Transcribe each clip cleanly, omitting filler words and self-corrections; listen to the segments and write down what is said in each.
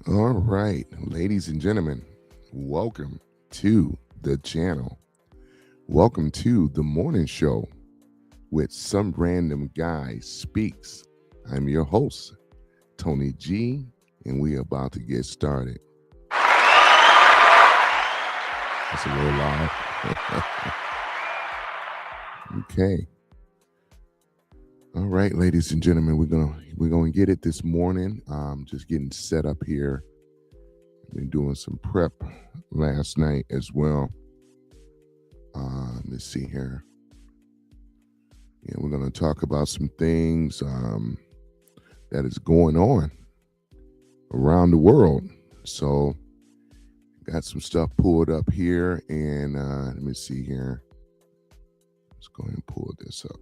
All right, ladies and gentlemen, welcome to the channel. Welcome to the morning show with some random guy speaks. I'm your host, Tony G, and we are about to get started. That's a little loud. Okay. All right, ladies and gentlemen, we're gonna get it this morning. Just getting set up here. Been doing some prep last night as well. Let's see here. Yeah, we're going to talk about some things that is going on around the world. So, got some stuff pulled up here, and let me see here. Let's go ahead and pull this up.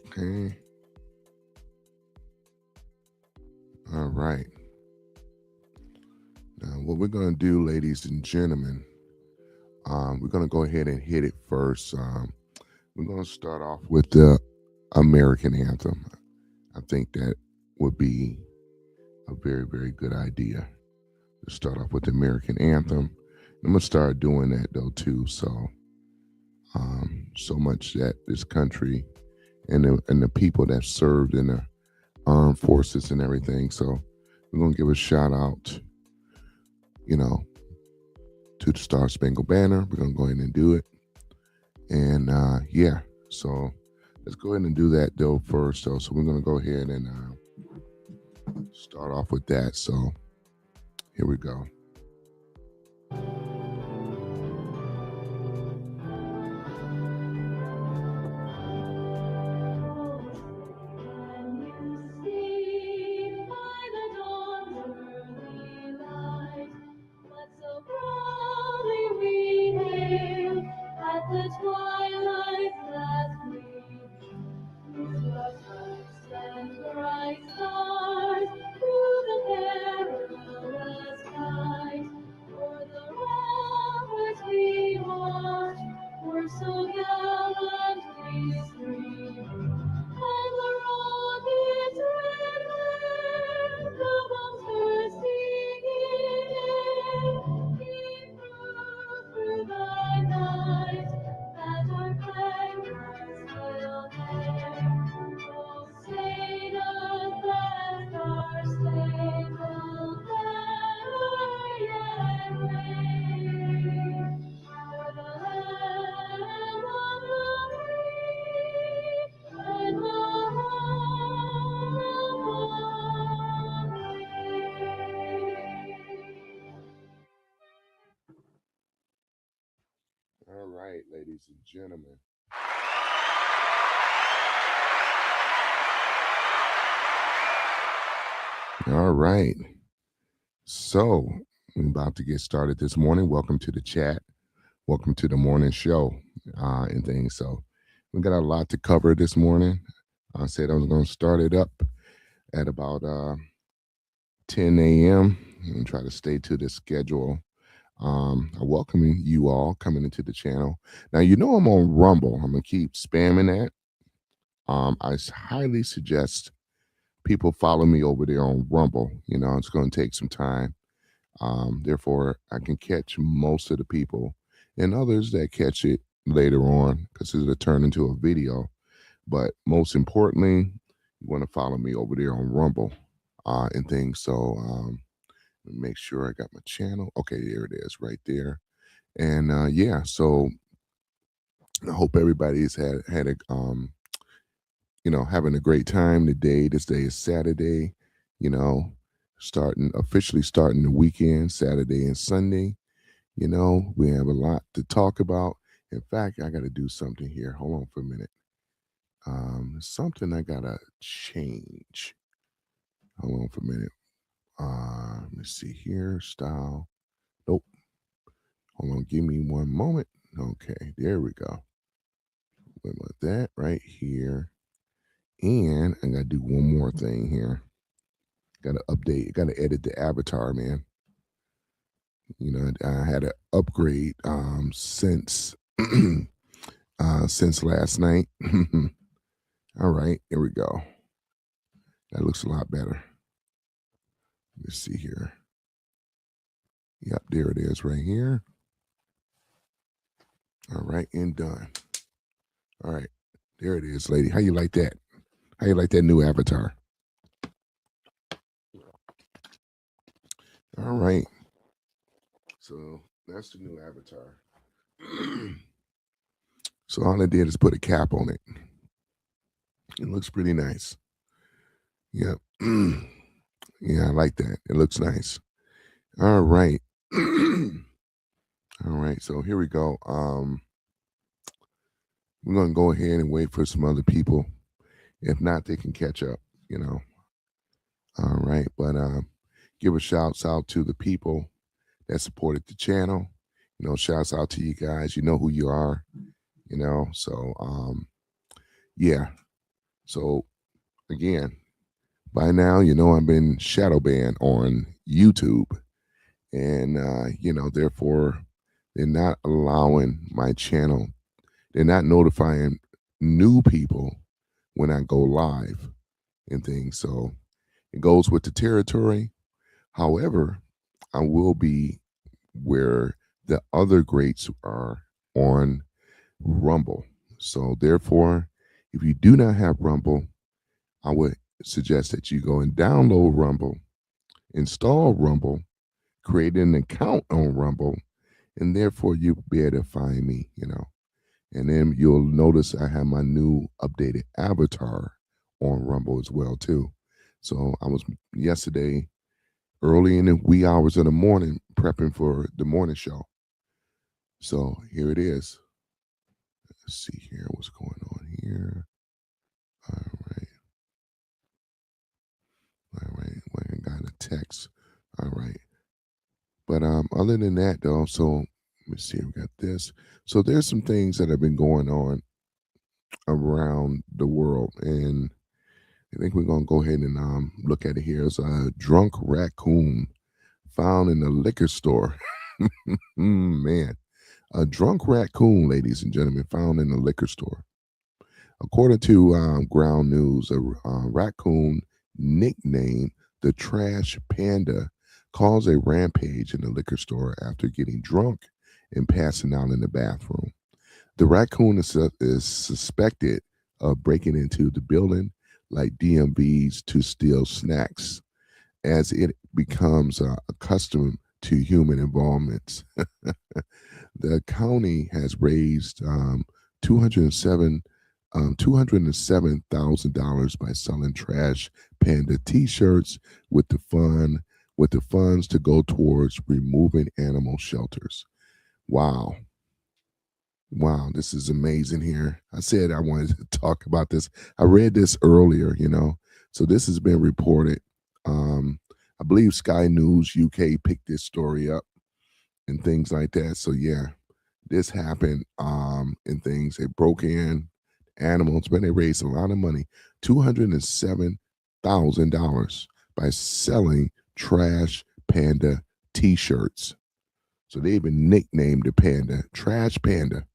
Okay. All right. Now, what we're going to do, ladies and gentlemen, we're going to go ahead and hit it first. We're going to start off with the American anthem. I think that would be a very, very good idea to start off with the American anthem. I'm going to start doing that, though, too. So much that this country and the people that served in the armed forces and everything. So we're going to give a shout out, to the Star Spangled Banner. We're going to go ahead and do it. And so let's go ahead and do that though first though. So we're going to go ahead and start off with that. So here we go. All right, ladies and gentlemen. All right. So we're about to get started this morning. Welcome to the chat. Welcome to the morning show and things. So we got a lot to cover this morning. I said I was going to start it up at about 10 a.m. and try to stay to the schedule. I welcome you all coming into the channel. Now, I'm on Rumble. I'm going to keep spamming that. I highly suggest people follow me over there on Rumble. It's going to take some time. Therefore, I can catch most of the people and others that catch it later on because it'll turn into a video. But most importantly, you want to follow me over there on Rumble and things. So make sure I got my channel. Okay, there it is right there. And so I hope everybody's had a having a great time today. This day is Saturday, officially starting the weekend, Saturday and Sunday. We have a lot to talk about. In fact, I got to do something here. Hold on for a minute. Something I got to change. Hold on for a minute. Let me see here. Style. Nope. Hold on. Give me one moment. Okay. There we go. Wait about that right here. And I got to do one more thing here. Got to update. Got to edit the avatar, man. I had an upgrade since last night. All right, here we go. That looks a lot better. Let's see here. Yep, there it is right here. All right, and done. All right, there it is, lady. How you like that? How you like that new avatar? All right. So that's the new avatar. So all I did is put a cap on it. It looks pretty nice. Yep. Yeah, I like that. It looks nice. All right. All right. So here we go. We're gonna go ahead and wait for some other people. If not, they can catch up, you know. All right. But give a shouts out to the people that supported the channel. You know, shouts out to you guys. You know who you are, you know. So yeah. So again, by now, you know, I've been shadow banned on YouTube. And you know, therefore they're not allowing my channel, they're not notifying new people when I go live and things. So it goes with the territory. However, I will be where the other greats are on Rumble. So therefore, if you do not have Rumble, I would suggest that you go and download Rumble, install Rumble, create an account on Rumble, and therefore you'll be able to find me, you know. And then you'll notice I have my new updated avatar on Rumble as well too. So I was yesterday early in the wee hours of the morning prepping for the morning show. So here it is. Let's see here what's going on here. All right. All right. Well, I got a text. All right. But other than that though, so let me see, we got this. So there's some things that have been going on around the world, and I think we're gonna go ahead and look at it here. It's a drunk raccoon found in a liquor store. Man, a drunk raccoon, ladies and gentlemen, found in a liquor store. According to Ground News, a raccoon nicknamed the Trash Panda caused a rampage in the liquor store after getting drunk and passing out in the bathroom. The raccoon is suspected of breaking into the building like DMVs to steal snacks as it becomes accustomed to human involvements. The county has raised 207 $207,000 by selling Trash Panda T-shirts with the funds to go towards removing animal shelters. Wow. Wow, this is amazing here. I said I wanted to talk about this. I read this earlier, you know. So this has been reported. I believe Sky News UK picked this story up and things like that. So yeah, this happened and things. They broke in animals, but they raised a lot of money, $207,000 by selling Trash Panda T-shirts. So they even nicknamed the panda Trash Panda.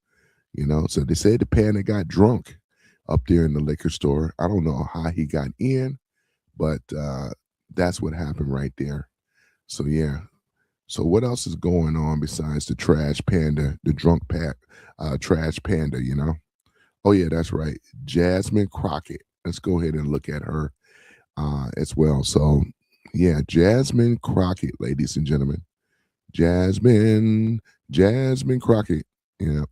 You know, so they said the panda got drunk up there in the liquor store. I don't know how he got in, but that's what happened right there. So yeah. So what else is going on besides the Trash Panda, the drunk Trash Panda? You know. Oh yeah, that's right, Jasmine Crockett. Let's go ahead and look at her as well. So yeah, Jasmine Crockett, ladies and gentlemen. Jasmine Crockett. Yeah.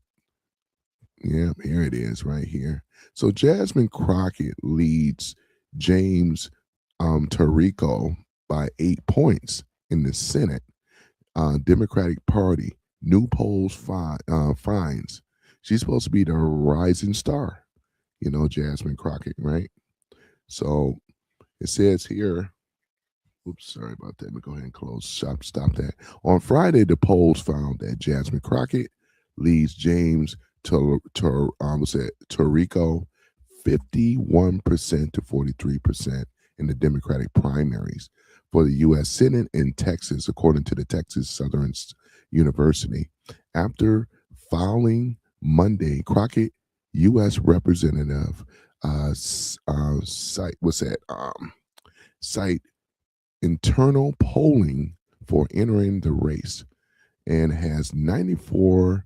Yeah, here it is right here. So Jasmine Crockett leads James Tarico by 8 points in the Senate. Democratic Party, new polls finds. She's supposed to be the rising star, you know, Jasmine Crockett, right? So it says here, oops, sorry about that. Let me go ahead and stop that. On Friday, the polls found that Jasmine Crockett leads James Tarico 51% to 43% in the Democratic primaries for the U.S. Senate in Texas, according to the Texas Southern University. After filing Monday, Crockett, U.S. Representative Site what's that? Site internal polling for entering the race and has 94%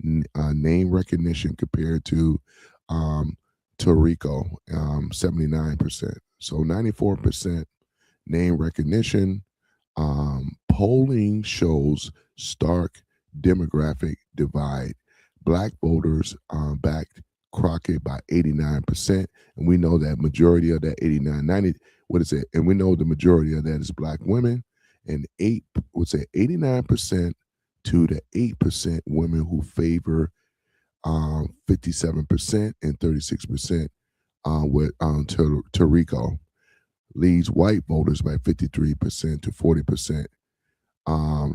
name recognition compared to um, Torrico, 79%. So 94% name recognition. Polling shows stark demographic divide. Black voters backed Crockett by 89%. And we know that majority of that 89, 90, what is it? And we know the majority of that is black women. And 89% to the 8% women who favor 57% and 36% with Tarico leads white voters by 53% to 40%.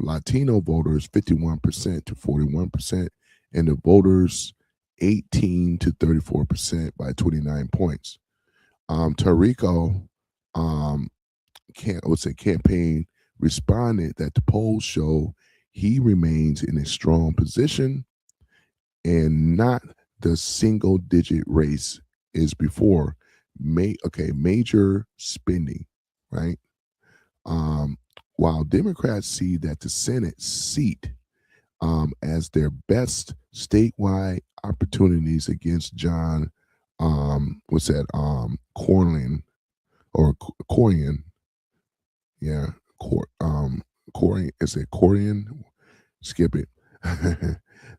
Latino voters 51% to 41%, and the voters 18 to 34% by 29 points. Tarico campaign responded that the polls show he remains in a strong position and not the single digit race is before major spending, right? While Democrats see that the Senate seat as their best statewide opportunities against John Cornyn or Corian, yeah, Corian, is it Corian? Skip it.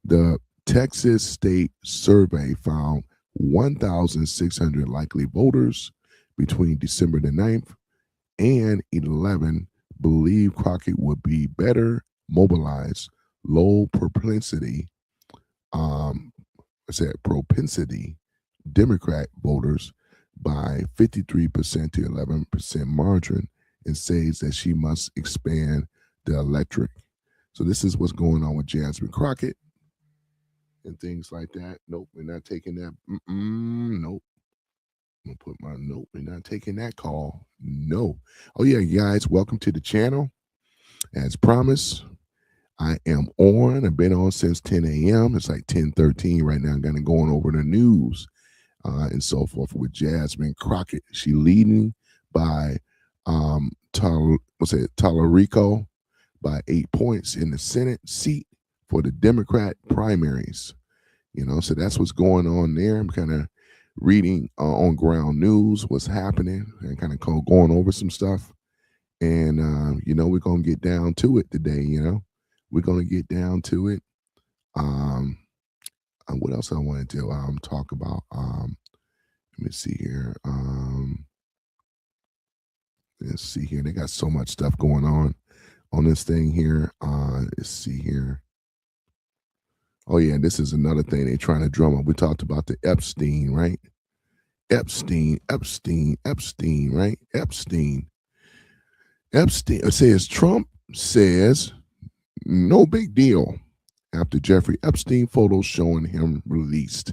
The Texas State Survey found 1,600 likely voters between December the 9th and 11 believe Crockett would be better mobilized low propensity Democrat voters by 53% to 11% margin and says that she must expand the electorate. So this is what's going on with Jasmine Crockett and things like that. Nope, we're not taking that. Nope. I'm gonna put my note. We're not taking that call. No. Oh yeah, guys, welcome to the channel. As promised, I am on. I've been on since 10 a.m. It's like 10:13 right now. I'm kind of going over the news and so forth with Jasmine Crockett. She leading by Tallarico by 8 points in the Senate seat for the Democrat primaries. So that's what's going on there. I'm kind of reading on ground news what's happening and kind of going over some stuff. And we're gonna get down to it today. We're gonna get down to it. What else I want to do? Talk about. Let me see here. Let's see here. They got so much stuff going on this thing here. Let's see here. Oh yeah, this is another thing they're trying to drum up. We talked about the Epstein, right? Epstein, right? Epstein. It says Trump says no big deal after Jeffrey Epstein photos showing him released.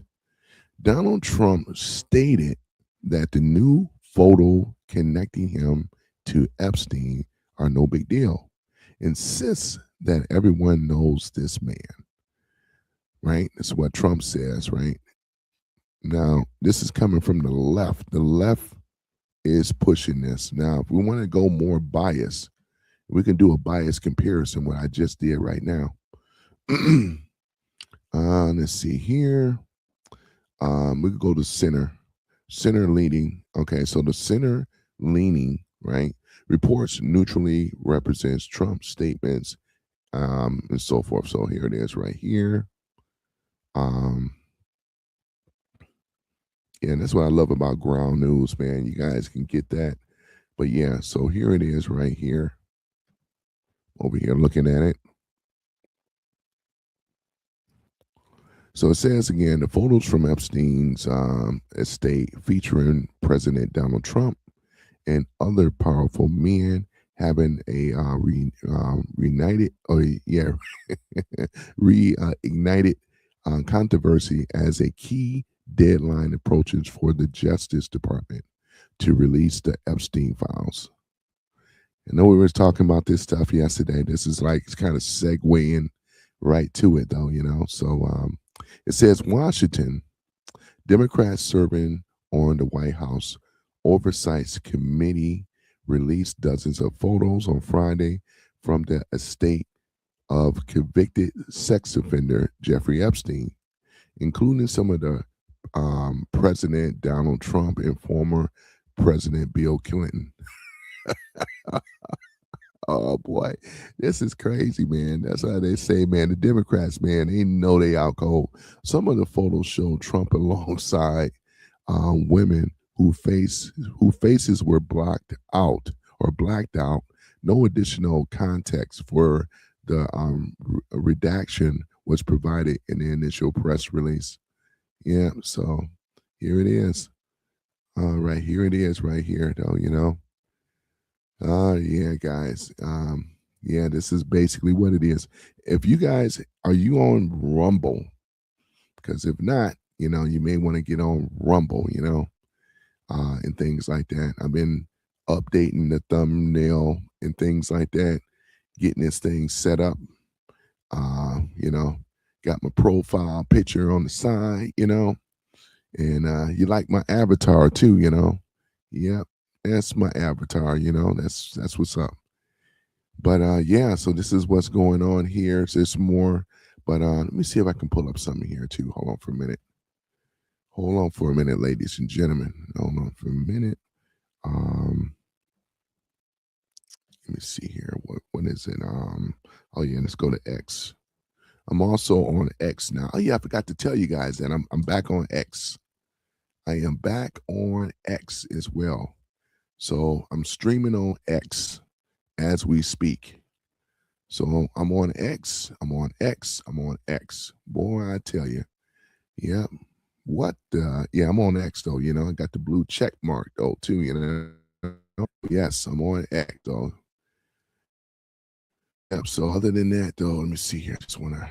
Donald Trump stated that the new photo connecting him to Epstein are no big deal. Insists that everyone knows this man. Right? That's what Trump says, right? Now, this is coming from the left. The left is pushing this. Now, if we want to go more biased, we can do a bias comparison, what I just did right now. Let's see here. We could go to center leaning. Okay, so the center leaning, right, reports neutrally represents Trump's statements and so forth. So here it is right here. Yeah, that's what I love about ground news, man. You guys can get that. But yeah, so here it is right here. Over here looking at it. So it says again, the photos from Epstein's estate featuring President Donald Trump and other powerful men having a reignited controversy as a key deadline approaches for the Justice Department to release the Epstein files. I know we were talking about this stuff yesterday. This is like it's kind of segueing right to it, though. So it says Washington Democrats serving on the White House Oversight Committee released dozens of photos on Friday from the estate of convicted sex offender Jeffrey Epstein, including some of the President Donald Trump and former President Bill Clinton. Oh boy, this is crazy, man. That's how they say, man. The Democrats, man, they know they out cold. Some of the photos show Trump alongside women who faces were blocked out or blacked out. No additional context for the redaction was provided in the initial press release. Yeah, so here it is. Right here it is, right here, though. Yeah, guys. Yeah, this is basically what it is. If you guys are you on Rumble? Because if not, you may want to get on Rumble. And things like that. I've been updating the thumbnail and things like that, getting this thing set up. You know, got my profile picture on the side, and you like my avatar too. Yep, that's my avatar, that's what's up. But yeah, so this is what's going on here. There's more, but let me see if I can pull up something here too. Hold on for a minute. Hold on for a minute, ladies and gentlemen. Hold on for a minute. Um, Let me see here. What is it? Oh yeah, let's go to X. I'm also on X now. Oh yeah, I forgot to tell you guys that I'm back on X. I am back on X as well. So I'm streaming on X as we speak. So I'm on X. I'm on X. I'm on X. Boy, I tell you. Yeah. What the? Yeah, I'm on X though. I got the blue check mark though too. Yes, I'm on X though. Yep. So other than that, though, let me see here. I just want to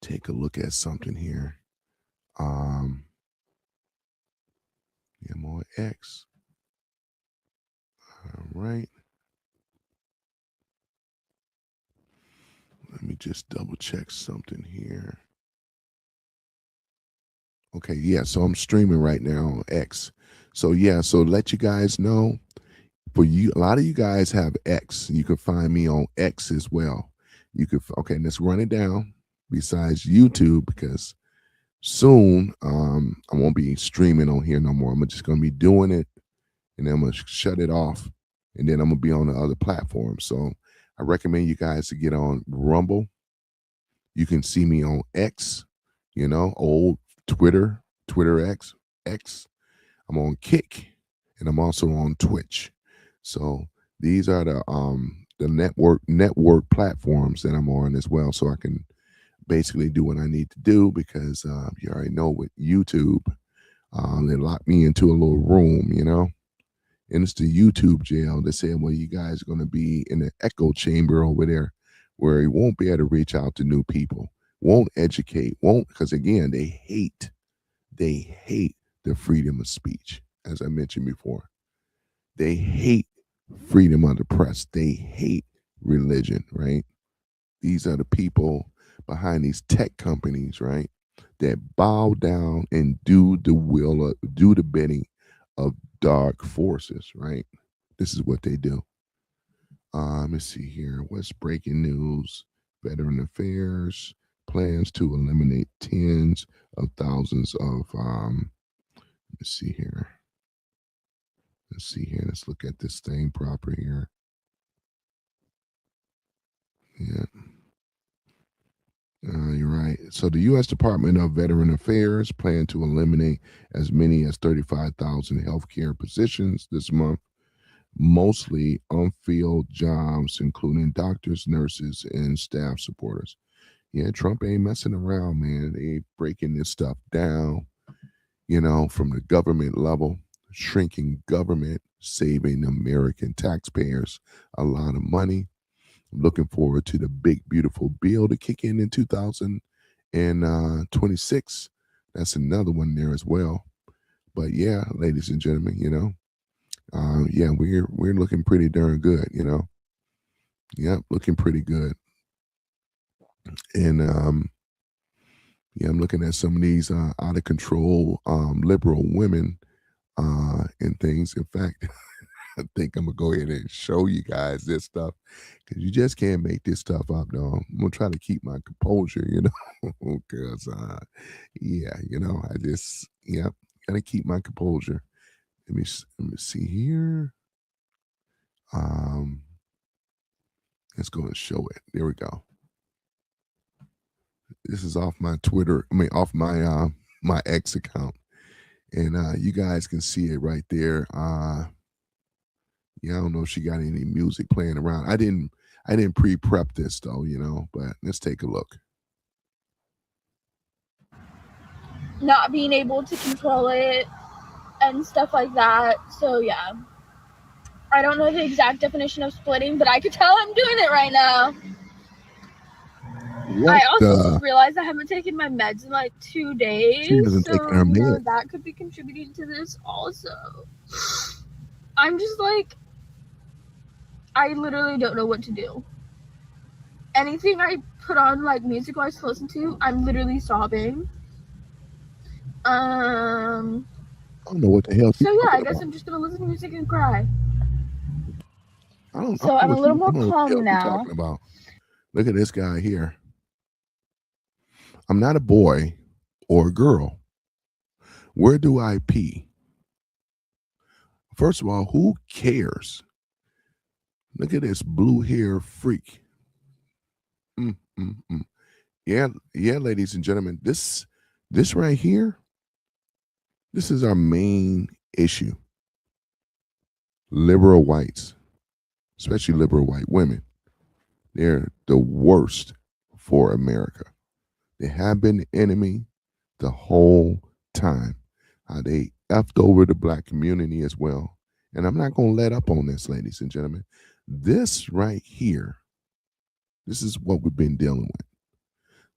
take a look at something here. Um, yeah, more X. All right. Let me just double check something here. Okay, yeah. So I'm streaming right now on X. So yeah. So let you guys know. For you, a lot of you guys have X. You can find me on X as well. You could. Okay, let's run it down. Besides YouTube, because soon I won't be streaming on here no more. I'm just gonna be doing it, and then I'm gonna shut it off, and then I'm gonna be on the other platforms. So I recommend you guys to get on Rumble. You can see me on X, old Twitter X. I'm on Kick, and I'm also on Twitch. So these are the network platforms that I'm on as well. So I can basically do what I need to do because you already know with YouTube, they locked me into a little room. And it's the YouTube jail. They said, well, you guys are going to be in the echo chamber over there where you won't be able to reach out to new people, won't educate, won't, because again, they hate the freedom of speech, as I mentioned before. They hate freedom of the press. They hate religion, right? These are the people behind these tech companies, right? That bow down and do the bidding of dark forces, right? This is what they do. Let me see here. What's breaking news? Veteran Affairs plans to eliminate tens of thousands of. Let's see here. Let's see here. Let's look at this thing proper here. Yeah. You're right. So the U.S. Department of Veteran Affairs plan to eliminate as many as 35,000 healthcare positions this month, mostly on-field jobs, including doctors, nurses, and staff supporters. Yeah, Trump ain't messing around, man. They breaking this stuff down, from the government level, shrinking government, saving American taxpayers a lot of money. I'm looking forward to the big, beautiful bill to kick in 2026. That's another one there as well. But yeah, ladies and gentlemen, yeah, we're looking pretty darn good. Yep, looking pretty good. And Yeah, I'm looking at some of these out of control liberal women and things. In fact, I think I'm gonna go ahead and show you guys this stuff because you just can't make this stuff up, though. I'm gonna try to keep my composure, because yeah, I just gotta keep my composure. Let me see here. Um, let's go and show it. There we go. This is off my Twitter. I mean, off my X account, and you guys can see it right there. Yeah, I don't know if she got any music playing around. I didn't pre-prep this though, but let's take a look. Not being able to control it and stuff like that. So yeah, I don't know the exact definition of splitting, but I could tell I'm doing it right now. What I also the? just realized I haven't taken my meds in like 2 She days, hasn't taken so her med. that could be contributing to this also. I'm just like, I literally don't know what to do. Anything I put on like music wise to listen to, I'm literally sobbing. I don't know what the hell So she's yeah, talking I guess about. I'm just gonna listen to music and cry. I So don't I'm know a little more what the hell calm she's now. talking about. Look at this guy here. I'm not a boy or a girl. Where do I pee? First of all, who cares? Look at this blue hair freak. Mm, mm, mm. Yeah, yeah, ladies and gentlemen, this right here, this is our main issue. Liberal whites, especially liberal white women, they're the worst for America. They have been the enemy the whole time. They effed over the black community as well. And I'm not going to let up on this, ladies and gentlemen. This right here, this is what we've been dealing with.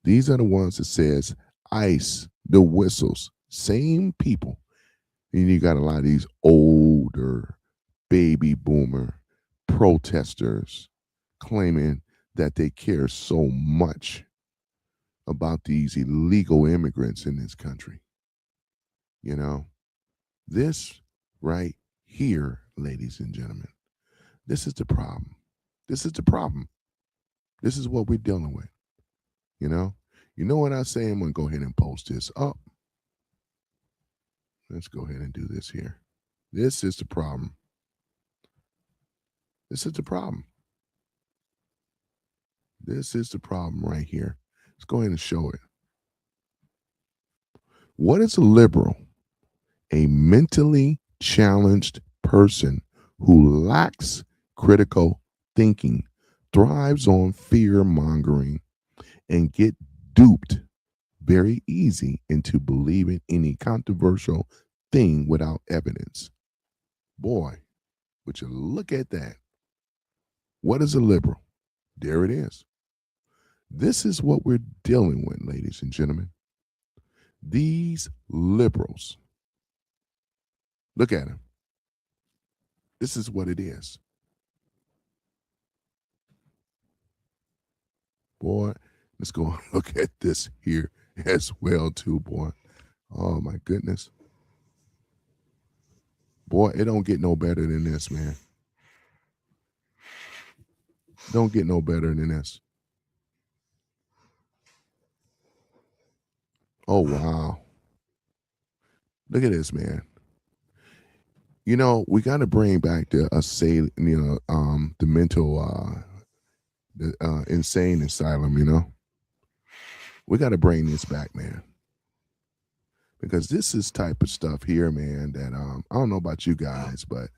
These are the ones that says ICE, the whistles, same people. And you got a lot of these older baby boomer protesters claiming that they care so much about these illegal immigrants in this country. You know, this right here, ladies and gentlemen, this is the problem. This is the problem. This is what we're dealing with. You know, what I say? I'm going to go ahead and post this up. Let's go ahead and do this here. This is the problem. This is the problem. This is the problem right here. Let's go ahead and show it. What is a liberal? A mentally challenged person who lacks critical thinking, thrives on fear mongering, and get duped very easy into believing any controversial thing without evidence. Boy, would you look at that. What is a liberal? There it is. This is what we're dealing with, ladies and gentlemen. These liberals, look at them. This is what it is. Boy, let's go and look at this here as well, too, boy. Oh my goodness. Boy, it don't get no better than this, man. Don't get no better than this. Oh wow. Look at this, man. We got to bring back the the mental the insane asylum, We got to bring this back, man. Because this is type of stuff here, man, that I don't know about you guys, but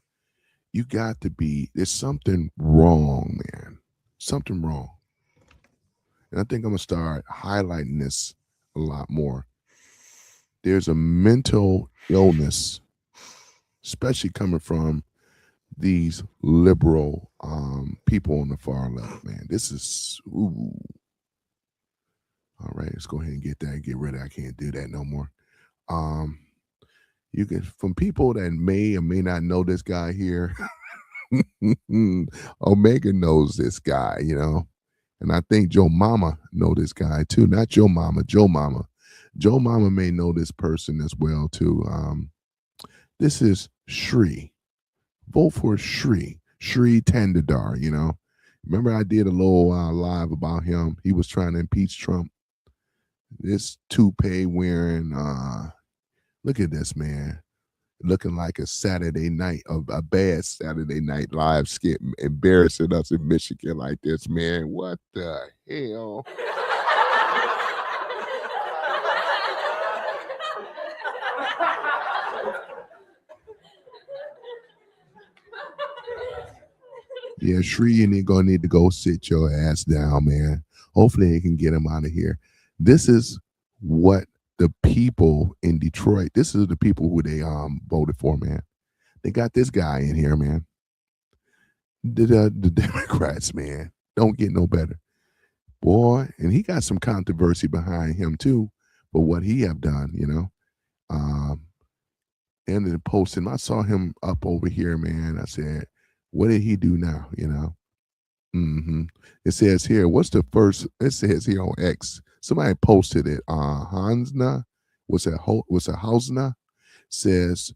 you got to be there's something wrong, man. Something wrong. And I think I'm gonna start highlighting this a lot more. There's a mental illness, especially coming from these liberal people on the far left, man. This is ooh. All right, let's go ahead and get that and get rid of it. I can't do that no more. Um, you can from people that may or may not know this guy here. Omega knows this guy, and I think Joe Mama know this guy too. Not Joe Mama, Joe Mama. Joe Mama may know this person as well too. This is Shri. Vote for Shri Tandadar. Remember I did a little live about him. He was trying to impeach Trump. This toupee wearing. Look at this man, looking like a Saturday night of a bad Saturday Night Live skit, embarrassing us in Michigan like this, man. What the hell? Yeah, Shri, you gonna need to go sit your ass down, man. Hopefully, they can get him out of here. This is what the people in Detroit. This is the people who they voted for, man. They got this guy in here, man. The Democrats, man, don't get no better, boy. And he got some controversy behind him too, for what he have done, Um, and then posting, I saw him up over here, man. I said, what did he do now? Mm-hmm. It says here, what's the first? It says here on X. Somebody posted it. Hansna, what's a Hausna? Says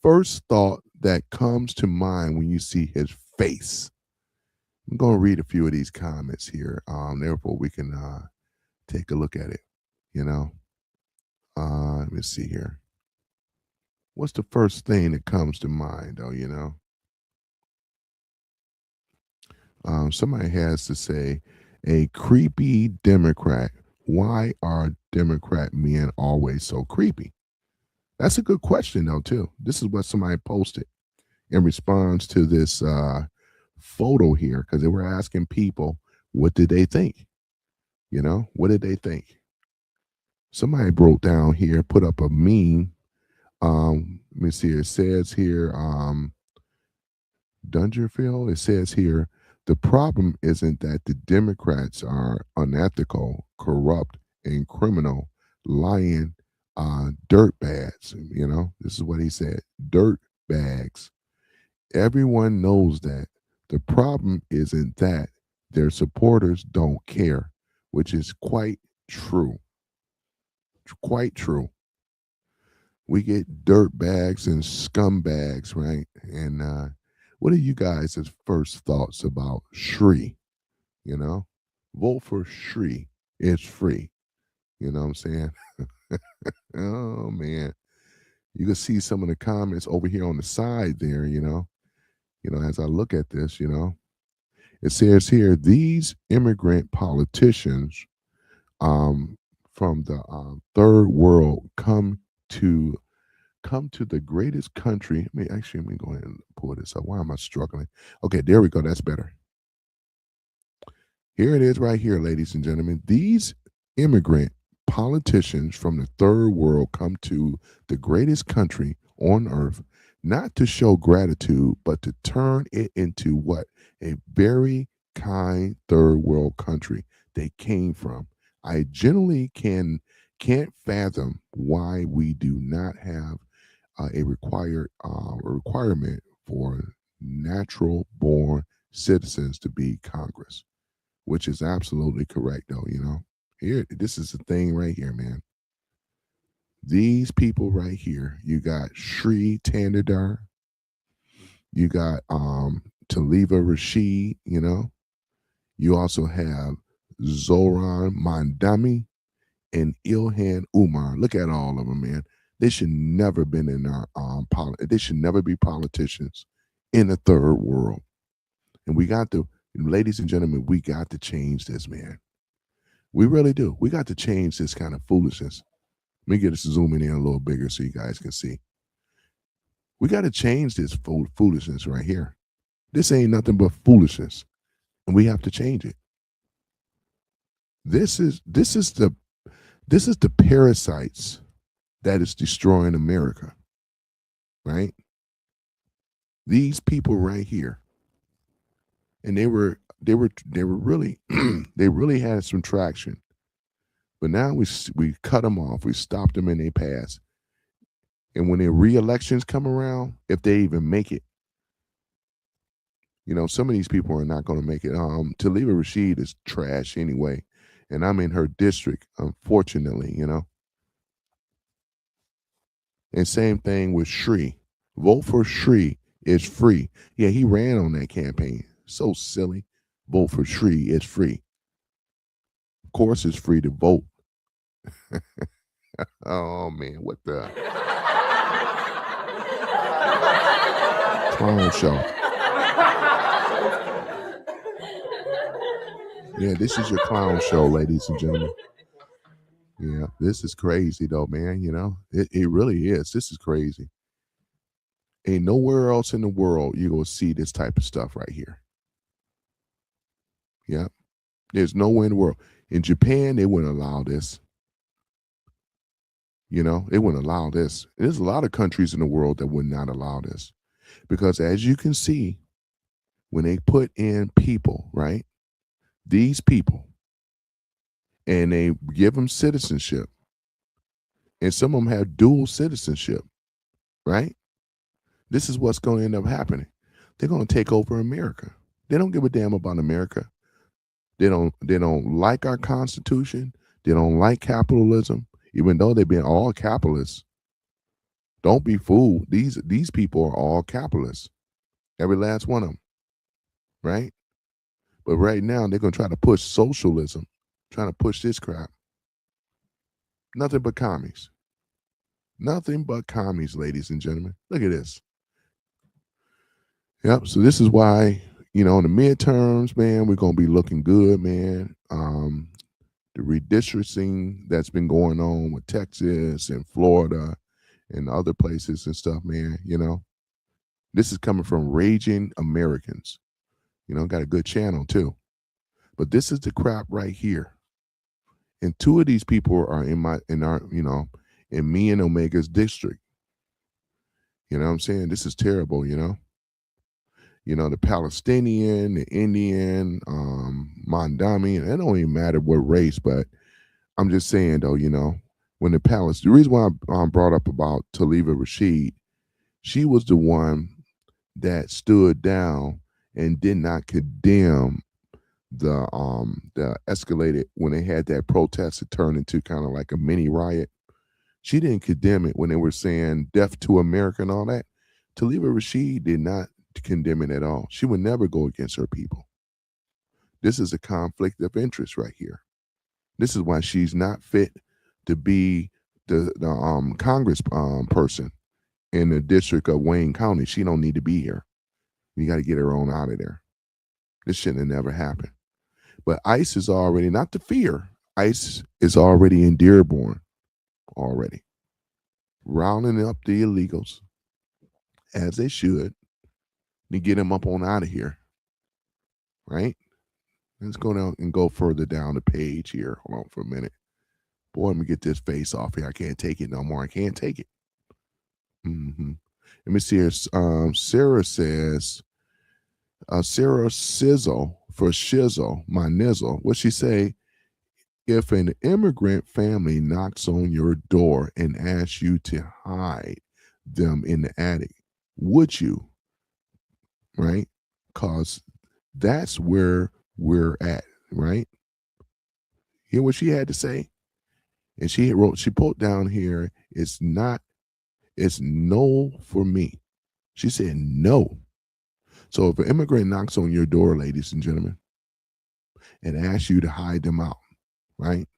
first thought that comes to mind when you see his face. I'm gonna read a few of these comments here. Therefore we can take a look at it. Let me see here. What's the first thing that comes to mind, though? Somebody has to say, a creepy Democrat. Why are Democrat men always so creepy? That's a good question, though, too. This is what somebody posted in response to this photo here, because they were asking people, what did they think? What did they think? Somebody broke down here, put up a meme. Let me see. It says here, Dungerfield. It says here, the problem isn't that the Democrats are unethical, corrupt, and criminal, lying dirtbags. This is what he said: dirt bags. Everyone knows that. The problem isn't that their supporters don't care, which is quite true. Quite true. We get dirt bags and scumbags, right? And what are you guys' first thoughts about Shri? Vote for Shri. It's free. You know what I'm saying? Oh man, you can see some of the comments over here on the side there. As I look at this, it says here these immigrant politicians from the third world to come to the greatest country. Let me go ahead and pull this up. Why am I struggling? Okay, there we go. That's better. Here it is right here, ladies and gentlemen. These immigrant politicians from the third world come to the greatest country on earth, not to show gratitude, but to turn it into what? A very kind third world country they came from. I generally can't fathom why we do not have a requirement for natural born citizens to be Congress, which is absolutely correct, though. Here, this is the thing right here, man. These people right here, you got Shri Tandadar, you got Taliba Rashid, you also have Zoran Mandami and Ilhan Umar. Look at all of them, man. They should never been in our they should never be politicians in the third world. And we got to, ladies and gentlemen, we got to change this, man. We really do. We got to change this kind of foolishness. Let me get us zooming in a little bigger so you guys can see. We got to change this foolishness right here. This ain't nothing but foolishness, and we have to change it. This is the parasites that is destroying America, right? These people right here, and they were really they really had some traction, but now we cut them off. We stopped them in their path, and when their re-elections come around, if they even make it, some of these people are not going to make it. Taliba Rashid is trash anyway, and I'm in her district, unfortunately. And same thing with Shri. Vote for Shri is free. Yeah, he ran on that campaign. So silly. Vote for Shri is free. Of course, it's free to vote. Oh man, what the clown show? Yeah, this is your clown show, ladies and gentlemen. Yeah, this is crazy though, man. It really is. This is crazy. Ain't nowhere else in the world you gonna see this type of stuff right here. Yeah, there's nowhere in the world. In Japan, they wouldn't allow this. They wouldn't allow this. There's a lot of countries in the world that would not allow this because, as you can see, when they put in people, right? These people, and they give them citizenship, and some of them have dual citizenship, right? This is what's going to end up happening. They're going to take over America. They don't give a damn about America. They don't like our Constitution. They don't like capitalism, even though they've been all capitalists. Don't be fooled. These people are all capitalists. Every last one of them, right? But right now they're gonna try to push socialism, trying to push this crap. Nothing but commies. Nothing but commies, ladies and gentlemen. Look at this. Yep. So this is why, in the midterms, man, we're gonna be looking good, man. The redistricting that's been going on with Texas and Florida and other places and stuff, man, this is coming from raging Americans. Got a good channel too. But this is the crap right here. And two of these people are in me and Omega's district. You know what I'm saying? This is terrible, the Palestinian, the Indian, Mondami, and it don't even matter what race, but I'm just saying though, when the reason why I brought up about Taliba Rashid, she was the one that stood down and did not condemn the escalated when they had that protest that turned into kind of like a mini riot. She didn't condemn it when they were saying death to America and all that. Taliba Rashid did not condemn it at all. She would never go against her people. This is a conflict of interest right here. This is why she's not fit to be the Congress person in the district of Wayne County. She don't need to be here. You got to get her on out of there. This shouldn't have never happened. But ICE is already, not to fear, ICE is already in Dearborn already, rounding up the illegals as they should to get them up on out of here, right? Let's go down and go further down the page here. Hold on for a minute. Boy, let me get this face off here. I can't take it no more. I can't take it. Let me see here. Sarah says, Sarah Sizzle for Shizzle, my nizzle. What she say? If an immigrant family knocks on your door and asks you to hide them in the attic, would you? Right? Because that's where we're at, right? Hear what she had to say? And she put down here, it's no for me. She said no. So if an immigrant knocks on your door, ladies and gentlemen, and asks you to hide them out, right?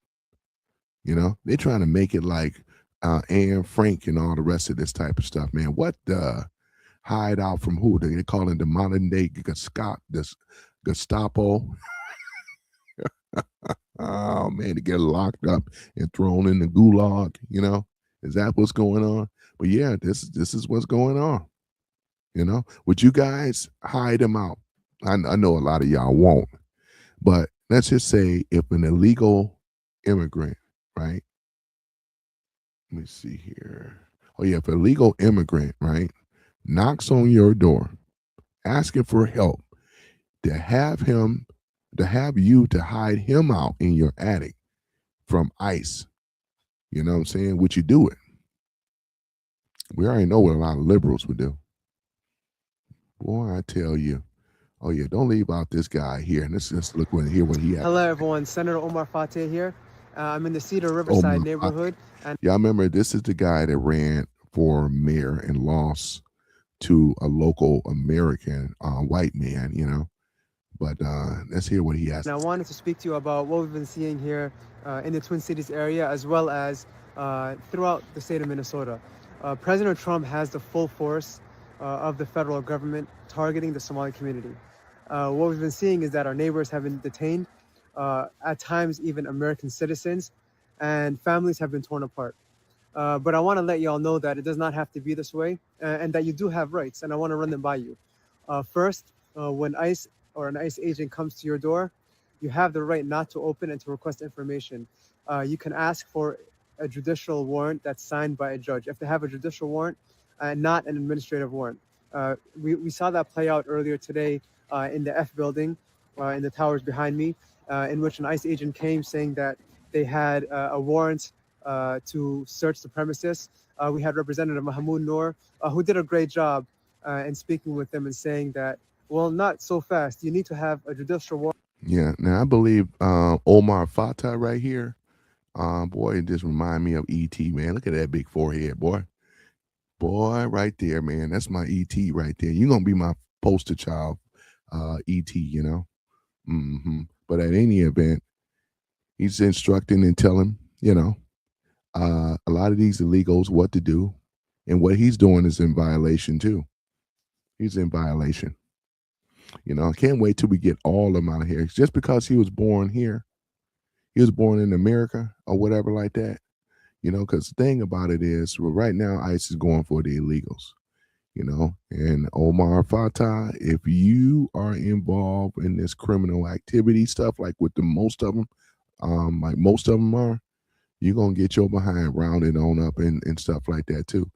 They're trying to make it like Anne Frank and all the rest of this type of stuff, man. What the hide out from who? They call it the modern day Gestapo. Oh man, to get locked up and thrown in the gulag, is that what's going on? But yeah, this is what's going on. Would you guys hide them out? I know a lot of y'all won't, but let's just say if an illegal immigrant, right? Let me see here. Oh yeah, if an illegal immigrant, right, knocks on your door, asking for help, to have you to hide him out in your attic from ICE. You know what I'm saying? Would you do it? We already know what a lot of liberals would do. Boy, I tell you. Oh yeah, don't leave out this guy here. And let's just look hear what he had. Hello everyone, Senator Omar Fateh here. I'm in the Cedar Riverside neighborhood. Y'all remember this is the guy that ran for mayor and lost to a local American white man, But let's hear what he has. And I wanted to speak to you about what we've been seeing here in the Twin Cities area, as well as throughout the state of Minnesota. President Trump has the full force of the federal government targeting the Somali community. What we've been seeing is that our neighbors have been detained, at times even American citizens, and families have been torn apart. But I want to let you all know that it does not have to be this way, and that you do have rights, and I want to run them by you. First, when ICE or an ICE agent comes to your door, you have the right not to open and to request information. You can ask for a judicial warrant that's signed by a judge. If they have a judicial warrant, not an administrative warrant. We saw that play out earlier today in the F building, in the towers behind me, in which an ICE agent came saying that they had a warrant to search the premises. We had Representative Mahmoud Noor, who did a great job in speaking with them and saying that, well, not so fast. You need to have a judicial warrant. Yeah. Now I believe Omar Fatah right here. Boy, it just remind me of E.T. Man. Look at that big forehead, boy. Boy, right there, man. That's my E.T. right there. You're gonna be my poster child, E.T. But at any event, he's instructing and telling, a lot of these illegals what to do, and what he's doing is in violation too. He's in violation. I can't wait till we get all of them out of here. Just because he was born here, he was born in America or whatever like that. Because the thing about it is, well, right now ICE is going for the illegals. And Omar Fatah, if you are involved in this criminal activity stuff, like with the most of them, like most of them are, you're gonna get your behind rounded on up and stuff like that too,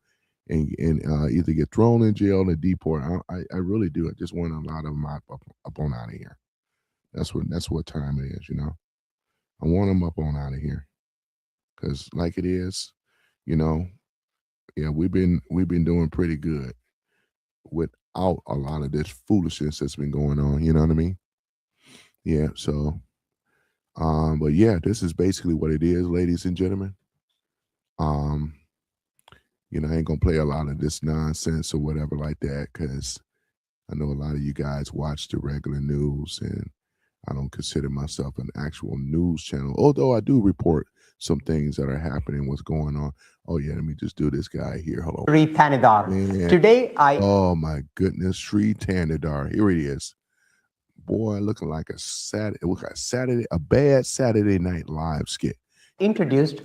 and either get thrown in jail or deport. I really do. I just want a lot of them up on out of here. That's what time it is. I want them up on out of here, because like it is, yeah, we've been doing pretty good without a lot of this foolishness that's been going on. You know what I mean? Yeah. So, but yeah, this is basically what it is, ladies and gentlemen. Um, I ain't gonna play a lot of this nonsense or whatever like that, because I know a lot of you guys watch the regular news, and I don't consider myself an actual news channel, although I do report some things that are happening, what's going on. Oh yeah, let me just do this guy here. Hello. Sri Thanedar. Man. Today Oh my goodness, Sri Thanedar. Here he is. Boy, looking like a bad Saturday Night Live skit. introduced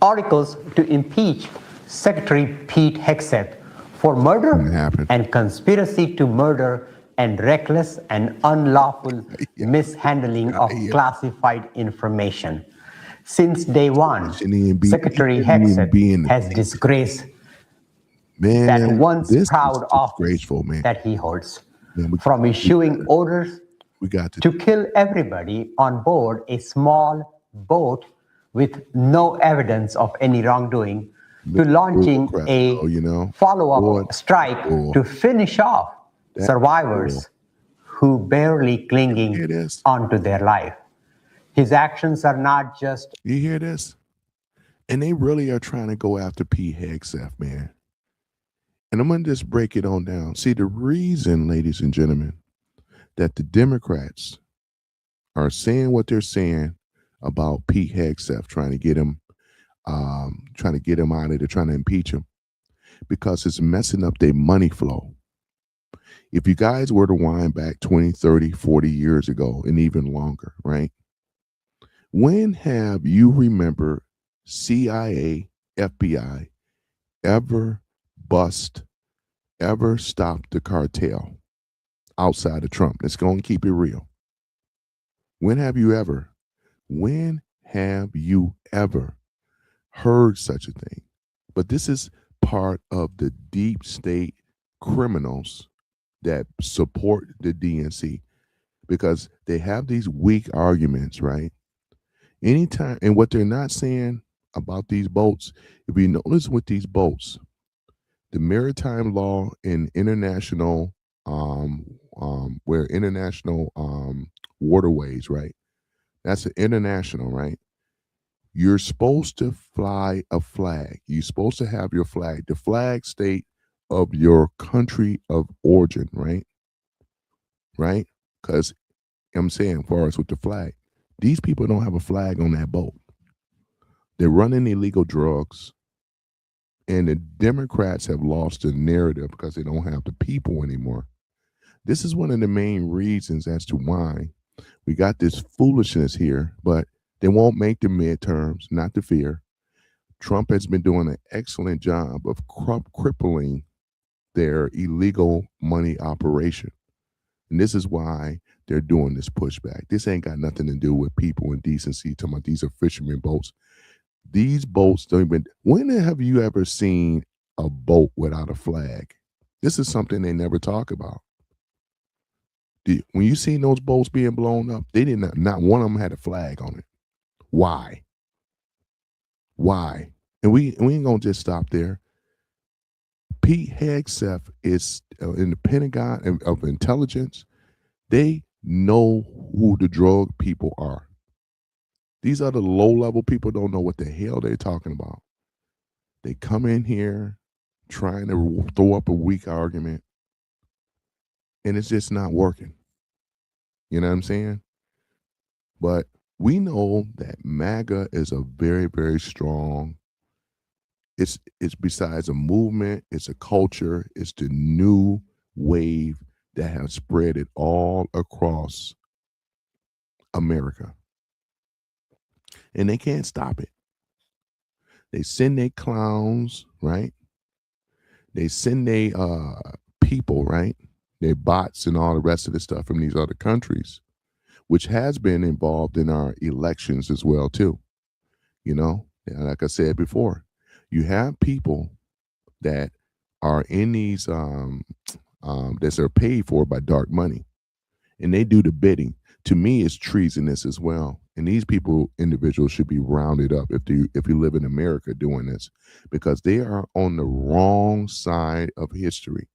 articles to impeach Secretary Pete Hegseth for murder and conspiracy to murder and reckless and unlawful mishandling of classified information. Since day one, Secretary Hegseth has disgraced that once proud office that he holds, from issuing orders to kill everybody on board a small boat with no evidence of any wrongdoing, to launching a follow-up strike to finish off survivors who barely clinging onto their life. His actions are not just... You hear this? And they really are trying to go after Pete Hegseth, man. And I'm going to just break it on down. See, the reason, ladies and gentlemen, that the Democrats are saying what they're saying about Pete Hegseth, trying to get him out of there, trying to impeach him, because it's messing up their money flow. If you guys were to wind back 20, 30, 40 years ago, and even longer, right? When have you remember CIA, FBI ever stopped the cartel outside of Trump? Let's go and keep it real. When have you ever heard such a thing? But this is part of the deep state criminals that support the DNC, because they have these weak arguments, right? Anytime, and what they're not saying about these boats, if you notice with these boats, the maritime law and international where international waterways, right? That's an international, right? You're supposed to fly a flag. You're supposed to have your flag, the flag state of your country of origin, right? Right? Because I'm saying, as far as with the flag, these people don't have a flag on that boat. They're running illegal drugs, and the Democrats have lost the narrative because they don't have the people anymore. This is one of the main reasons as to why we got this foolishness here, but they won't make the midterms, not to fear. Trump has been doing an excellent job of crippling their illegal money operation. And this is why they're doing this pushback. This ain't got nothing to do with people and decency. Talking about these are fishermen boats. These boats don't even. When have you ever seen a boat without a flag? This is something they never talk about. When you seen those boats being blown up, they didn't. Not one of them had a flag on it. Why? Why? And we ain't gonna just stop there. Pete Hegseth is in the Pentagon of intelligence. They know who the drug people are. These other low-level people don't know what the hell they're talking about. They come in here trying to throw up a weak argument, and it's just not working. You know what I'm saying? But we know that MAGA is a very, very strong. It's besides a movement, it's a culture, it's the new wave that has spread it all across America. And they can't stop it. They send their clowns, right? They send their people, right? Their bots and all the rest of the stuff from these other countries, which has been involved in our elections as well, too. You know, like I said before, you have people that are in these that are paid for by dark money, and they do the bidding. To me, it's treasonous as well. And these individuals should be rounded up if you live in America doing this, because they are on the wrong side of history.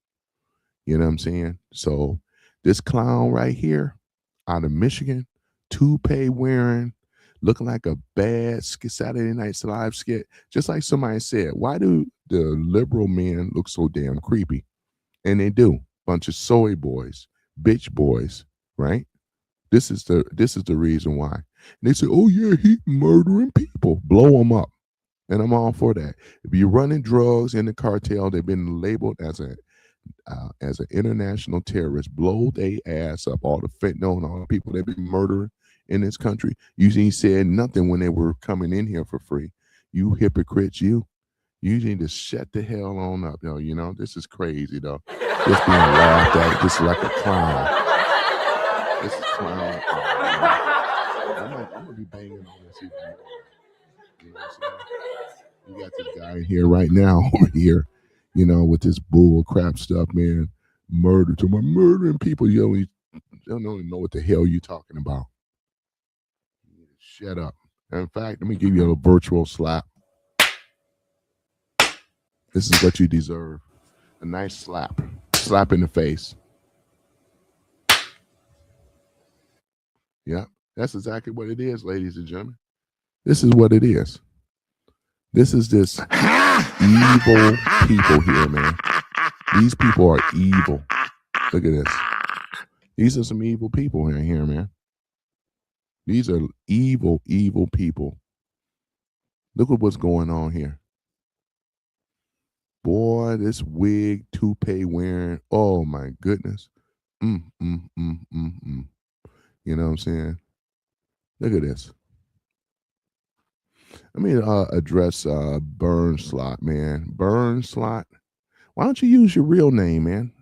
You know what I'm saying? So this clown right here out of Michigan, toupee wearing, looking like a bad Saturday Night Live skit, just like somebody said, why do the liberal men look so damn creepy? And they do. Bunch of soy boys, bitch boys, right? This is the reason why. And they say, oh yeah, he murdering people. Blow them up. And I'm all for that. If you're running drugs in the cartel, they've been labeled as an international terrorist. Blow their ass up. All the fentanyl and all the people they've been murdering in this country. You said nothing when they were coming in here for free. You hypocrites, you need to shut the hell on up, yo. You know, this is crazy, though. Just being laughed at, just like a clown. This is clown. I'm gonna be banging on this even more. You know what I'm saying? You got this guy here right now over here, you know, with this bull crap stuff, man. Murdering people. You don't even know what the hell you're talking about. Shut up. In fact, let me give you a virtual slap. This is what you deserve. A nice slap. Slap in the face. Yeah, that's exactly what it is, ladies and gentlemen. This is what it is. This is this evil people here, man. These people are evil. Look at this. These are some evil people here, man. These are evil, evil people. Look at what's going on here. Boy, this wig, toupee wearing. Oh my goodness. You know what I'm saying? Look at this. Let me address Burn Slot, man. Burn Slot. Why don't you use your real name, man?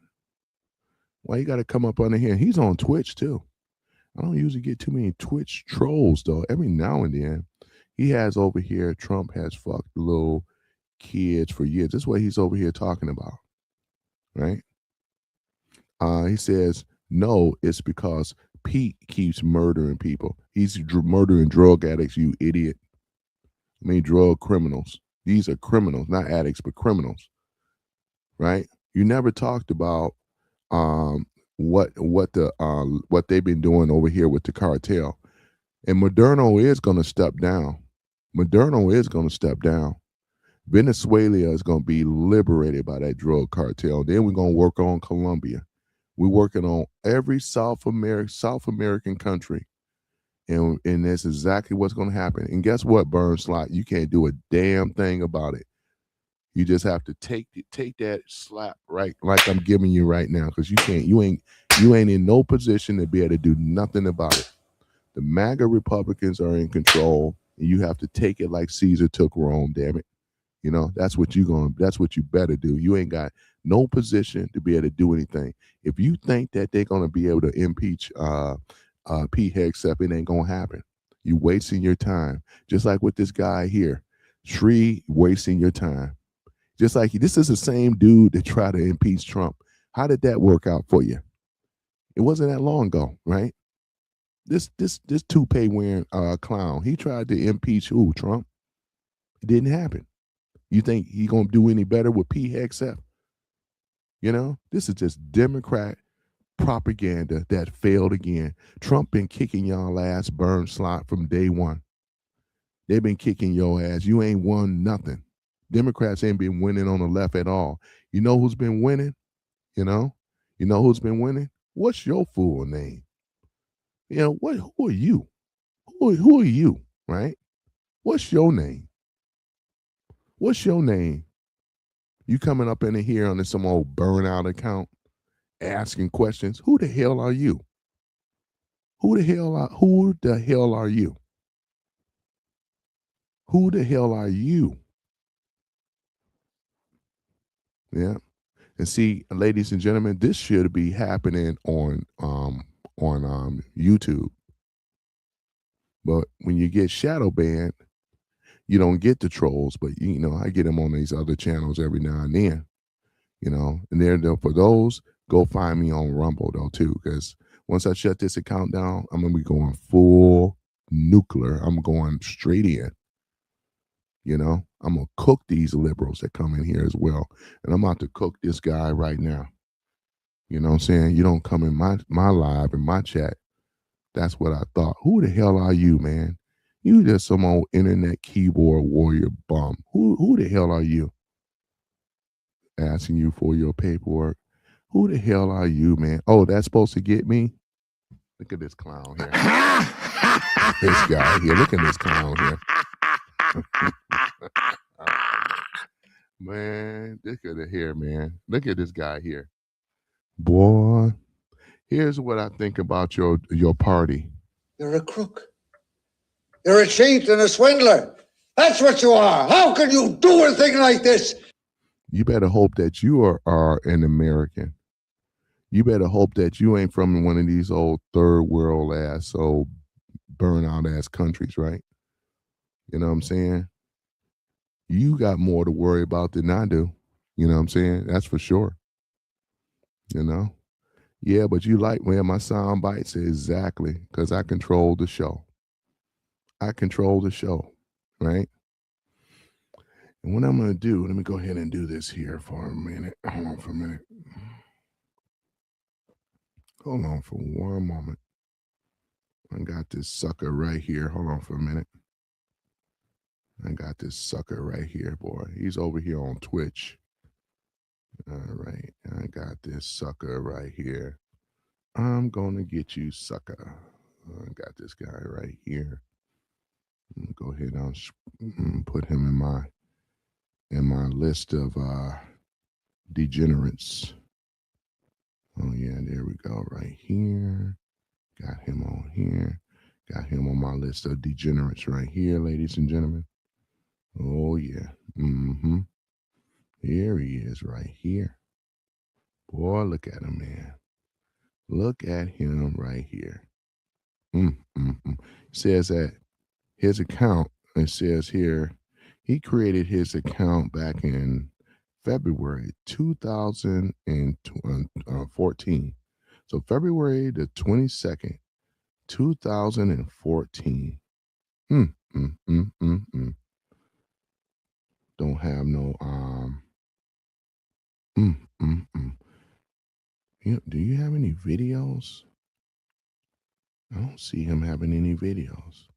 Why you got to come up under here? He's on Twitch too. I don't usually get too many Twitch trolls though. Every now and then, he has over here. Trump has fucked little kids for years. That's what he's over here talking about, right? He says no. It's because Pete keeps murdering people. He's murdering drug addicts. You idiot. I mean, drug criminals. These are criminals, not addicts, but criminals, right? You never talked about what they've been doing over here with the cartel, and Moderno is going to step down. Moderna is going to step down. Venezuela is going to be liberated by that drug cartel. Then we're going to work on Colombia. We're working on every South American country. And that's exactly what's going to happen. And guess what, Burn Slot? You can't do a damn thing about it. You just have to take that slap right like I'm giving you right now, because you ain't in no position to be able to do nothing about it. The MAGA Republicans are in control, and you have to take it like Caesar took Rome. Damn it, that's what you better do. You ain't got no position to be able to do anything. If you think that they're gonna be able to impeach Pete Hegseth, it ain't gonna happen. You wasting your time, just like with this guy here, Shree, wasting your time. Just like this is the same dude that tried to impeach Trump. How did that work out for you? It wasn't that long ago, right? This toupee wearing clown, he tried to impeach who? Trump. It didn't happen. You think he gonna do any better with Pete Hegseth? This is just Democrat propaganda that failed again. Trump been kicking y'all ass, Burn Slot, from day one. They've been kicking your ass. You ain't won nothing. Democrats ain't been winning on the left at all. You know who's been winning? You know who's been winning? What's your full name? Who are you? Who are you, right? What's your name? What's your name? You coming up in here on some old burnout account asking questions. Who the hell are you? Who the hell are you? Who the hell are you? Yeah. And see, ladies and gentlemen, this should be happening on YouTube. But when you get shadow banned, you don't get the trolls. But I get them on these other channels every now and then. And they're for those, go find me on Rumble though too, because once I shut this account down, I'm gonna be going full nuclear. I'm going straight in. I'm gonna cook these liberals that come in here as well, and I'm about to cook this guy right now. You know what I'm saying? You don't come in my live in my chat. That's what I thought. Who the hell are you, man? You just some old internet keyboard warrior bum. Who the hell are you? Asking you for your paperwork. Who the hell are you, man? Oh, that's supposed to get me? Look at this clown here. This guy here. Look at this clown here. Man, look at it here, man. Look at this guy here. Boy, here's what I think about your party. You're a crook. You're a cheat and a swindler. That's what you are. How can you do a thing like this? You better hope that you are an American. You better hope that you ain't from one of these old third world ass, old burnout ass countries, right? You know what I'm saying? You got more to worry about than I do. You know what I'm saying? That's for sure. Yeah, but you like where my sound bites exactly, because I control the show. I control the show, right? And what I'm going to do, let me go ahead and do this here for a minute. Hold on for a minute. Hold on for one moment. I got this sucker right here. Hold on for a minute. I got this sucker right here, boy. He's over here on Twitch. All right. I got this sucker right here. I'm going to get you, sucker. I got this guy right here. Go ahead and put him in my list of degenerates. Oh yeah, there we go, right here. Got him on here. Got him on my list of degenerates right here, ladies and gentlemen. Oh yeah. Here he is right here. Boy, look at him, man. Look at him right here. It says that his account, it says here, he created his account back in February 2014. So February the 22nd, 2014. Don't have no do you have any videos? I don't see him having any videos.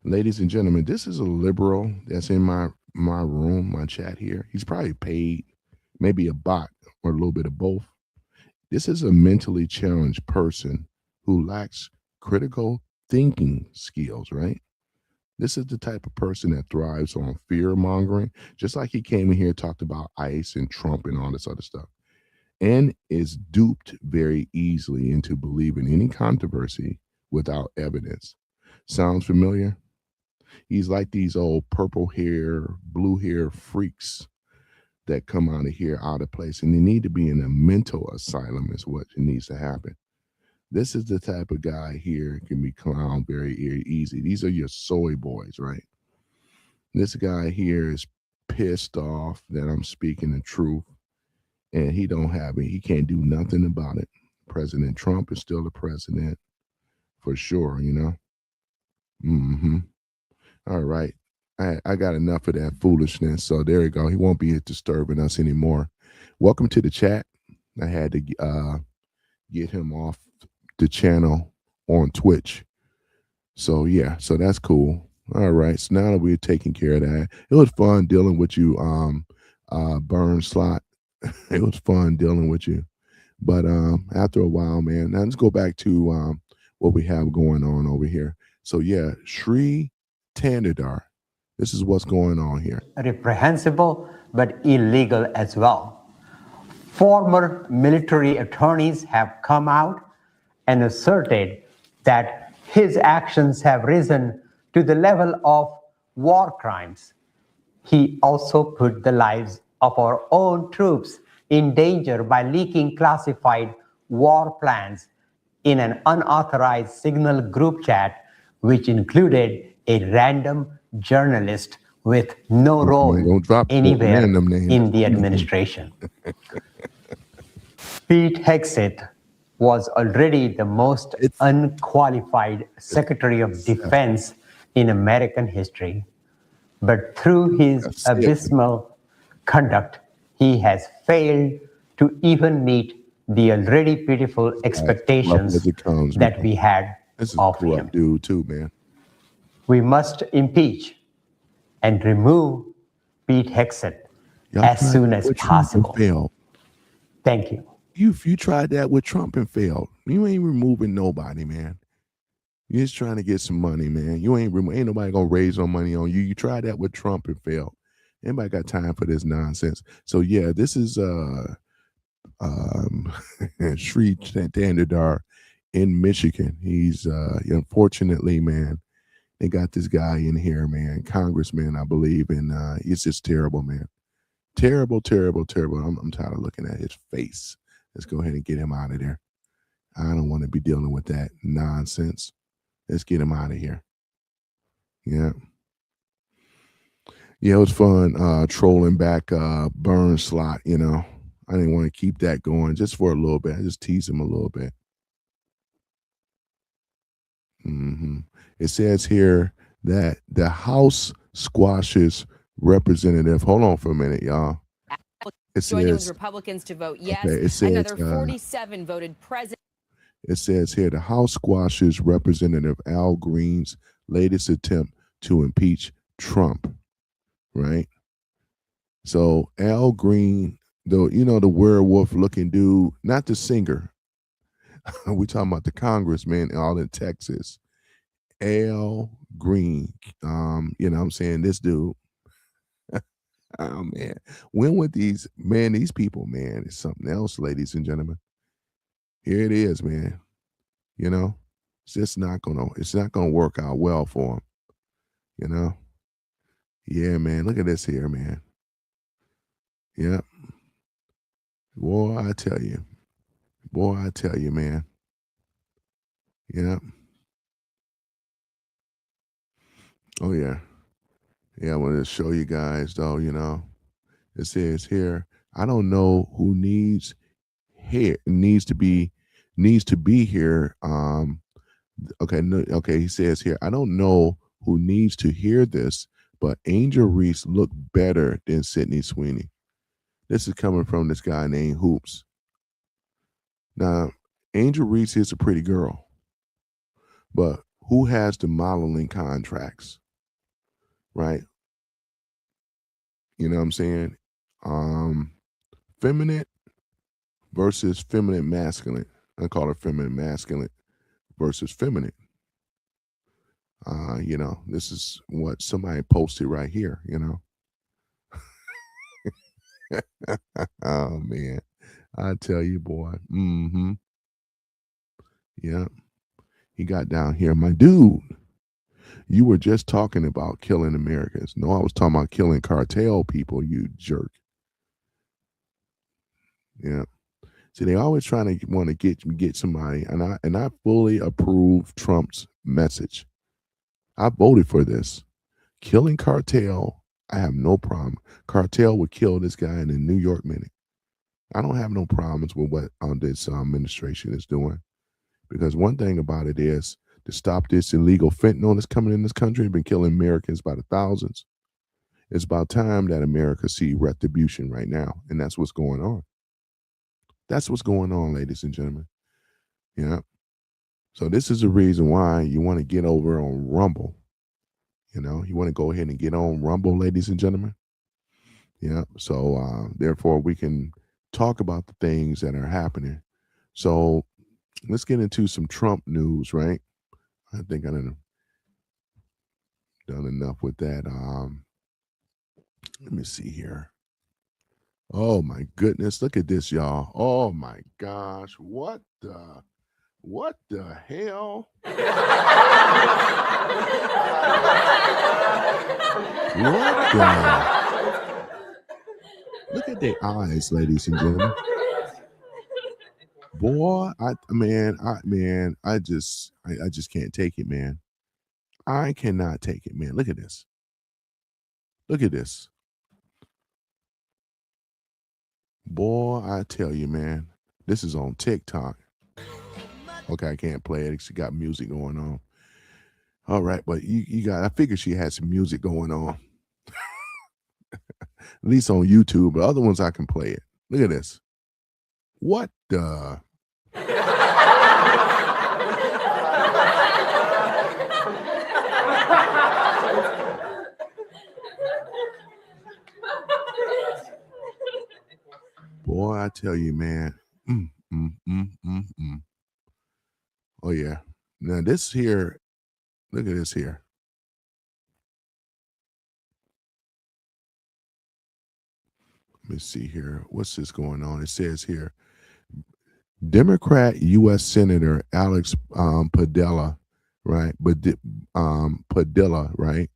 Ladies and gentlemen, this is a liberal that's in my room, my chat here. He's probably paid, maybe a bot or a little bit of both. This is a mentally challenged person who lacks critical thinking skills, right? This is the type of person that thrives on fear mongering, just like he came in here and talked about ICE and Trump and all this other stuff, and is duped very easily into believing any controversy without evidence. Sounds familiar? He's like these old purple hair, blue hair freaks that come out of here out of place, and they need to be in a mental asylum, is what needs to happen. This is the type of guy here can be clowned very easy. These are your soy boys, right? This guy here is pissed off that I'm speaking the truth, and he don't have it. He can't do nothing about it. President Trump is still the president for sure, you know. Mm-hmm. All right. I got enough of that foolishness. So there you go. He won't be disturbing us anymore. Welcome to the chat. I had to get him off the channel on Twitch. So yeah, so that's cool. All right. So now that we're taking care of that, it was fun dealing with you, Burn Slot. It was fun dealing with you. But after a while, man, now let's go back to what we have going on over here. So yeah, Sri Tandadar. This is what's going on here. Reprehensible but illegal as well. Former military attorneys have come out and asserted that his actions have risen to the level of war crimes. He also put the lives of our own troops in danger by leaking classified war plans in an unauthorized Signal group chat, which included a random journalist with no role anywhere in the administration. Pete Hegseth was already the most unqualified Secretary of Defense in American history. But through his abysmal conduct, he has failed to even meet the already pitiful expectations that we had of him. Dude, too, man. We must impeach and remove Pete Hegseth as soon as possible. Thank you. You tried that with Trump and failed. You ain't removing nobody, man. You're just trying to get some money, man. Ain't nobody gonna raise no money on you. You tried that with Trump and failed. Anybody got time for this nonsense? So yeah, this is Sri Tandadar in Michigan. He's unfortunately, man, they got this guy in here, man, congressman, I believe, and it's just terrible, man. Terrible, terrible, terrible. I'm tired of looking at his face. Let's go ahead and get him out of there. I don't want to be dealing with that nonsense. Let's get him out of here. Yeah. Yeah, it was fun trolling back Burn Slot, you know. I didn't want to keep that going just for a little bit. I just tease him a little bit. It says here that the House squashes representative. Hold on for a minute, y'all. It joining says, with Republicans to vote yes. Okay, it says, another 47 voted president. It says here the House squashes Representative Al Green's latest attempt to impeach Trump. Right. So Al Green, the werewolf looking dude, not the singer. We talking about the congressman all in Texas. Al Green. You know what I'm saying? This dude. Oh man. When would these people, man, it's something else, ladies and gentlemen. Here it is, man. You know, it's not gonna work out well for him. You know? Yeah, man. Look at this here, man. Yeah. Boy, I tell you. Man. Yeah. Oh yeah. Yeah, I wanted to show you guys though, you know. It says here, I don't know who needs to be here. Okay, he says here, I don't know who needs to hear this, but Angel Reese looked better than Sydney Sweeney. This is coming from this guy named Hoops. Now, Angel Reese is a pretty girl, but who has the modeling contracts, right? You know what I'm saying? Feminine versus feminine masculine. I call it feminine masculine versus feminine. This is what somebody posted right here, Oh man. I tell you, boy. Mm-hmm. Yeah. He got down here. My dude, you were just talking about killing Americans. No, I was talking about killing cartel people, you jerk. Yeah. See, they always trying to want to get somebody, and I fully approve Trump's message. I voted for this. Killing cartel, I have no problem. Cartel would kill this guy in a New York minute. I don't have no problems with what this administration is doing, because one thing about it is to stop this illegal fentanyl that's coming in this country, been killing Americans by the thousands. It's about time that America see retribution right now, and that's what's going on. That's what's going on, ladies and gentlemen. Yeah. So this is the reason why you want to get over on Rumble. You want to go ahead and get on Rumble, ladies and gentlemen. Yeah. So therefore, we can talk about the things that are happening. So let's get into some Trump news, right? I think I've done enough with that. Let me see here. Oh my goodness, look at this, y'all. Oh my gosh, what the hell? What the? Look at their eyes, ladies and gentlemen. Boy, I just can't take it, man. I cannot take it, man. Look at this. Look at this. Boy, I tell you, man, this is on TikTok. Okay, I can't play it. She got music going on. All right, but I figured she had some music going on. At least on YouTube, but other ones I can play it. Look at this. What the? Boy, I tell you, man. Oh yeah. Now this here, look at this here. Let me see here. What's this going on? It says here, Democrat U.S. Senator Alex Padilla, right? Padilla, right,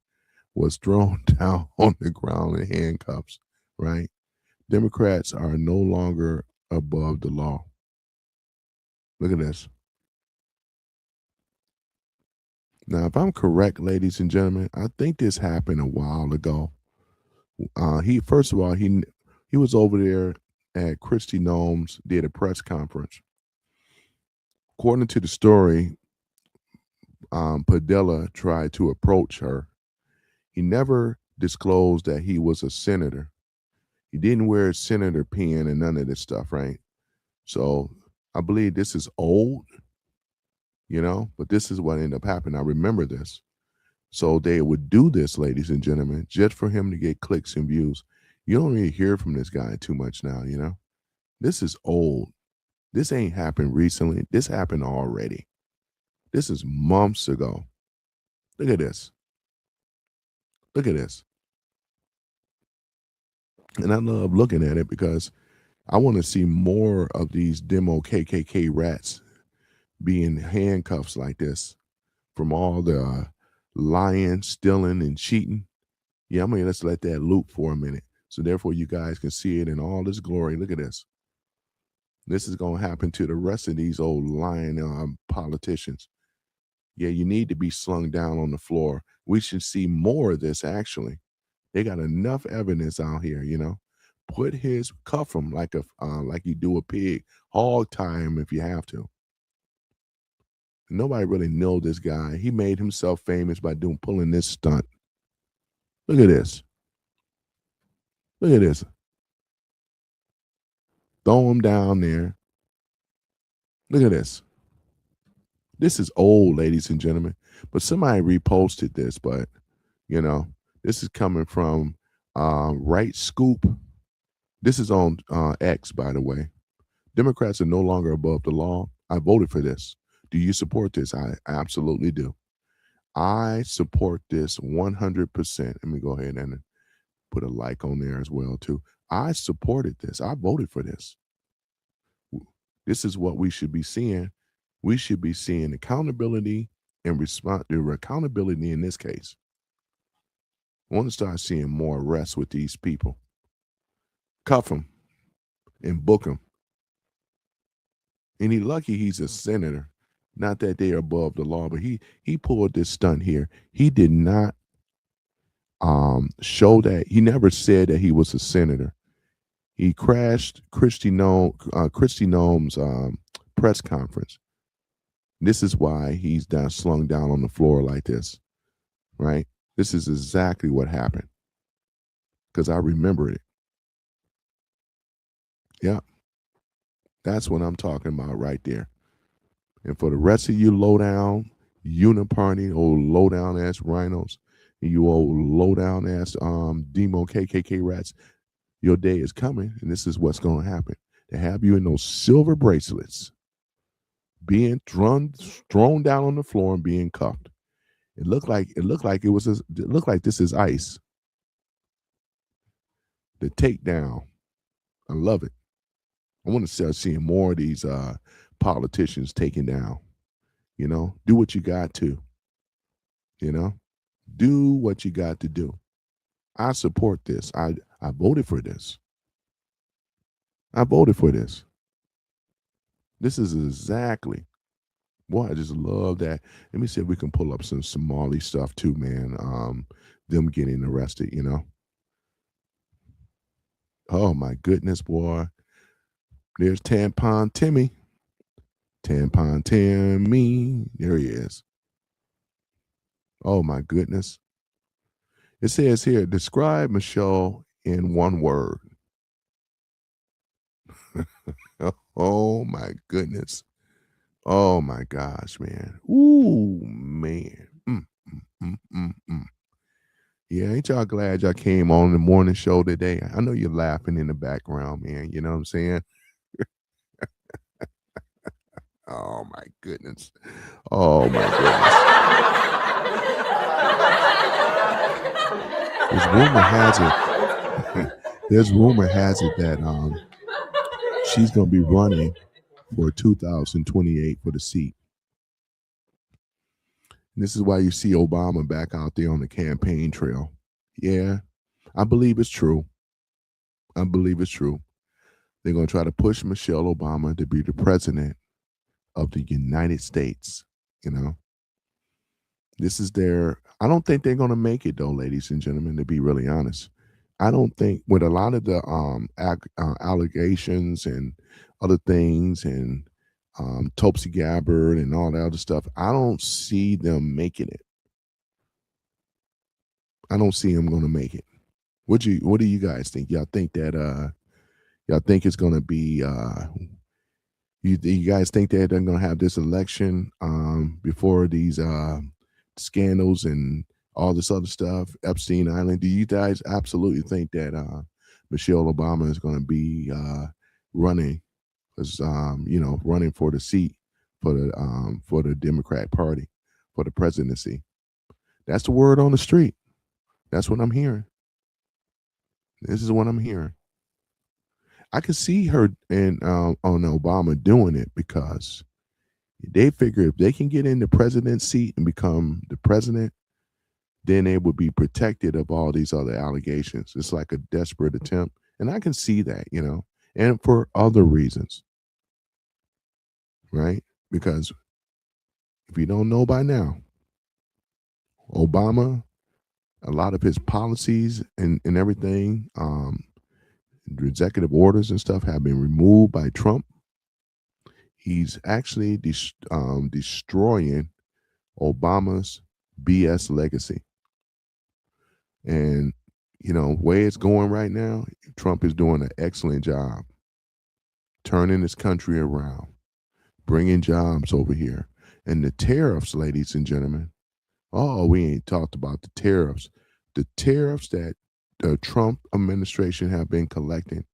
was thrown down on the ground in handcuffs, right? Democrats are no longer above the law. Look at this. Now, if I'm correct, ladies and gentlemen, I think this happened a while ago. He first of all, he was over there at Christy Noem's, did a press conference. According to the story, Padilla tried to approach her. He never disclosed that he was a senator. He didn't wear a senator pin and none of this stuff, right? So I believe this is old, but this is what ended up happening. I remember this. So they would do this, ladies and gentlemen, just for him to get clicks and views. You don't really hear from this guy too much now, This is old. This ain't happened recently. This happened already. This is months ago. Look at this. Look at this. And I love looking at it because I want to see more of these demo KKK rats being handcuffs like this from all the lying, stealing, and cheating. Yeah, let's let that loop for a minute. So therefore you guys can see it in all its glory. Look at this. This is going to happen to the rest of these old lying politicians. Yeah, you need to be slung down on the floor. We should see more of this, actually. They got enough evidence out here, cuff him like you do a pig, hog tie him if you have to. Nobody really know this guy. He made himself famous by pulling this stunt. Look at this. Look at this. Throw him down there. Look at this. This is old, ladies and gentlemen, but somebody reposted this. But you know, this is coming from Right Scoop. This is on X, by the way. Democrats are no longer above the law. I voted for this. Do you support this? I absolutely do. I support this 100%. Let me go ahead and put a like on there as well too. I supported this. I voted for this. This is what we should be seeing. We should be seeing accountability and response. Accountability in this case. I want to start seeing more arrests with these people. Cuff them and book them. And he lucky he's a senator. Not that they are above the law, but he pulled this stunt here. He did not show that. He never said that he was a senator. He crashed Kristi Noem's press conference. This is why he's down slung down on the floor like this, right? This is exactly what happened because I remember it. Yeah, that's what I'm talking about right there. And for the rest of you low down uniparty, old low down ass rhinos, and you old low down ass demo KKK rats, your day is coming, and this is what's going to happen. They have you in those silver bracelets, being thrown down on the floor and being cuffed. It looked like this is ICE. The takedown. I love it. I want to start seeing more of these politicians taken down. You know, do what you got to. You know, do what you got to do. I support this. I voted for this. I voted for this. This is exactly. Boy, I just love that. Let me see if we can pull up some Somali stuff too, man. Them getting arrested, you know. Oh my goodness, boy. There's Tampon Timmy. Tampon Timmy. There he is. Oh my goodness. It says here, describe Michelle in one word. Oh my goodness. Oh my gosh, man. Ooh, man. Yeah, ain't y'all glad y'all came on the morning show today? I know you're laughing in the background, man. You know what I'm saying? Oh my goodness. Oh my goodness. There's rumor has it that she's gonna be running for 2028 for the seat. And this is why you see Obama back out there on the campaign trail. Yeah, I believe it's true. I believe it's true. They're going to try to push Michelle Obama to be the president of the United States. You know, this is I don't think they're going to make it, though, ladies and gentlemen, to be really honest. I don't think with a lot of the allegations and other things and Tulsi Gabbard and all that other stuff, I don't see them making it. I don't see them going to make it. What do you guys think? Y'all think that y'all think it's going to be you guys think that they're going to have this election before these scandals and all this other stuff, Epstein Island? Do you guys absolutely think that Michelle Obama is going to be running running for the seat for the Democrat Party for the presidency? That's the word on the street. That's what I'm hearing. This is what I'm hearing. I could see her and on Obama doing it because they figure if they can get in the president's seat and become the president, then they would be protected of all these other allegations. It's like a desperate attempt. And I can see that, you know, and for other reasons. Right? Because if you don't know by now, Obama, a lot of his policies and everything, the executive orders and stuff have been removed by Trump. He's actually destroying Obama's BS legacy. And, you know, way it's going right now, Trump is doing an excellent job turning this country around, bringing jobs over here. And the tariffs, ladies and gentlemen. Oh, we ain't talked about the tariffs. The tariffs that the Trump administration have been collecting.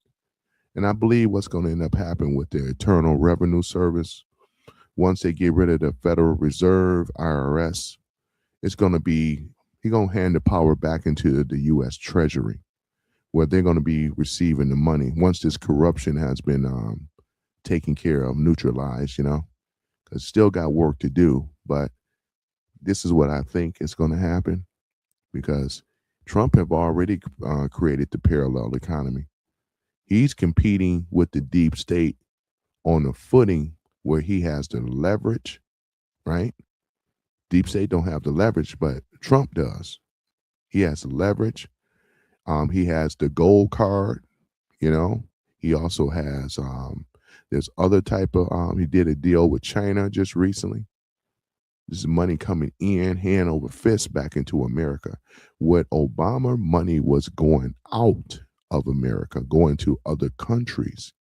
And I believe what's going to end up happening with the Internal Revenue Service, once they get rid of the Federal Reserve, IRS, it's going to be, he's going to hand the power back into the U.S. Treasury, where they're going to be receiving the money once this corruption has been taken care of, neutralized, because still got work to do. But this is what I think is going to happen, because Trump have already created the parallel economy. He's competing with the deep state on a footing where he has the leverage, right? Deep state don't have the leverage, but Trump does. He has the leverage. He has the gold card, He also has there's other type of he did a deal with China just recently. This is money coming in hand over fist back into America. What Obama money was going out of America, going to other countries.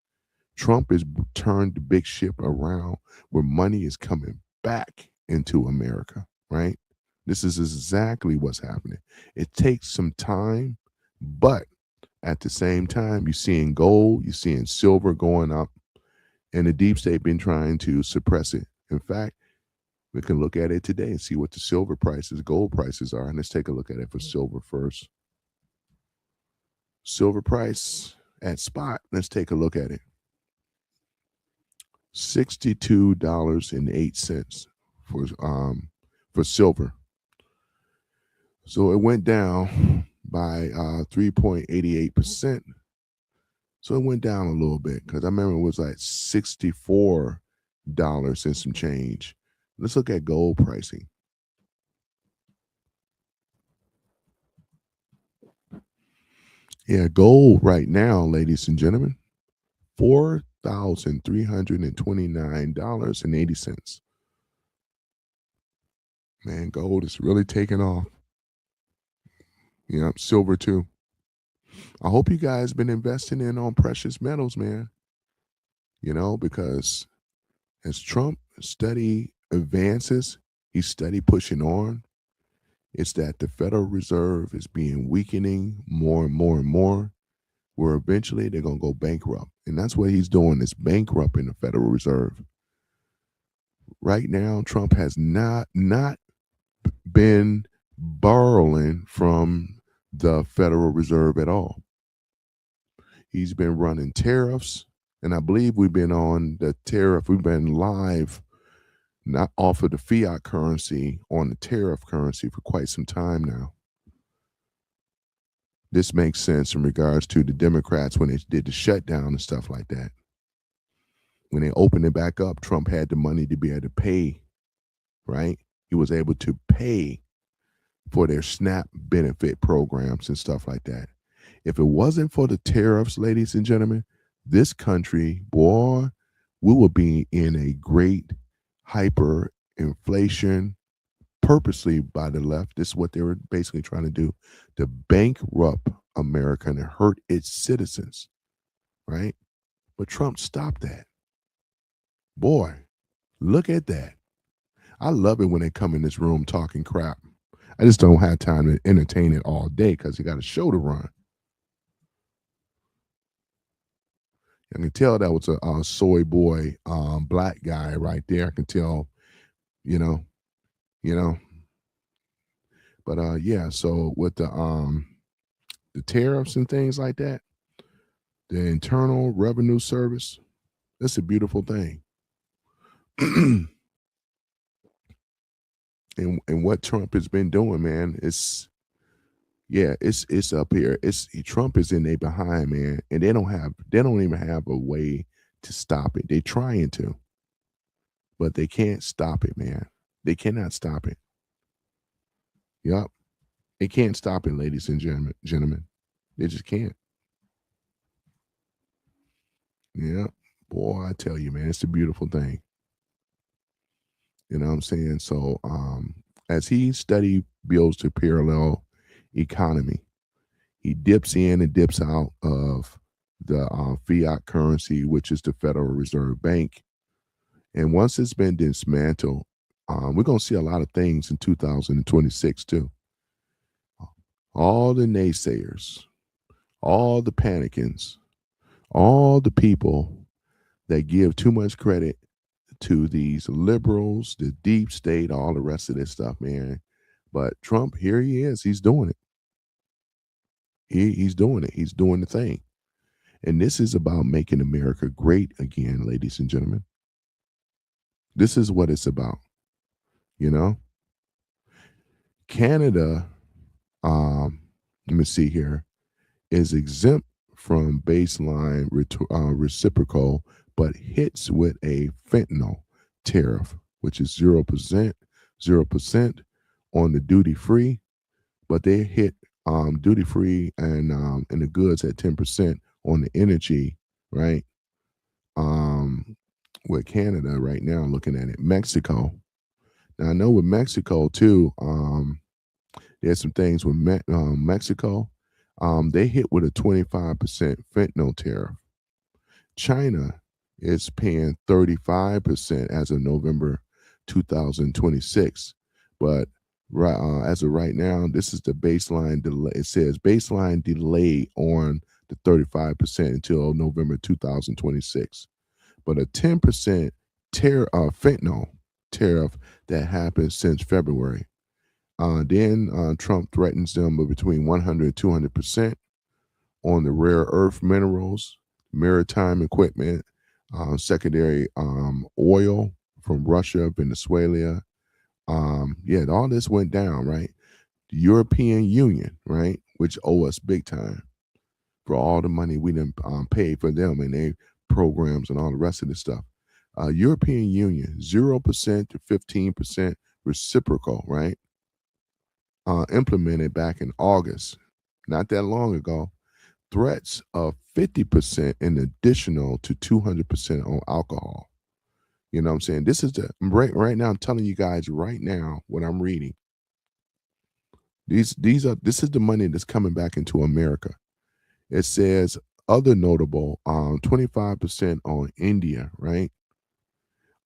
Trump has turned the big ship around where money is coming back into America, right? This is exactly what's happening. It takes some time, but at the same time, you're seeing gold, you're seeing silver going up, and the deep state been trying to suppress it. In fact, we can look at it today and see what the silver prices, gold prices are. And let's take a look at it for silver first. Silver price at spot, let's take a look at it. $62.08 for silver. So it went down by 3.88%. So it went down a little bit, because I remember it was like $64 and some change. Let's look at gold pricing. Yeah, gold right now, ladies and gentlemen, $4,329.80. Man, gold is really taking off. Yeah, silver too. I hope you guys been investing in on precious metals, man. Because as Trump steady advances, he's steady pushing on. It's that the Federal Reserve is being weakening more and more and more, where eventually they're going to go bankrupt. And that's what he's doing, is bankrupting the Federal Reserve. Right now, Trump has not been borrowing from the Federal Reserve at all. He's been running tariffs, and I believe we've been on the tariff. We've been live, not off of the fiat currency, on the tariff currency for quite some time now. This makes sense in regards to the Democrats when they did the shutdown and stuff like that. When they opened it back up, Trump had the money to be able to pay, right? He was able to pay for their SNAP benefit programs and stuff like that. If it wasn't for the tariffs, ladies and gentlemen, this country, boy, we would be in a great hyperinflation, purposely by the left. This is what they were basically trying to do, to bankrupt America and hurt its citizens, right? But Trump stopped that. Boy, look at that. I love it when they come in this room talking crap. I just don't have time to entertain it all day, because you got a show to run. I can tell that was a soy boy, black guy right there. I can tell, But yeah, so with the tariffs and things like that, the Internal Revenue Service, that's a beautiful thing. and what Trump has been doing, man, it's up here. Trump is in their behind, man, and they don't even have a way to stop it. They're trying to, but they can't stop it, man. They cannot stop it. Yup. They can't stop it, ladies and gentlemen. They just can't. Yeah. Boy, I tell you, man, it's a beautiful thing. You know what I'm saying? So as he builds the parallel economy, he dips in and dips out of the fiat currency, which is the Federal Reserve Bank. And once it's been dismantled, We're going to see a lot of things in 2026 too. All the naysayers, all the panicking, all the people that give too much credit to these liberals, the deep state, all the rest of this stuff, man. But Trump, here he is. He's doing it. He's doing it. He's doing the thing. And this is about making America great again, ladies and gentlemen. This is what it's about. You know, Canada, let me see here, is exempt from baseline reciprocal, but hits with a fentanyl tariff, which is 0% on the duty free, but they hit duty free and the goods at 10% on the energy, right? With Canada right now, looking at it, Mexico. Now I know with Mexico too, there's some things with Mexico. They hit with a 25% fentanyl tariff. China is paying 35% as of November 2026. But as of right now, this is the baseline delay. It says baseline delay on the 35% until November 2026. But a 10% fentanyl tariff that happened since February. Then Trump threatens them with between 100 and 200% on the rare earth minerals, maritime equipment, secondary oil from Russia, Venezuela. Yeah, all this went down, right? The European Union, right, which owe us big time for all the money we didn't pay for them and their programs and all the rest of this stuff. European Union, 0% to 15% reciprocal, right? Implemented back in August, not that long ago. Threats of 50% and additional to 200% on alcohol. You know what I'm saying? This is the right now. I'm telling you guys right now what I'm reading. This is the money that's coming back into America. It says other notable 25% on India, right?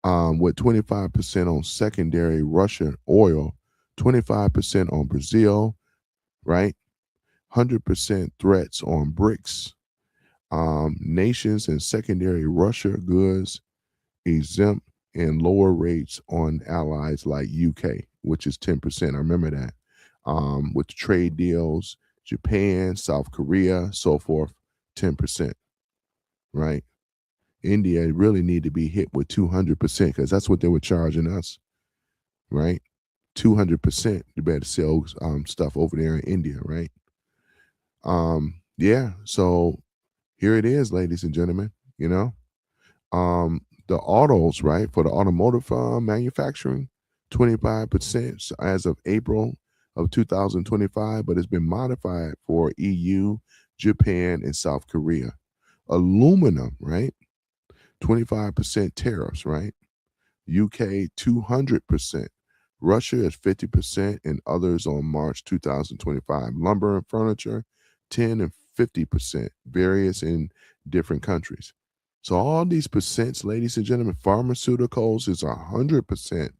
With 25% on secondary Russian oil, 25% on Brazil, right? 100% threats on BRICS, nations and secondary Russia goods exempt and lower rates on allies like UK, which is 10%. I remember that. With trade deals, Japan, South Korea, so forth, 10%, right? India really need to be hit with 200% because that's what they were charging us, right? 200%. You better sell stuff over there in India, right? Yeah. So here it is, ladies and gentlemen. You know, the autos, right, for the automotive manufacturing, 25% as of April of 2025, but it's been modified for EU, Japan, and South Korea. Aluminum, right, 25% tariffs, right? UK 200%. Russia is 50% and others on March 2025. Lumber and furniture, 10 and 50%, various in different countries. So all these percents, ladies and gentlemen, pharmaceuticals is 100%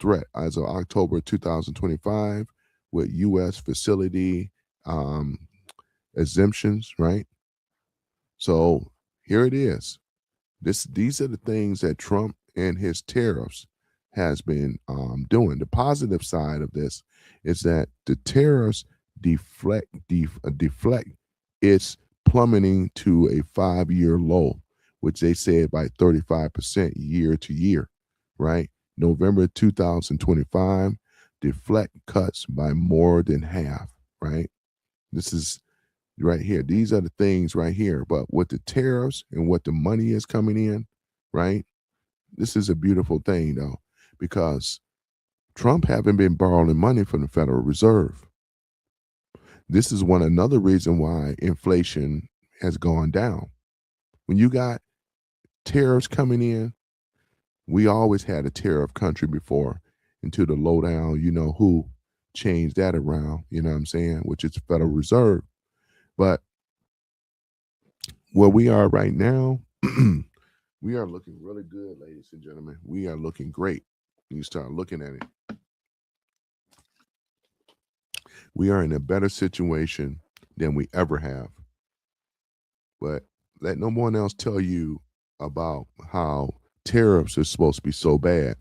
threat as of October 2025 with U.S. facility exemptions, right? So here it is. These are the things that Trump and his tariffs has been doing. The positive side of this is that the tariffs deflect its plummeting to a 5-year low, which they said by 35% year to year, right? November 2025, deflect cuts by more than half, right? This is right here. These are the things right here. But with the tariffs and what the money is coming in, right? This is a beautiful thing, though, because Trump haven't been borrowing money from the Federal Reserve. This is another reason why inflation has gone down. When you got tariffs coming in, we always had a tariff country before until the lowdown, you know who changed that around, you know what I'm saying, which is the Federal Reserve. But where we are right now, we are looking really good, ladies and gentlemen. We are looking great, You start looking at it. We are in a better situation than we ever have. But let no one else tell you about how tariffs are supposed to be so bad.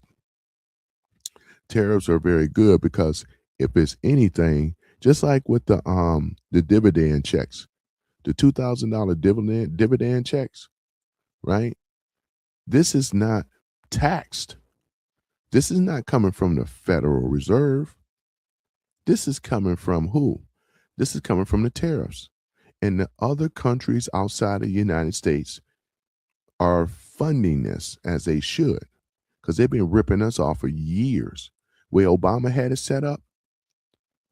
Tariffs are very good because if it's anything, just like with the dividend checks, the $2,000 dividend checks, right? This is not taxed. This is not coming from the Federal Reserve. This is coming from who? This is coming from the tariffs. And the other countries outside of the United States are funding this as they should, because they've been ripping us off for years. Where Obama had it set up,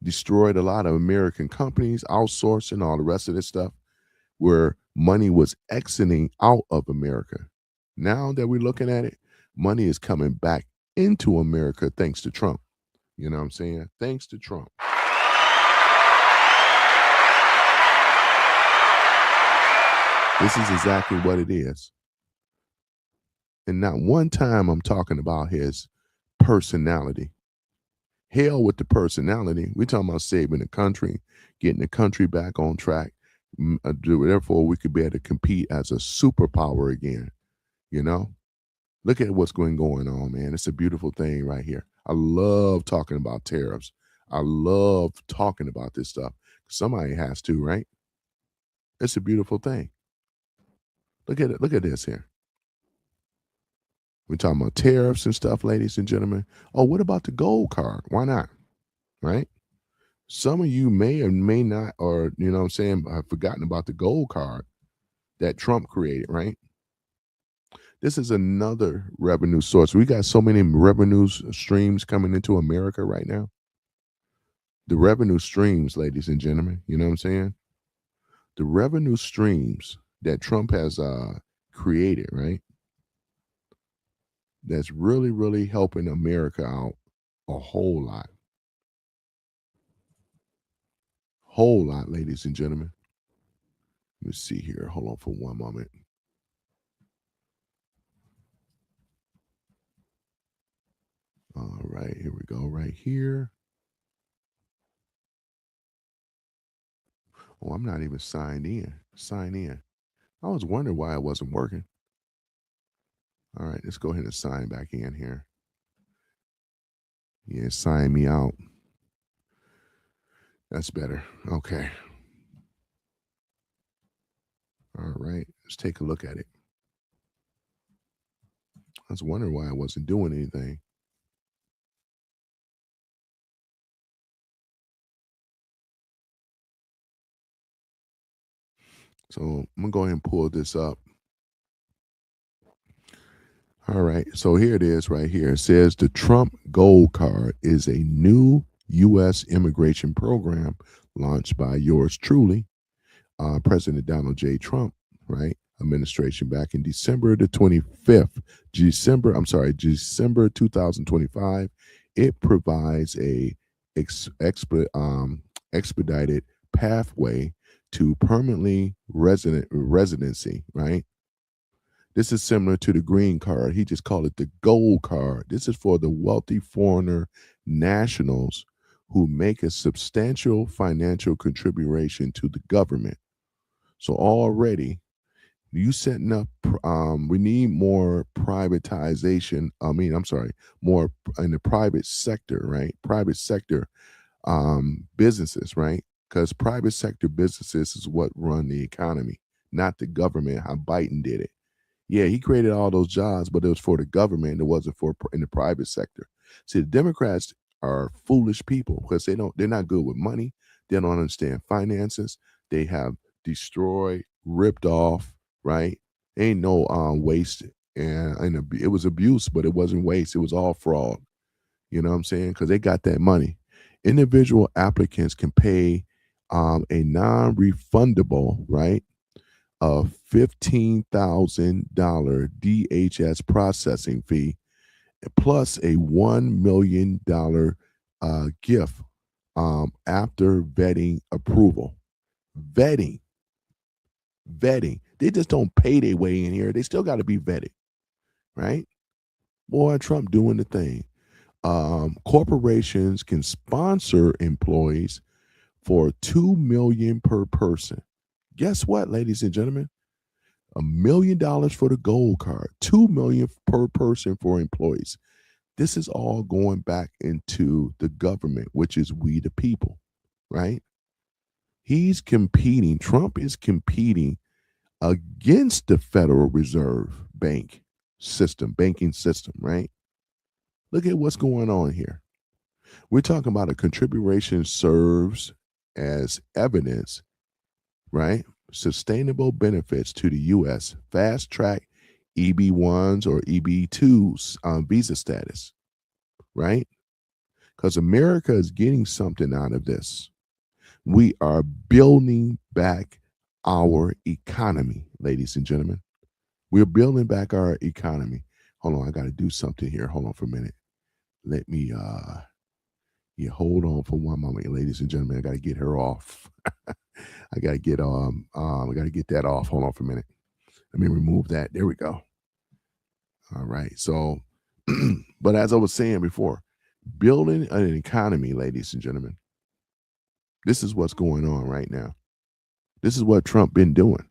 destroyed a lot of American companies, outsourcing, all the rest of this stuff, where money was exiting out of America. Now that we're looking at it, money is coming back into America thanks to Trump. You know what I'm saying? Thanks to Trump. This is exactly what it is. And not one time I'm talking about his personality. Hell with the personality. We're talking about saving the country, getting the country back on track. Therefore, we could be able to compete as a superpower again. You know? Look at what's going on, man. It's a beautiful thing right here. I love talking about tariffs. I love talking about this stuff. Somebody has to, right? It's a beautiful thing. Look at it. Look at this here. We're talking about tariffs and stuff, ladies and gentlemen. Oh, what about the gold card? Why not? Right? Some of you may or may not, or, you know what I'm saying, have forgotten about the gold card that Trump created, right? This is another revenue source. We got so many revenue streams coming into America right now. The revenue streams, ladies and gentlemen, you know what I'm saying? The revenue streams that Trump has created, right? That's really, really helping America out a whole lot. Whole lot, ladies and gentlemen. Let me see here. Hold on for one moment. All right, here we go, right here. Oh, I'm not even signed in. Sign in. I was wondering why it wasn't working. All right, let's go ahead and sign back in here. Yeah, sign me out. That's better. Okay. All right, let's take a look at it. I was wondering why I wasn't doing anything. So I'm going to go ahead and pull this up. All right, so here it is right here. It says the Trump Gold Card is a new U.S. immigration program launched by yours truly, President Donald J. Trump, right? Administration back in December the 25th, December 2025. It provides a expedited pathway to permanently residency, right? This is similar to the green card. He just called it the gold card. This is for the wealthy foreigner nationals who make a substantial financial contribution to the government. So already, you setting up, we need more privatization. More in the private sector, right? Private sector businesses, right? Because private sector businesses is what run the economy, not the government, how Biden did it. Yeah, he created all those jobs, but it was for the government. It wasn't for in the private sector. See, the Democrats are foolish people because they're not good with money. They don't understand finances. They have destroyed, ripped off, right? Ain't no waste. And it was abuse, but it wasn't waste. It was all fraud. You know what I'm saying? Because they got that money. Individual applicants can pay a non-refundable, right? A $15,000 DHS processing fee, plus a $1 million gift after vetting approval. Vetting. They just don't pay their way in here. They still got to be vetted, right? Boy, Trump doing the thing. corporations can sponsor employees for $2 million per person. Guess what, ladies and gentlemen? $1 million for the gold card, $2 million per person for employees. This is all going back into the government, which is we the people, right? He's competing. Trump is competing against the Federal Reserve banking system, right? Look at what's going on here. We're talking about a contribution serves as evidence, right? Sustainable benefits to the U.S. fast track EB1s or EB2s visa status, right? Because America is getting something out of this. We are building back our economy, ladies and gentlemen. We're building back our economy. Hold on, I got to do something here. Hold on for a minute. Let me hold on for one moment, ladies and gentlemen. I got to get her off. I got to get that off. Hold on for a minute. Let me remove that. There we go. All right. So, but as I was saying before, building an economy, ladies and gentlemen, this is what's going on right now. This is what Trump been doing.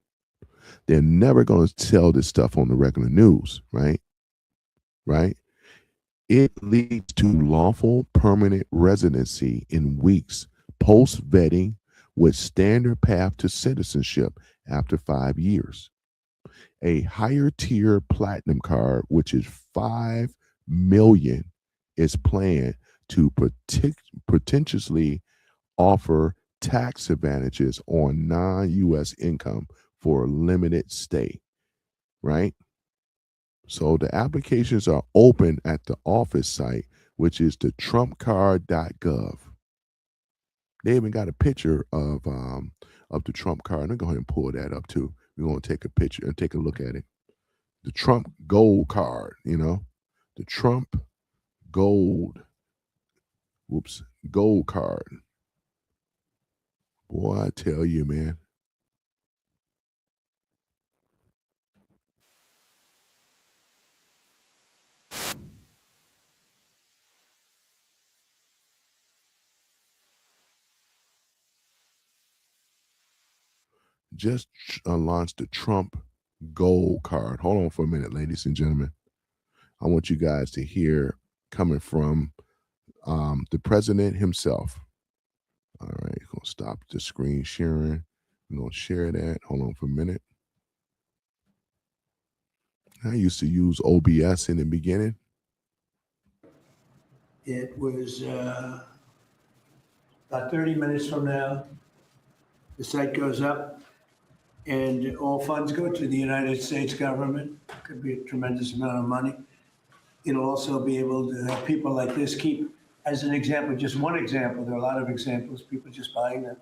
They're never going to tell this stuff on the regular news, right? Right? It leads to lawful permanent residency in weeks post vetting with standard path to citizenship after 5 years. A higher tier platinum card, which is $5 million, is planned to potentially offer tax advantages on non-U.S. income for a limited stay, right? So the applications are open at the office site, which is the trumpcard.gov. They even got a picture of the Trump card. I'm going to go ahead and pull that up too. We're going to take a picture and take a look at it. The Trump gold card, the Trump gold card. Boy, I tell you, man. Just launched the Trump gold card. Hold on for a minute, ladies and gentlemen. I want you guys to hear coming from the president himself. All right, going to stop the screen sharing. I'm going to share that. Hold on for a minute. I used to use OBS in the beginning. It was about 30 minutes from now. The site goes up, and all funds go to the United States government. Could be a tremendous amount of money. It'll also be able to have people like this keep, as an example, just one example. There are a lot of examples, people just buying them.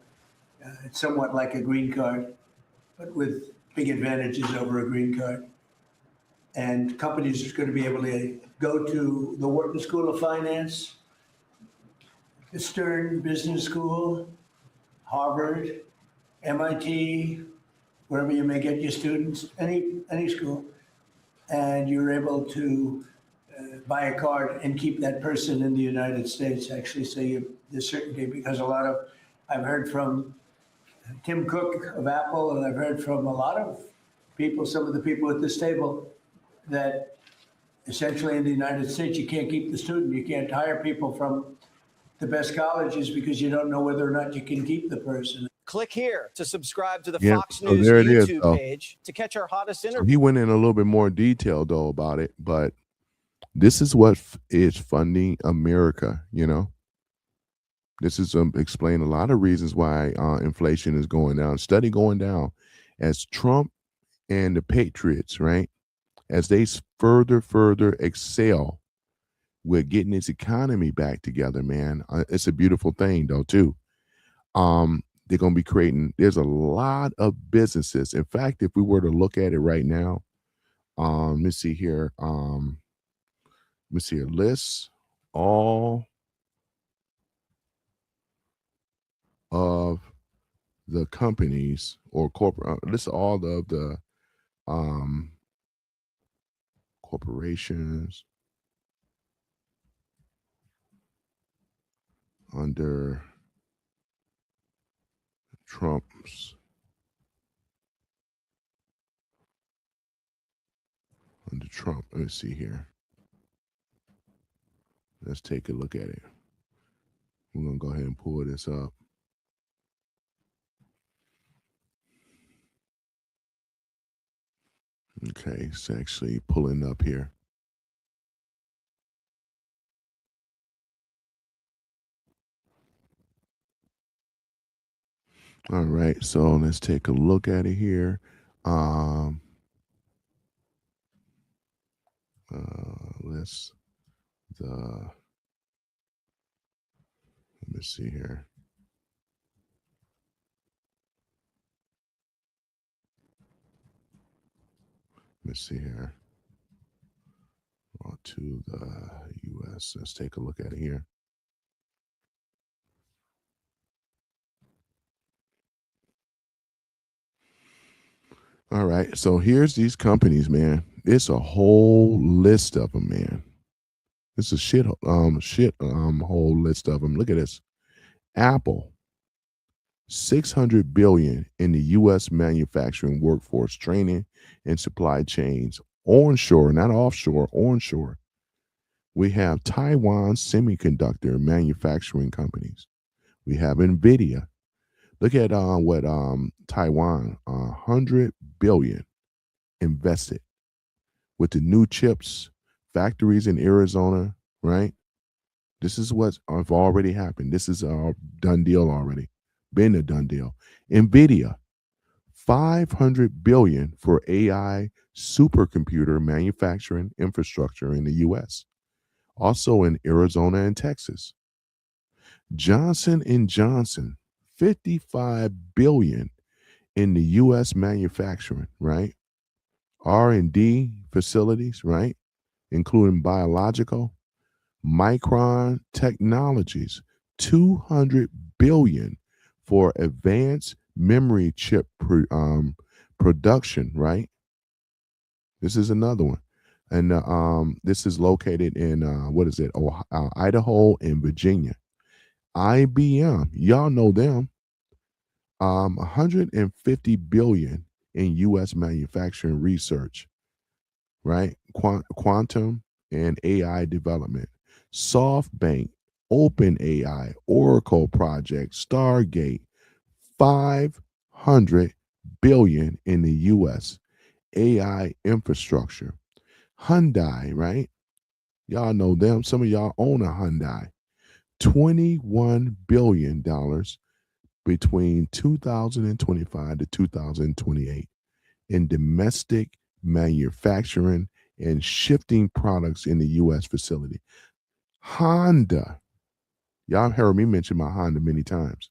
It's somewhat like a green card, but with big advantages over a green card. And companies are going to be able to go to the Wharton School of Finance, the Stern Business School, Harvard, MIT, wherever you may get your students, any school, and you're able to buy a card and keep that person in the United States. Actually, say there's certainty, because I've heard from Tim Cook of Apple, and I've heard from a lot of people, some of the people at this table, that essentially in the United States, you can't keep the student. You can't hire people from the best colleges because you don't know whether or not you can keep the person. Click here to subscribe to the Yeah, Fox so News there it is, YouTube though. page to catch our hottest So interviews. he went in a little bit more detail, though, about it. But this is what is funding America, This is explain a lot of reasons why inflation is going down, steady going down, as Trump and the Patriots, right, as they further excel with getting this economy back together, man. It's a beautiful thing, though, too. They're going to be creating, there's a lot of businesses. In fact, if we were to look at it right now, let me see here. Let me see a list all of the companies or corporate, list all of the corporations. under Trump's under Trump. Let me see here. Let's take a look at it. We're going to go ahead and pull this up. Okay, it's actually pulling up here. All right, so let's take a look at it here. Let me see here. Let me see here. To the U.S. Let's take a look at it here. All right, so here's these companies, man. It's a whole list of them, man. It's a whole list of them. Look at this. Apple, 600 billion in the U.S. manufacturing workforce training and supply chains, onshore, not offshore, onshore. We have Taiwan semiconductor manufacturing companies. We have NVIDIA. Look at what Taiwan, 100 billion invested with the new chips, factories in Arizona, right? This is what have already happened. This is a done deal already. Been a done deal. NVIDIA, 500 billion for AI supercomputer manufacturing infrastructure in the U.S., also in Arizona and Texas. Johnson & Johnson, 55 billion in the U.S. manufacturing, right? R&D facilities, right? Including biological. Micron Technologies, 200 billion for advanced memory chip production, right? This is another one. And this is located in, Idaho and Virginia. IBM, y'all know them. 150 billion in U.S. manufacturing research, right? Quantum and AI development. SoftBank, OpenAI, Oracle Project, Stargate, 500 billion in the U.S. AI infrastructure. Hyundai, right? Y'all know them. Some of y'all own a Hyundai. $21 billion between 2025 to 2028 in domestic manufacturing and shifting products in the U.S. facility. Honda, y'all heard me mention my Honda many times.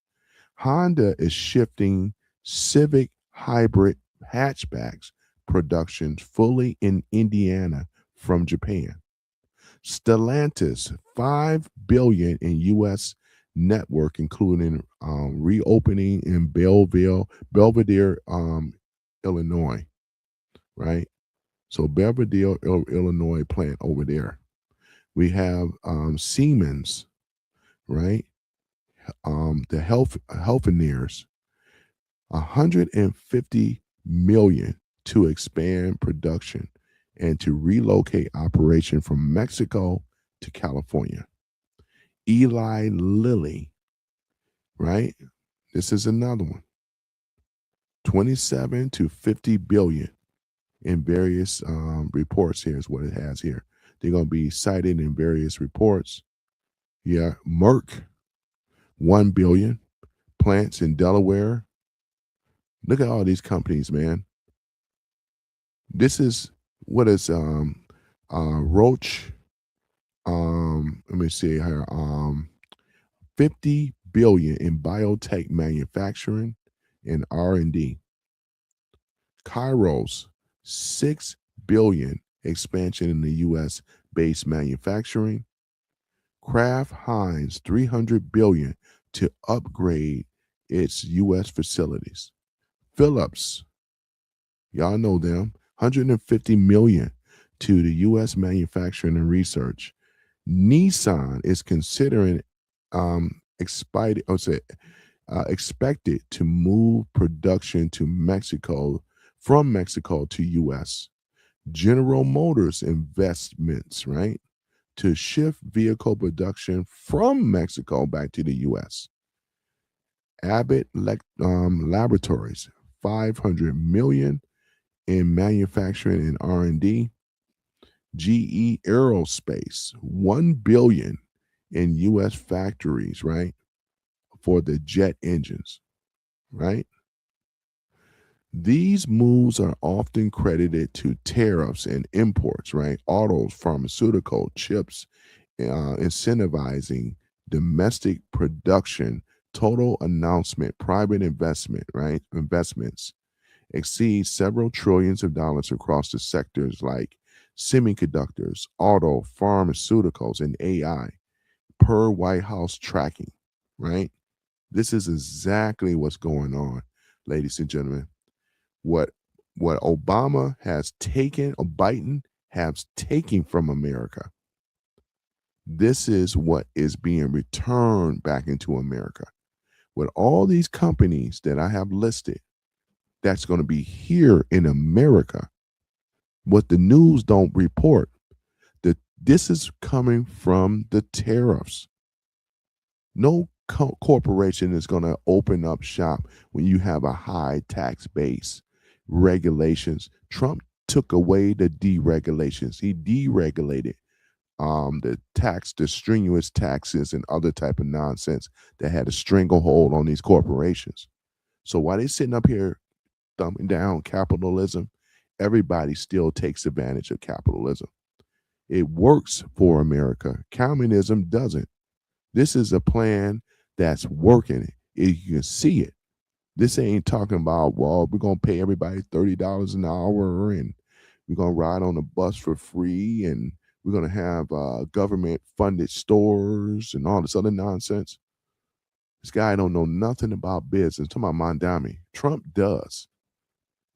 Honda is shifting Civic hybrid hatchbacks production fully in Indiana from Japan. Stellantis, $5 billion in U.S. network, including reopening in Belvedere, Illinois, right? So Belvedere, Illinois plant over there. We have Siemens, right? The Healthineers, 150 million to expand production and to relocate operation from Mexico to California. Eli Lilly, right? This is another one. 27 to 50 billion in various reports. Here's what it has here. They're going to be cited in various reports. Yeah, Merck, 1 billion. Plants in Delaware. Look at all these companies, man. This is what is Roche. Let me see here. 50 billion in biotech manufacturing and R&D. Kairos, 6 billion expansion in the U.S. based manufacturing. Kraft Heinz, 300 billion to upgrade its U.S. facilities. Phillips, y'all know them, 150 million to the U.S. manufacturing and research. Nissan is considering expected to move production to Mexico from Mexico to U.S. General Motors investments, right, to shift vehicle production from Mexico back to the U.S. Abbott Laboratories, 500 million in manufacturing and R&D. GE Aerospace, 1 billion in U.S. factories, right, for the jet engines, right? These moves are often credited to tariffs and imports, right? Autos, pharmaceutical, chips, incentivizing domestic production. Total announcement, private investment, right? Investments exceed several trillions of dollars across the sectors like semiconductors, auto, pharmaceuticals, and AI, per White House tracking, right? This is exactly what's going on, ladies and gentlemen. What Obama has taken, or Biden has taken from America, this is what is being returned back into America. With all these companies that I have listed, that's going to be here in America. What the news don't report, that this is coming from the tariffs. No corporation is going to open up shop when you have a high tax base. Regulations. Trump took away the deregulations. He deregulated the strenuous taxes and other type of nonsense that had a stranglehold on these corporations. So while they're sitting up here thumbing down capitalism, everybody still takes advantage of capitalism. It works for America. Communism doesn't. This is a plan that's working. You can see it. This ain't talking about, well, we're going to pay everybody $30 an hour and we're going to ride on the bus for free and we're going to have government funded stores and all this other nonsense. This guy don't know nothing about business. Talking about Mondami. Trump does.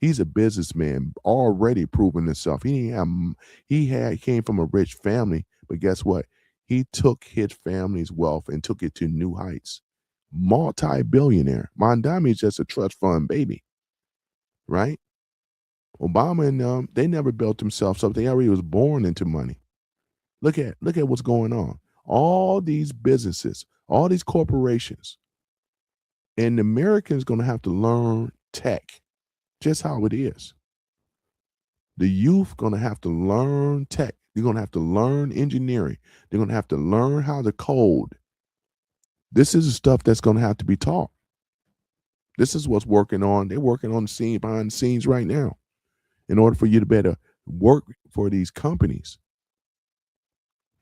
He's a businessman, already proven himself. He came from a rich family, but guess what? He took his family's wealth and took it to new heights. Multi-billionaire. Mondami is just a trust fund baby, right? Obama and them, they never built themselves up. They already was born into money. Look at what's going on. All these businesses, all these corporations, and the Americans going to have to learn tech. Just how it is. The youth going to have to learn tech. They're going to have to learn engineering. They're going to have to learn how to code. This is the stuff that's going to have to be taught. This is what's working on. They're working on the scene, behind the scenes right now, in order for you to better work for these companies,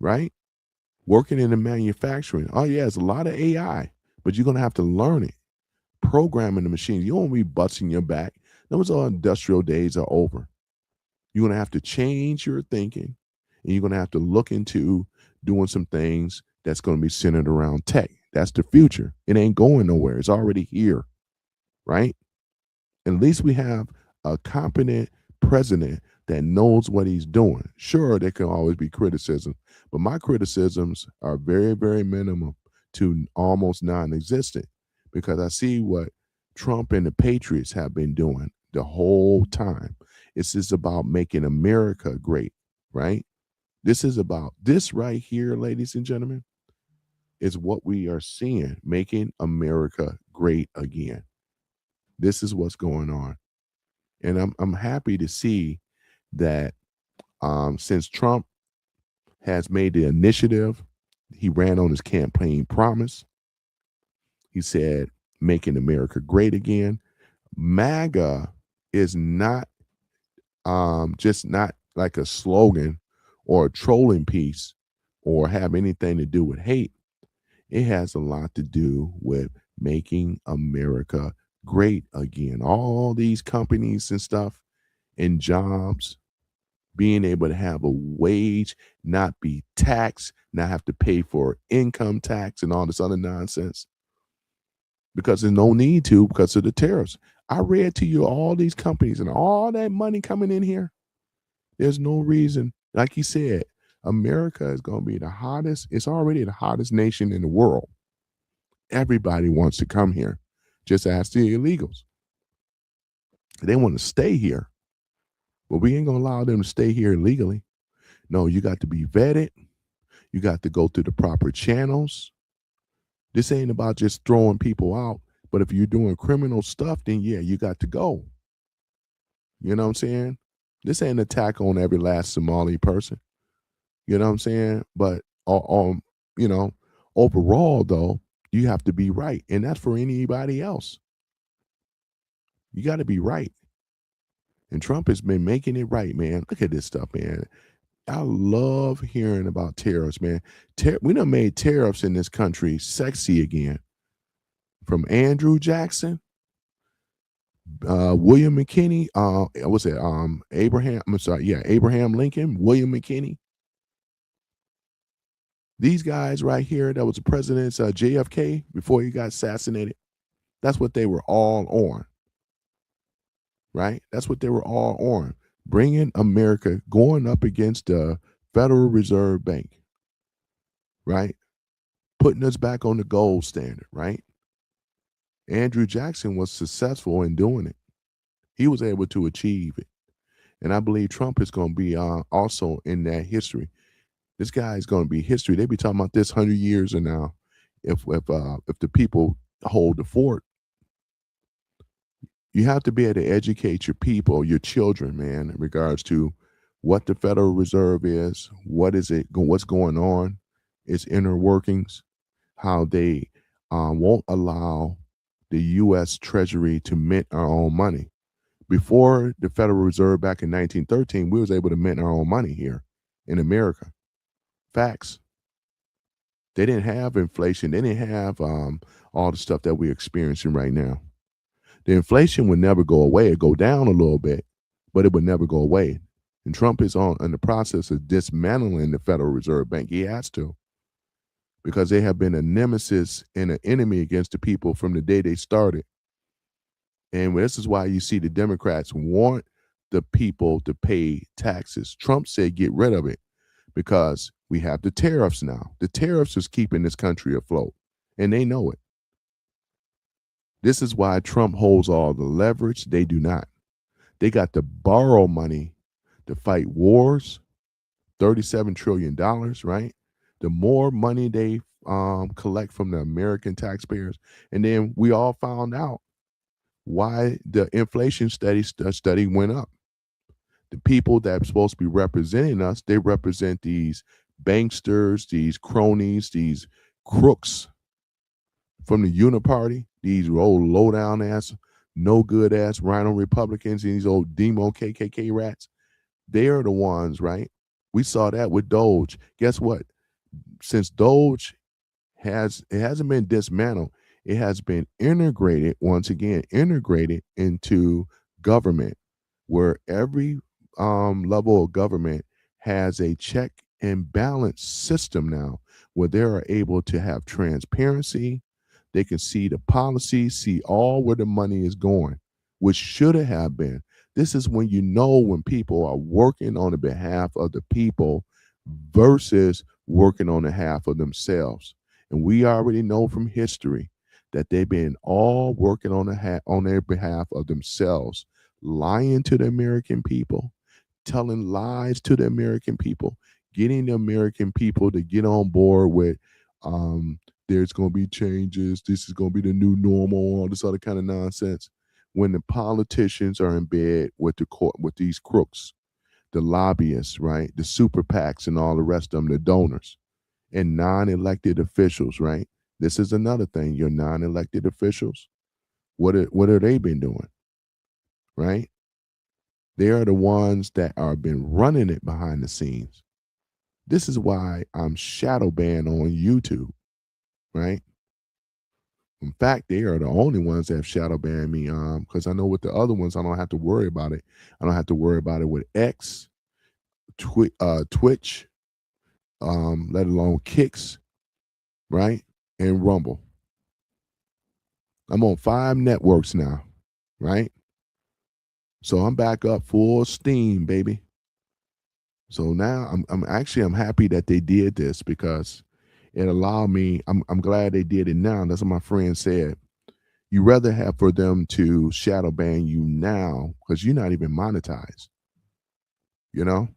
right? Working in the manufacturing. Oh yeah, it's a lot of AI, but you're going to have to learn it. Programming the machine. You won't be busting your back. Those industrial days are over. You're going to have to change your thinking, and you're going to have to look into doing some things that's going to be centered around tech. That's the future. It ain't going nowhere. It's already here, right? And at least we have a competent president that knows what he's doing. Sure, there can always be criticism, but my criticisms are very, very minimum to almost non-existent, because I see what Trump and the Patriots have been doing the whole time. It's just about making America great, right? This is about this right here, ladies and gentlemen, is what we are seeing, making America great again. This is what's going on. And I'm happy to see that since Trump has made the initiative, he ran on his campaign promise. He said, making America great again. MAGA is not just not like a slogan or a trolling piece or have anything to do with hate. It has a lot to do with making America great again. All these companies and stuff and jobs, being able to have a wage, not be taxed, not have to pay for income tax and all this other nonsense, because there's no need to because of the tariffs. I read to you all these companies and all that money coming in here. There's no reason. Like he said, America is going to be the hottest. It's already the hottest nation in the world. Everybody wants to come here. Just ask the illegals. They want to stay here. But we ain't going to allow them to stay here illegally. No, you got to be vetted. You got to go through the proper channels. This ain't about just throwing people out. But if you're doing criminal stuff, then yeah, you got to go. You know what I'm saying? This ain't an attack on every last Somali person. You know what I'm saying? But you know, overall though, you have to be right. And that's for anybody else. You got to be right. And Trump has been making it right, man. Look at this stuff, man. I love hearing about tariffs, man. We done made tariffs in this country sexy again. From Andrew Jackson, William McKinney, what's it? Abraham Lincoln, William McKinney. These guys right here, that was the president's JFK before he got assassinated. That's what they were all on. Right? That's what they were all on. Bringing America, going up against the Federal Reserve Bank. Right? Putting us back on the gold standard, right? Andrew Jackson was successful in doing it. He was able to achieve it. And I believe Trump is going to be also in that history. This guy is going to be history. They be talking about this 100 years from now. If the people hold the fort, you have to be able to educate your people, your children, man, in regards to what the Federal Reserve is, what's going on, its inner workings, how they won't allow the U.S. Treasury to mint our own money. Before the Federal Reserve back in 1913, we was able to mint our own money here in America. Facts. They didn't have inflation. They didn't have all the stuff that we're experiencing right now. The inflation would never go away. It'd go down a little bit, but it would never go away. And Trump is in the process of dismantling the Federal Reserve Bank. He has to, because they have been a nemesis and an enemy against the people from the day they started. And this is why you see the Democrats want the people to pay taxes. Trump said get rid of it because we have the tariffs now. The tariffs is keeping this country afloat, and they know it. This is why Trump holds all the leverage. They do not. They got to borrow money to fight wars, $37 trillion, right? The more money they collect from the American taxpayers. And then we all found out why the inflation study went up. The people that are supposed to be representing us, they represent these banksters, these cronies, these crooks from the Uniparty, these old low-down ass, no good ass rhino Republicans and these old demo KKK rats. They are the ones, right? We saw that with Doge. Guess what? Since Doge hasn't been dismantled, it has been integrated, once again, into government, where every level of government has a check and balance system now, where they are able to have transparency. They can see the policies, see all where the money is going, which should have been. This is when you know when people are working on the behalf of the people versus working on behalf of themselves. And we already know from history that they've been all working on their behalf of themselves, lying to the American people, telling lies to the American people, getting the American people to get on board with there's going to be changes, this is going to be the new normal, all this other kind of nonsense, when the politicians are in bed with the court, with these crooks, the lobbyists, right, the super PACs and all the rest of them, the donors, and non-elected officials, right? This is another thing. Your non-elected officials, what are they been doing, right? They are the ones that are been running it behind the scenes. This is why I'm shadow banned on YouTube, right? In fact, they are the only ones that have shadow banned me, because I know with the other ones, I don't have to worry about it. I don't have to worry about it with X, Twitch, let alone Kicks, right? And Rumble. I'm on 5 networks now, right? So I'm back up full steam, baby. So now I'm happy that they did this, because it allowed me. I'm glad they did it now. That's what my friend said. You rather have for them to shadow ban you now because you're not even monetized. You know,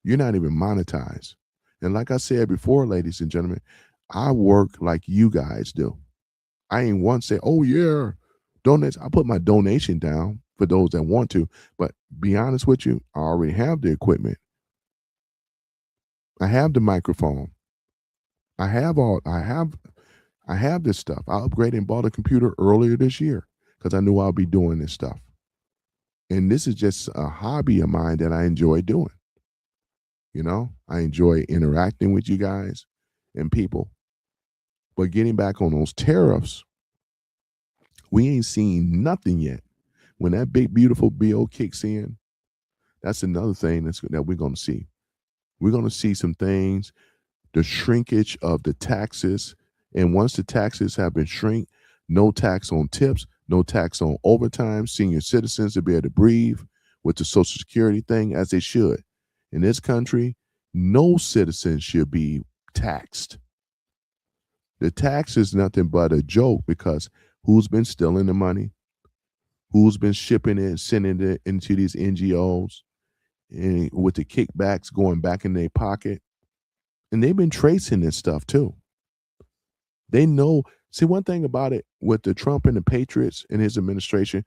you're not even monetized. And like I said before, ladies and gentlemen, I work like you guys do. I ain't once say, "Oh yeah, donates." I put my donation down for those that want to, but be honest with you, I already have the equipment. I have the microphone. I have this stuff. I upgraded and bought a computer earlier this year because I knew I'll be doing this stuff. And this is just a hobby of mine that I enjoy doing. You know, I enjoy interacting with you guys and people. But getting back on those tariffs, we ain't seen nothing yet. When that big beautiful bill kicks in, that's another thing that we're going to see. We're going to see some things, the shrinkage of the taxes. And once the taxes have been shrink, no tax on tips, no tax on overtime, senior citizens to be able to breathe with the Social Security thing as they should. In this country, no citizen should be taxed. The tax is nothing but a joke because who's been stealing the money? Who's been shipping it, sending it into these NGOs, and with the kickbacks going back in their pocket? And they've been tracing this stuff too. They know. See, one thing about it with the Trump and the Patriots and his administration,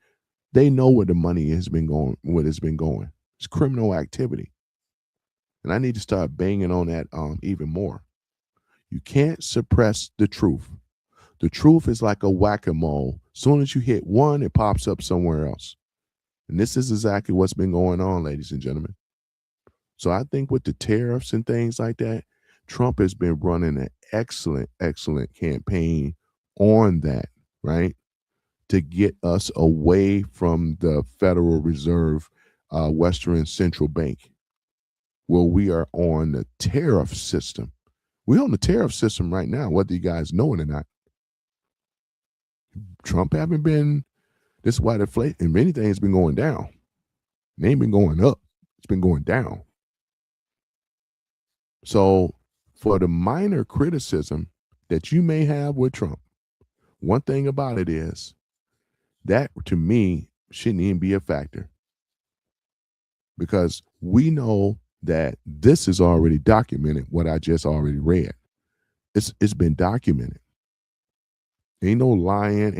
they know where the money has been going, where it's been going. It's criminal activity. And I need to start banging on that even more. You can't suppress the truth. The truth is like a whack-a-mole. As soon as you hit one, it pops up somewhere else. And this is exactly what's been going on, ladies and gentlemen. So I think with the tariffs and things like that, Trump has been running an excellent, excellent campaign on that, right? To get us away from the Federal Reserve, Western Central Bank, where we are on the tariff system. We're on the tariff system right now, whether you guys know it or not. Trump haven't been, this is why the inflation, and many things been going down. It ain't been going up. It's been going down. So for the minor criticism that you may have with Trump, one thing about it is that to me shouldn't even be a factor. Because we know that this is already documented, what I just already read. It's been documented. Ain't no lying,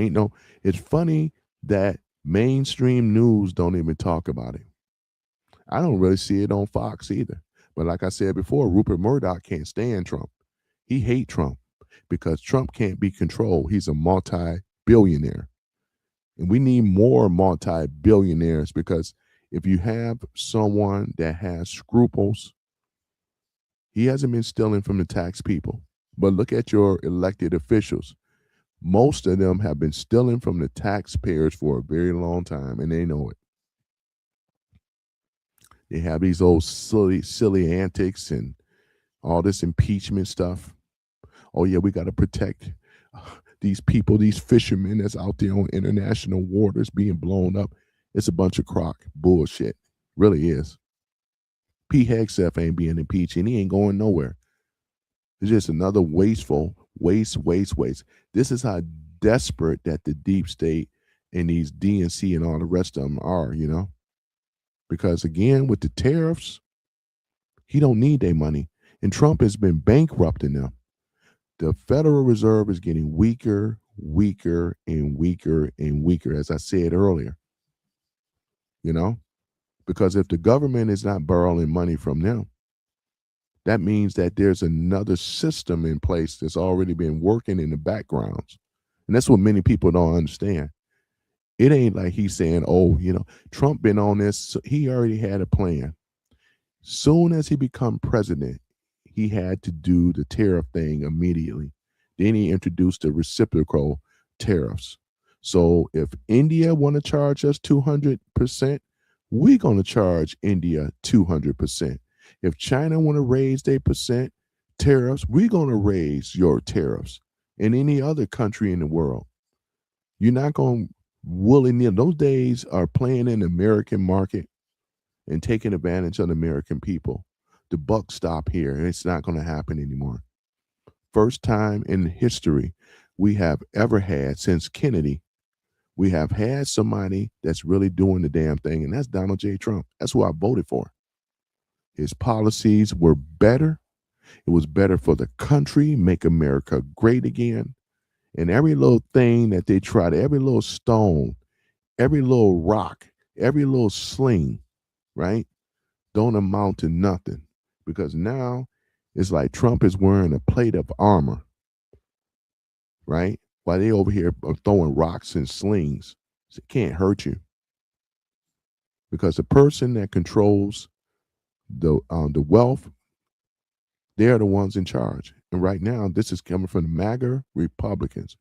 it's funny that mainstream news don't even talk about it. I don't really see it on Fox either. But like I said before, Rupert Murdoch can't stand Trump. He hates Trump because Trump can't be controlled. He's a multi-billionaire. And we need more multi-billionaires because if you have someone that has scruples, he hasn't been stealing from the tax people. But look at your elected officials. Most of them have been stealing from the taxpayers for a very long time, and they know it. They have these old silly antics and all this impeachment stuff. Oh yeah, we got to protect these people, these fishermen that's out there on international waters being blown up. It's a bunch of crock bullshit. Really is. Pete Hegseth ain't being impeached and he ain't going nowhere. It's just another wasteful waste. This is how desperate that the deep state and these DNC and all the rest of them are, you know? Because again, with the tariffs, he don't need their money. And Trump has been bankrupting them. The Federal Reserve is getting weaker, and weaker, as I said earlier. You know? Because if the government is not borrowing money from them, that means that there's another system in place that's already been working in the backgrounds. And that's what many people don't understand. It ain't like he's saying, oh, you know, Trump been on this. So he already had a plan. Soon as he become president, he had to do the tariff thing immediately. Then he introduced the reciprocal tariffs. So if India want to charge us 200%, we're going to charge India 200%. If China want to raise their percent tariffs, we're going to raise your tariffs. And any other country in the world. You're not going to willy-nilly. Those days are playing in the American market and taking advantage of the American people. The buck stop here, and it's not going to happen anymore. First time in history we have ever had since Kennedy, we have had somebody that's really doing the damn thing, and that's Donald J. Trump. That's who I voted for. His policies were better. It was better for the country, make America great again. And every little thing that they tried, every little stone, every little rock, every little sling, right, don't amount to nothing. Because now it's like Trump is wearing a plate of armor, right? While they over here are throwing rocks and slings. It can't hurt you. Because the person that controls the wealth, they're the ones in charge. And right now, this is coming from the MAGA Republicans.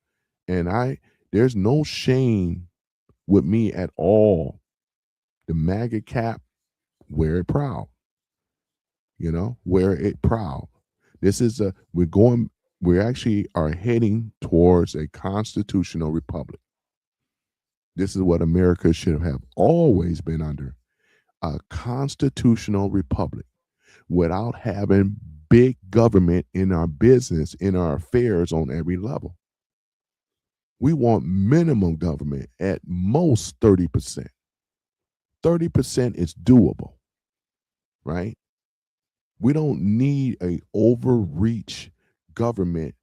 And there's no shame with me at all. The MAGA cap, wear it proud. Wear it proud. This is we actually are heading towards a constitutional republic. This is what America should have always been under, a constitutional republic, without having big government in our business, in our affairs on every level. We want minimum government, at most 30%. 30% is doable, right? We don't need a overreach government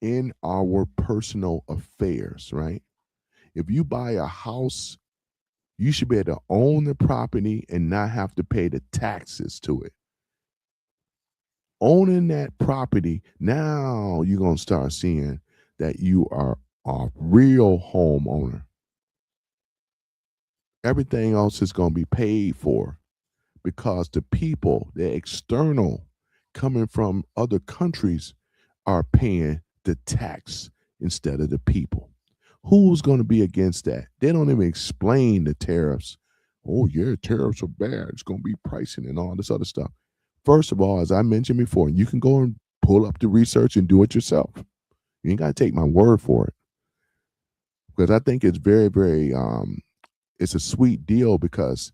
in our personal affairs, right? If you buy a house, you should be able to own the property and not have to pay the taxes to it. Owning that property, now you're going to start seeing that you are a real homeowner. Everything else is going to be paid for because the people, the external coming from other countries, are paying the tax instead of the people. Who's going to be against that? They don't even explain the tariffs. Oh, yeah, tariffs are bad. It's going to be pricing and all this other stuff. First of all, as I mentioned before, you can go and pull up the research and do it yourself. You ain't got to take my word for it. Because I think it's very, very, it's a sweet deal because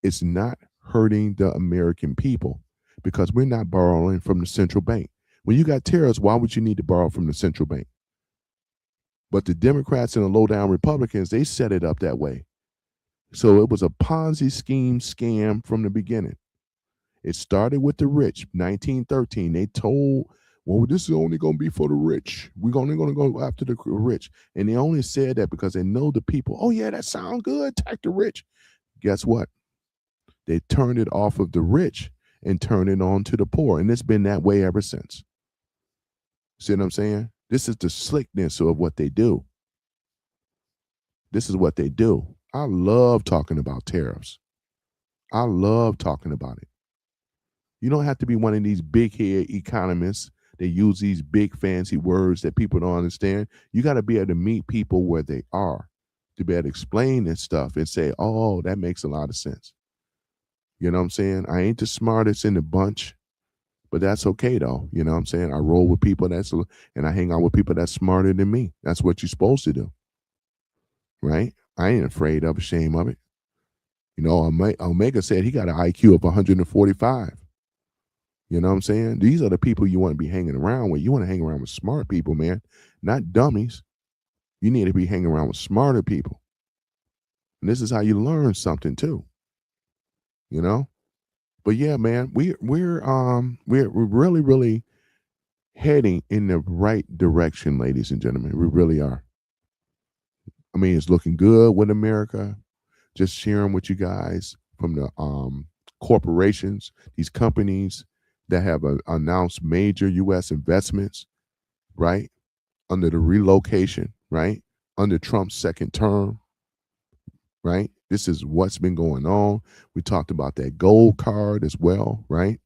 it's not hurting the American people because we're not borrowing from the central bank. When you got tariffs, why would you need to borrow from the central bank? But the Democrats and the low-down Republicans, they set it up that way. So it was a Ponzi scheme scam from the beginning. It started with the rich, 1913. They told, well, this is only going to be for the rich. We're only going to go after the rich. And they only said that because they know the people. Oh, yeah, that sounds good. Tax the rich. Guess what? They turned it off of the rich and turned it on to the poor. And it's been that way ever since. See what I'm saying? This is the slickness of what they do. This is what they do. I love talking about tariffs. I love talking about it. You don't have to be one of these big head economists that use these big fancy words that people don't understand. You got to be able to meet people where they are to be able to explain this stuff and say, oh, that makes a lot of sense. You know what I'm saying? I ain't the smartest in the bunch, but that's okay though. You know what I'm saying? I roll with people and I hang out with people that's smarter than me. That's what you're supposed to do. Right? I ain't afraid of, ashamed of it. You know, Omega said he got an IQ of 145. You know what I'm saying? These are the people you want to be hanging around with. You want to hang around with smart people, man, not dummies. You need to be hanging around with smarter people. And this is how you learn something too. You know? But yeah, man, we're really, really heading in the right direction, ladies and gentlemen. We really are. I mean, it's looking good with America. Just sharing with you guys from the corporations, these companies that have announced major U.S. investments, right, under the relocation, right, under Trump's second term, right? This is what's been going on. We talked about that gold card as well, right?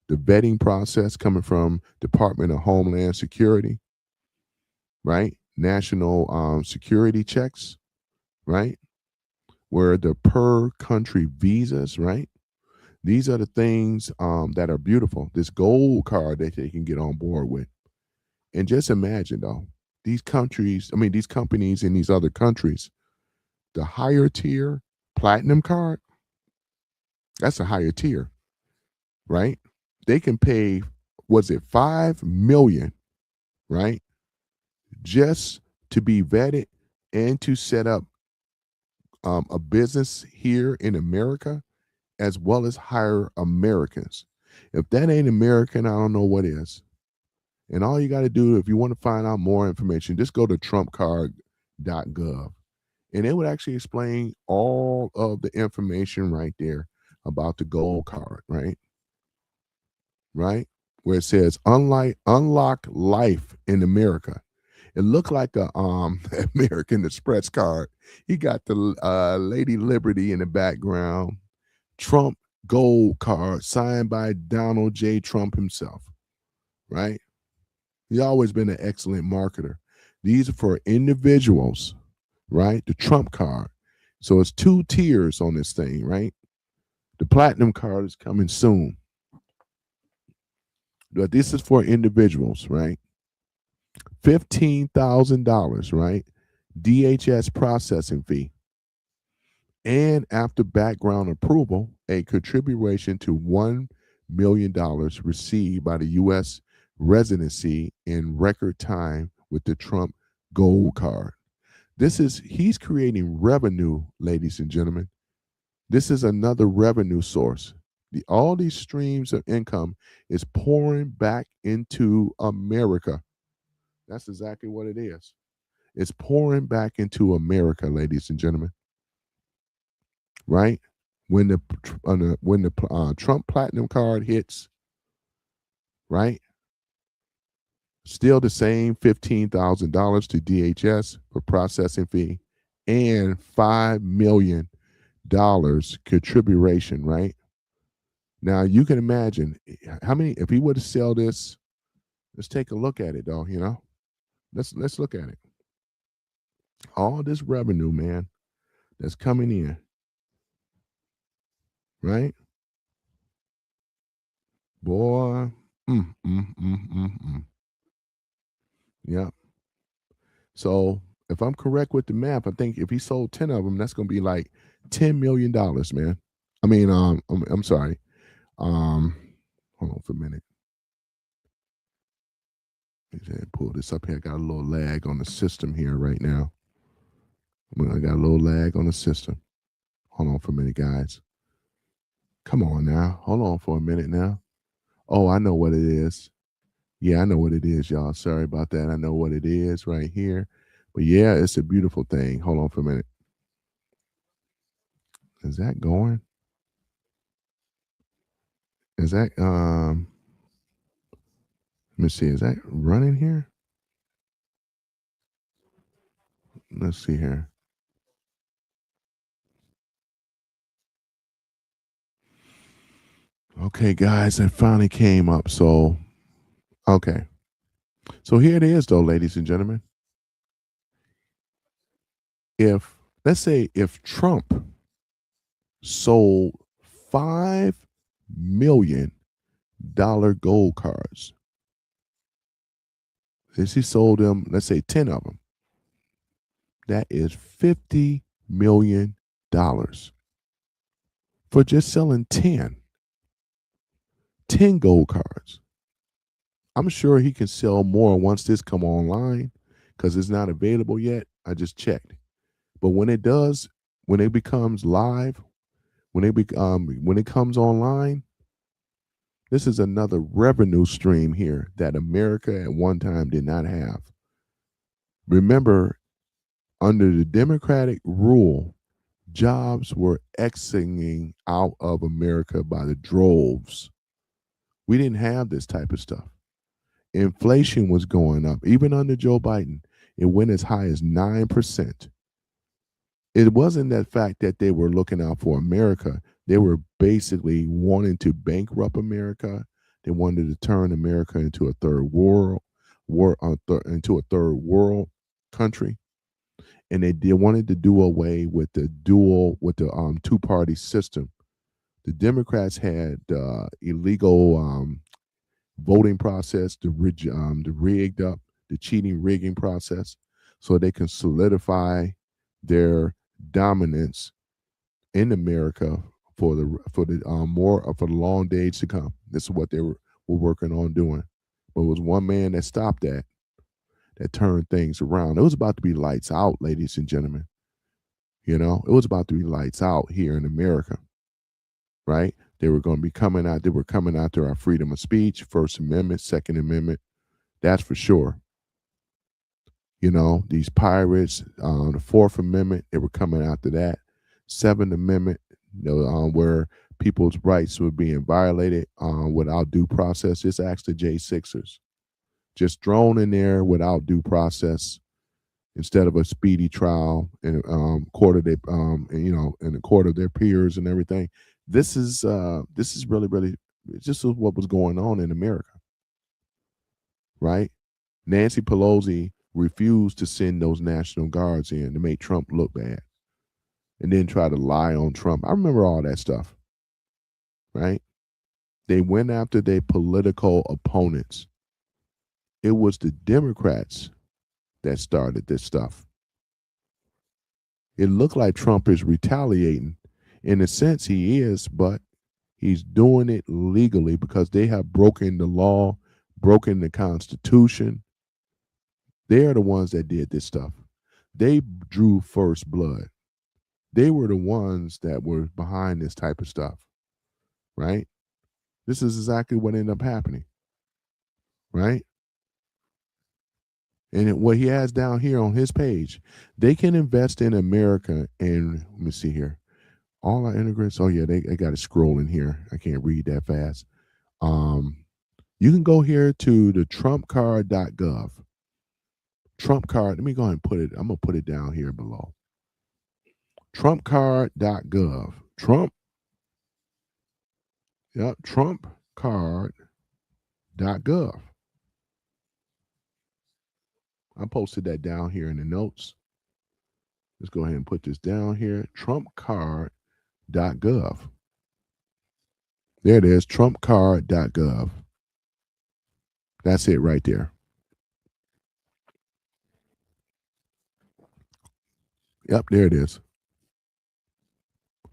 The vetting process coming from Department of Homeland Security, right? National security checks, right? Where the per country visas, right? These are the things that are beautiful. This gold card that they can get on board with. And just imagine though, these companies in these other countries, the higher tier platinum card, that's a higher tier, right? They can pay, was it $5 million right? Just to be vetted and to set up a business here in America, as well as hire Americans. If that ain't American, I don't know what is. And all you got to do, if you want to find out more information, just go to trumpcard.gov. And it would actually explain all of the information right there about the gold card, right? Right? Where it says unlock life in America. It looked like a American Express card. He got the Lady Liberty in the background. Trump gold card signed by Donald J. Trump himself, right? He's always been an excellent marketer. These are for individuals, right? The Trump card. So it's 2 tiers on this thing, right? The platinum card is coming soon. But this is for individuals, right? $15,000, right? DHS processing fee. And after background approval, a contribution to $1 million received by the U.S. residency in record time with the Trump gold card. He's creating revenue, ladies and gentlemen. This is another revenue source. All these streams of income is pouring back into America. That's exactly what it is. It's pouring back into America, ladies and gentlemen. Right? When the Trump Platinum card hits, right? Still the same $15,000 to DHS for processing fee and $5 million contribution, right? Now you can imagine how many, if he were to sell this, let's take a look at it though, you know. Let's look at it. All this revenue, man, that's coming in, right? Boy, yeah. So if I'm correct with the math, I think if he sold 10 of them, that's going to be like $10 million, man. I mean, I'm sorry. Hold on for a minute. Let me pull this up here. I got a little lag on the system here right now. I got a little lag on the system. Hold on for a minute, guys. Come on now. Hold on for a minute now. Oh, I know what it is. Yeah, I know what it is, y'all. Sorry about that. I know what it is right here. But yeah, it's a beautiful thing. Hold on for a minute. Is that going? Is that let me see, is that running here? Let's see here. Okay, guys, it finally came up. So okay. So here it is though, ladies and gentlemen. Let's say if Trump sold $5 million gold cards, if he sold them, let's say 10 of them, that is $50 million for just selling 10 gold cards. I'm sure he can sell more once this come online because it's not available yet. I just checked. But when it does, when it becomes live, when it comes online, this is another revenue stream here that America at one time did not have. Remember, under the Democratic rule, jobs were exiting out of America by the droves. We didn't have this type of stuff. Inflation was going up. Even under Joe Biden, it went as high as 9%. It wasn't that fact that they were looking out for America. They were basically wanting to bankrupt America. They wanted to turn America into a third world country, and they wanted to do away with the two-party system. The Democrats had illegal voting process, the rigged up, the cheating rigging process, so they can solidify their dominance in America for the long days to come. This is what they were working on doing. But it was one man that stopped that. that turned things around. It was about to be lights out, ladies and gentlemen. It was about to be lights out here in America, right? They were going to be coming out. They were coming after our freedom of speech, First Amendment, Second Amendment. That's for sure. These pirates, the Fourth Amendment, they were coming after that. Seventh Amendment, where people's rights were being violated without due process. Just ask the J6ers. Just thrown in there without due process instead of a speedy trial in court of their, in the court of their peers and everything. This is really just what was going on in America, right? Nancy Pelosi refused to send those National Guards in to make Trump look bad, and then try to lie on Trump. I remember all that stuff, right? They went after their political opponents. It was the Democrats that started this stuff. It looked like Trump is retaliating. In a sense, he is, but he's doing it legally because they have broken the law, broken the Constitution. They're the ones that did this stuff. They drew first blood. They were the ones that were behind this type of stuff, right? This is exactly what ended up happening, right? And what he has down here on his page, they can invest in America. And let me see here. All our immigrants, oh yeah, they got it scrolling here. I can't read that fast. You can go here to the trumpcard.gov. Trump card, let me go ahead and put it, I'm going to put it down here below. Trumpcard.gov. Trumpcard.gov. I posted that down here in the notes. Let's go ahead and put this down here. Trumpcard.gov. There it is, trumpcard.gov. That's it right there. Yep, there it is.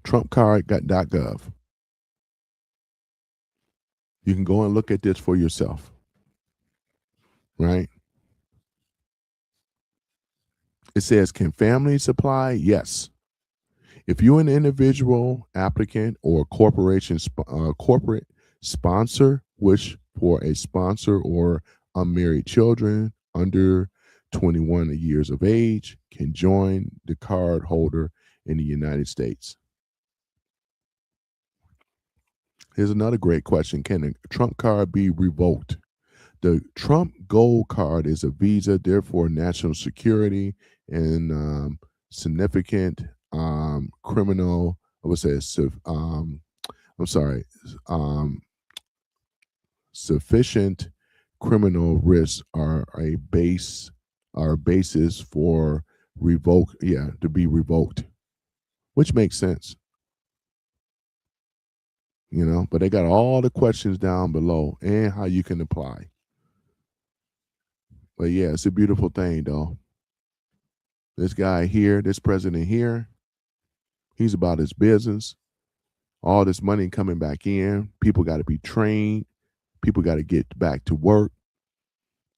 Trumpcard.gov. You can go and look at this for yourself, right? It says, can families apply? Yes. If you're an individual applicant or corporate sponsor, wish for a sponsor or unmarried children under 21 years of age, can join the card holder in the United States. Here's another great question. Can a Trump card be revoked? The Trump Gold Card is a visa, therefore national security and significant criminal, I would say, sufficient criminal risks are a basis for to be revoked, which makes sense. But they got all the questions down below and how you can apply. But yeah, it's a beautiful thing, though. This guy here, this president here, he's about his business. All this money coming back in. People got to be trained. People got to get back to work.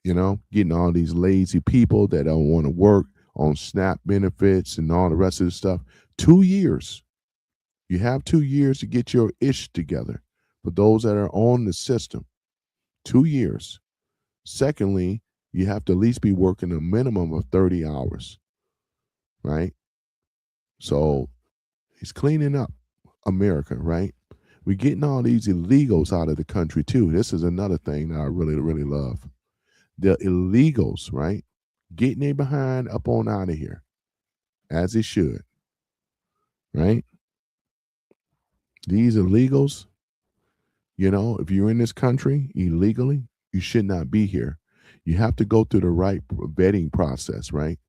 Getting all these lazy people that don't want to work on SNAP benefits and all the rest of the stuff. 2 years. You have 2 years to get your ish together for those that are on the system. 2 years. Secondly, you have to at least be working a minimum of 30 hours, right? So he's cleaning up America, right? We're getting all these illegals out of the country too. This is another thing that I really, really love. The illegals, right? Getting their behind up on out of here, as it should, right? These illegals, if you're in this country illegally, you should not be here. You have to go through the right vetting process, right?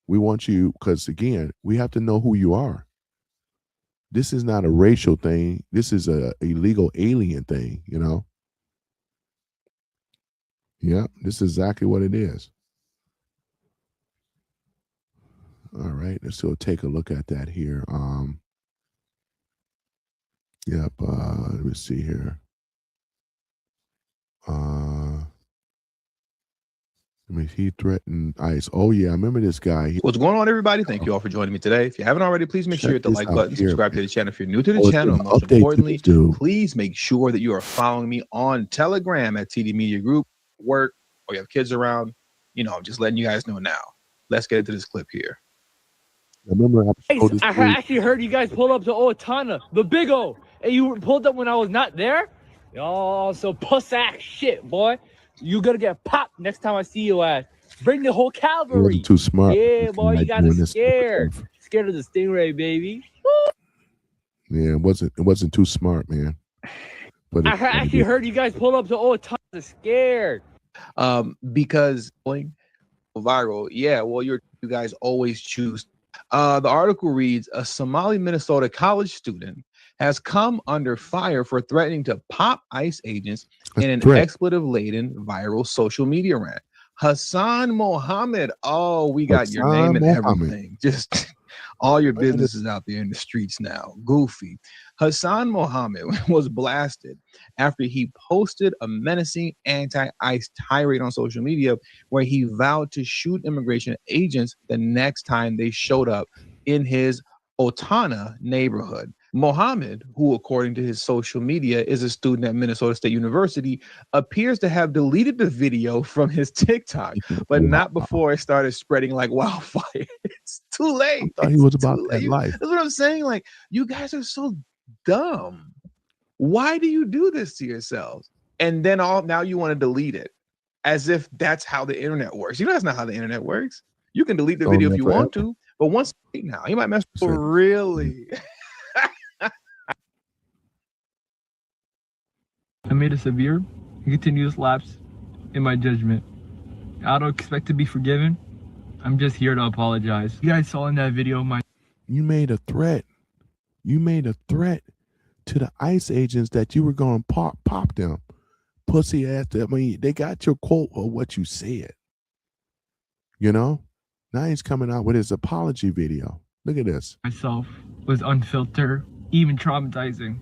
We want you, because again, we have to know who you are. This is not a racial thing. This is a illegal alien thing, Yeah, this is exactly what it is. All right, let's go take a look at that here. Yep, let me see here. Let I mean, he threatened ICE. Oh yeah, I remember this guy. What's going on, everybody? Thank you all for joining me today. If you haven't already, please make sure you hit the like button, subscribe to the channel if you're new to the channel, and most importantly, please make sure that you are following me on Telegram at TD Media Group, work, or you have kids around. You know, I'm just letting you guys know now. Let's get into this clip here. I remember I actually heard you guys pull up to Otana, the big O, and you pulled up when I was not there. Oh, so puss ass shit, boy. You gonna get popped next time I see you ass. Bring the whole cavalry. Too smart. Yeah, boy, you got scared. Scared of the stingray, baby. Yeah, it wasn't too smart, man. But I actually heard you guys pull up to Otana scared. Because going viral, yeah. Well, you guys always choose. The article reads: a Somali, Minnesota college student has come under fire for threatening to pop ICE agents in an expletive-laden viral social media rant. Hassan Mohammed. Oh, we got your name and everything. Just all your business is out there in the streets now. Goofy. Hassan Mohammed was blasted after he posted a menacing anti-ICE tirade on social media where he vowed to shoot immigration agents the next time they showed up in his Otana neighborhood. Mohammed, who according to his social media is a student at Minnesota State University, appears to have deleted the video from his TikTok, but not before it started spreading like wildfire. It's too late. I thought he was about that life. That's what I'm saying. Like, you guys are so dumb. Why do you do this to yourselves? And then now you want to delete it as if that's how the internet works. You know, that's not how the internet works. You can delete the video if you want to, but once now you might mess up. Really. I made a severe and continuous lapse in my judgment. I don't expect to be forgiven. I'm just here to apologize. You guys saw in that video you made a threat. You made a threat to the ICE agents that you were going to pop them. Pussy ass. I mean, they got your quote of what you said. You know? Now he's coming out with his apology video. Look at this. Myself was unfiltered, even traumatizing.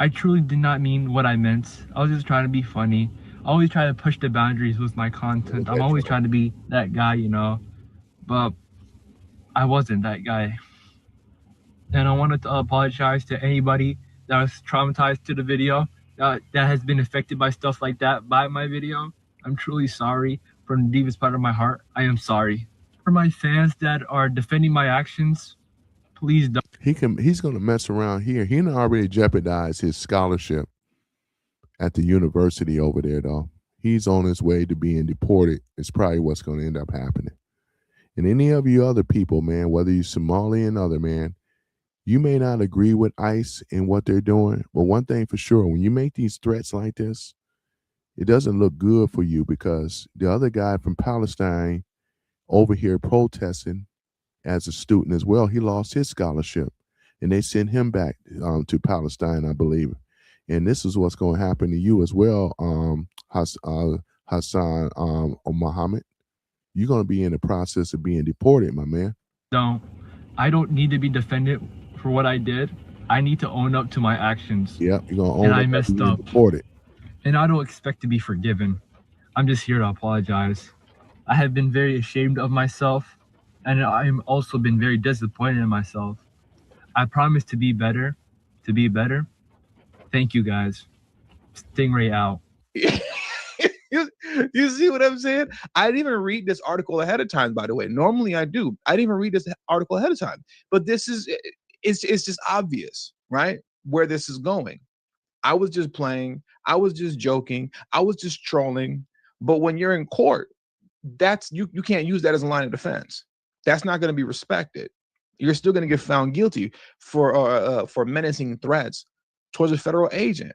I truly did not mean what I meant. I was just trying to be funny. I always try to push the boundaries with my content. I'm always trying to be that guy, you know, but I wasn't that guy. And I wanted to apologize to anybody that was traumatized to the video, that has been affected by stuff like that by my video. I'm truly sorry from the deepest part of my heart. I am sorry. For my fans that are defending my actions, please don't. He's going to mess around here. He already jeopardized his scholarship at the university over there, though. He's on his way to being deported. It's probably what's going to end up happening. And any of you other people, man, whether you're Somali and other, man, you may not agree with ICE and what they're doing, but one thing for sure, when you make these threats like this, it doesn't look good for you, because the other guy from Palestine over here protesting as a student as well, he lost his scholarship and they sent him back to Palestine, I believe. And this is what's going to happen to you as well, Hassan Mohammed. You're going to be in the process of being deported, my man. I don't need to be defended for what I did. I need to own up to my actions. Yeah, you're going to own up. And I messed up. Deported. And I don't expect to be forgiven. I'm just here to apologize. I have been very ashamed of myself, and I've also been very disappointed in myself. I promise to be better. Thank you, guys. Stingray out. You see what I'm saying? I didn't even read this article ahead of time, by the way. Normally I do. I didn't even read this article ahead of time. But it's just obvious, right? Where this is going. I was just playing. I was just joking. I was just trolling. But when you're in court, that's you can't use that as a line of defense. That's not going to be respected. You're still going to get found guilty for menacing threats towards a federal agent.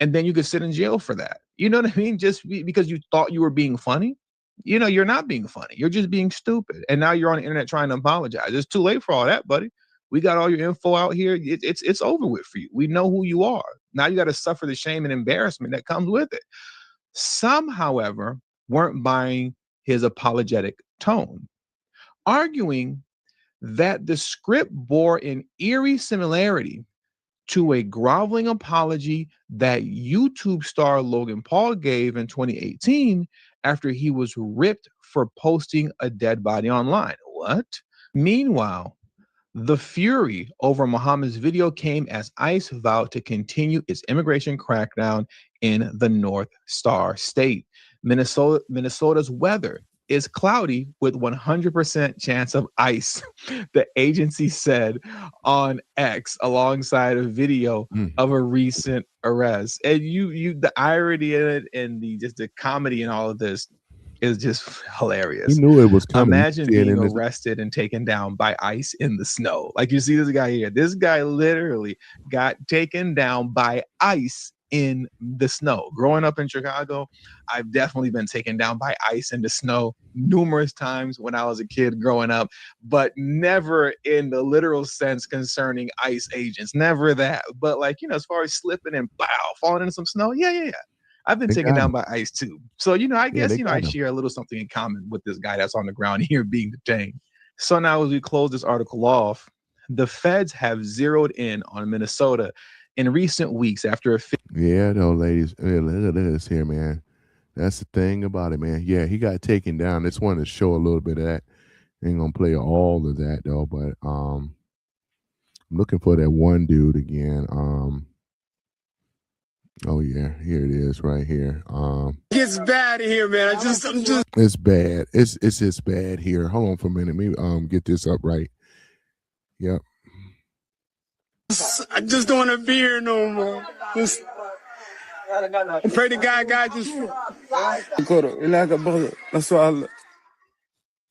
And then you could sit in jail for that. You know what I mean? Just because you thought you were being funny. You know, you're not being funny. You're just being stupid. And now you're on the internet trying to apologize. It's too late for all that, buddy. We got all your info out here. It's over with for you. We know who you are. Now you got to suffer the shame and embarrassment that comes with it. Some, however, weren't buying his apologetic tone, arguing that the script bore an eerie similarity to a groveling apology that YouTube star Logan Paul gave in 2018 after he was ripped for posting a dead body online. What? Meanwhile, the fury over Muhammad's video came as ICE vowed to continue its immigration crackdown in the North Star State. Minnesota's weather is cloudy with 100% chance of ice, the agency said on X alongside a video of a recent arrest. And the irony in it and the comedy in all of this is just hilarious. You knew it was coming. Imagine being arrested and taken down by ICE in the snow. Like you see this guy here. This guy literally got taken down by ICE in the snow. Growing up in Chicago, I've definitely been taken down by ICE in the snow numerous times when I was a kid growing up, but never in the literal sense concerning ICE agents. Never that. But like, as far as slipping and falling into some snow, yeah. I've been taken down by ICE too. So, I guess, I share a little something in common with this guy that's on the ground here being detained. So now as we close this article off, the feds have zeroed in on Minnesota in recent weeks after ladies, look at this here, man. That's the thing about it, man. Yeah, he got taken down. Just wanted to show a little bit of that. Ain't gonna play all of that though, but I'm looking for that one dude again. Oh yeah, here it is right here. It's bad here, man. I'm just It's bad. It's just bad here. Hold on for a minute. Maybe get this up right. Yep. I just don't want to be here no more. I pray to God just that's why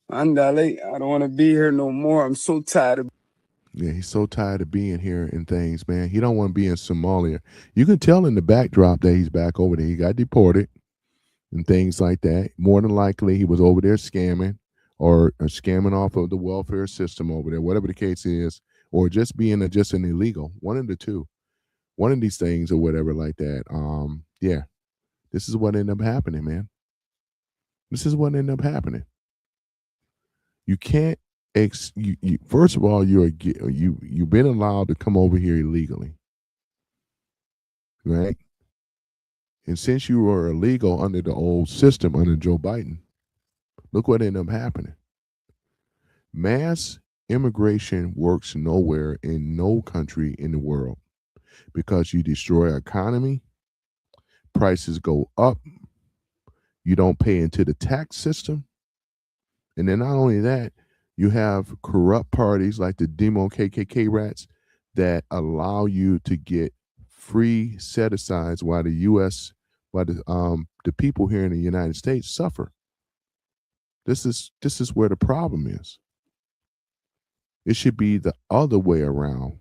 I don't want to be here no more. I'm so tired of. Yeah, he's so tired of being here and things, man. He don't want to be in Somalia. You can tell in the backdrop that he's back over there. He got deported and things like that. More than likely, he was over there scamming or scamming off of the welfare system over there, whatever the case is, or just being just an illegal. One of the two. One of these things or whatever like that. Yeah, this is what ended up happening, man. This is what ended up happening. You can't. First of all, you've been allowed to come over here illegally, right? And since you were illegal under the old system under Joe Biden, look what ended up happening. Mass immigration works nowhere in no country in the world because you destroy our economy, prices go up, you don't pay into the tax system, and then not only that, you have corrupt parties like the Demo KKK rats that allow you to get free set-asides while the people here in the United States suffer. This is where the problem is. It should be the other way around,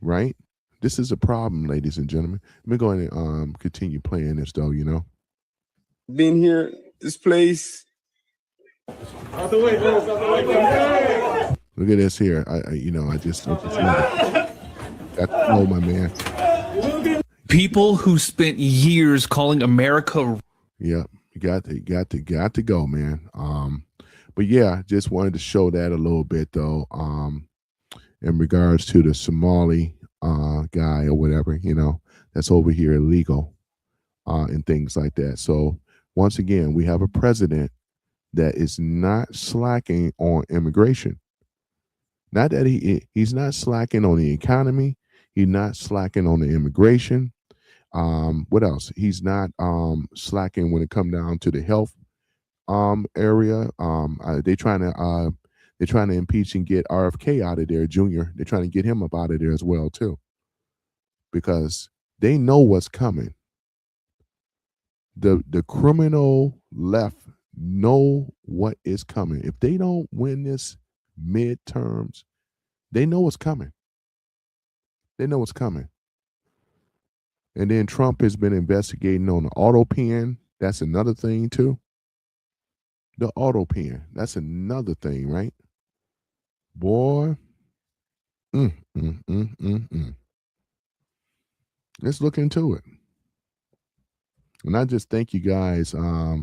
right? This is a problem, ladies and gentlemen. Let me go ahead and continue playing this, though. Being here, this place. Look at this here. I just got to know my man. People who spent years calling America. Yep, you got to go, man. But yeah, just wanted to show that a little bit though. In regards to the Somali guy or whatever, that's over here illegal, and things like that. So once again, we have a president that is not slacking on immigration. Not that he's not slacking on the economy. He's not slacking on the immigration. What else? He's not slacking when it comes down to the health area. They're trying to impeach and get RFK out of there, Jr. They're trying to get him up out of there as well too, because they know what's coming. The criminal left know what is coming. If they don't win this midterms, they know what's coming. They know what's coming. And then Trump has been investigating on the auto pen. That's another thing too. The auto pen. That's another thing, right? Boy. Let's look into it. And I just thank you guys. I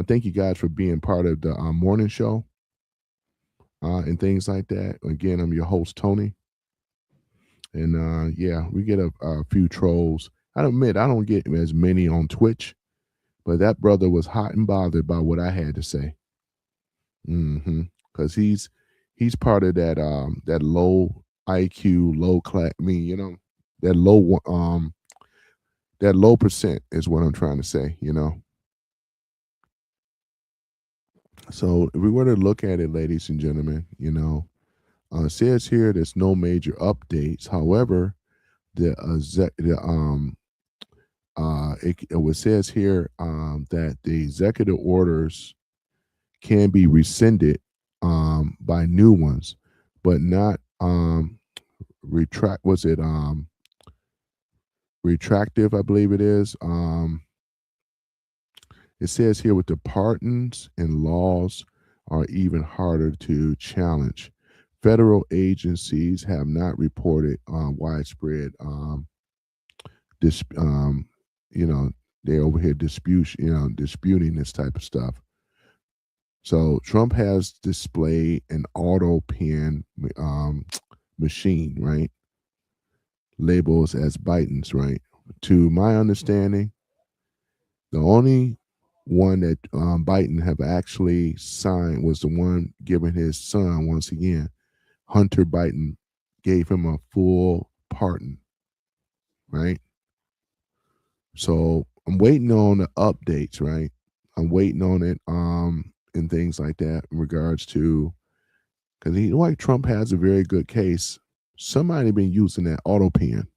thank you guys for being part of the morning show and things like that. Again, I'm your host, Tony. And yeah, we get a few trolls. I admit I don't get as many on Twitch, But that brother was hot and bothered by what I had to say. Because he's part of that low IQ, low class. I mean, that low percent is what I'm trying to say. So if we were to look at it, ladies and gentlemen, it says here there's no major updates. However, it says here that the executive orders can be rescinded by new ones, but not retract. Was it retractive? I believe it is. It says here with the pardons and laws are even harder to challenge. Federal agencies have not reported widespread they're over here disputing this type of stuff. So Trump has displayed an auto pen machine, right? Labels as Biden's, right? To my understanding, the only one that Biden have actually signed was the one given his son, once again, Hunter Biden, gave him a full pardon, right? So I'm waiting on the updates, right? I'm waiting on it and things like that in regards to, because Trump has a very good case. Somebody been using that auto pen,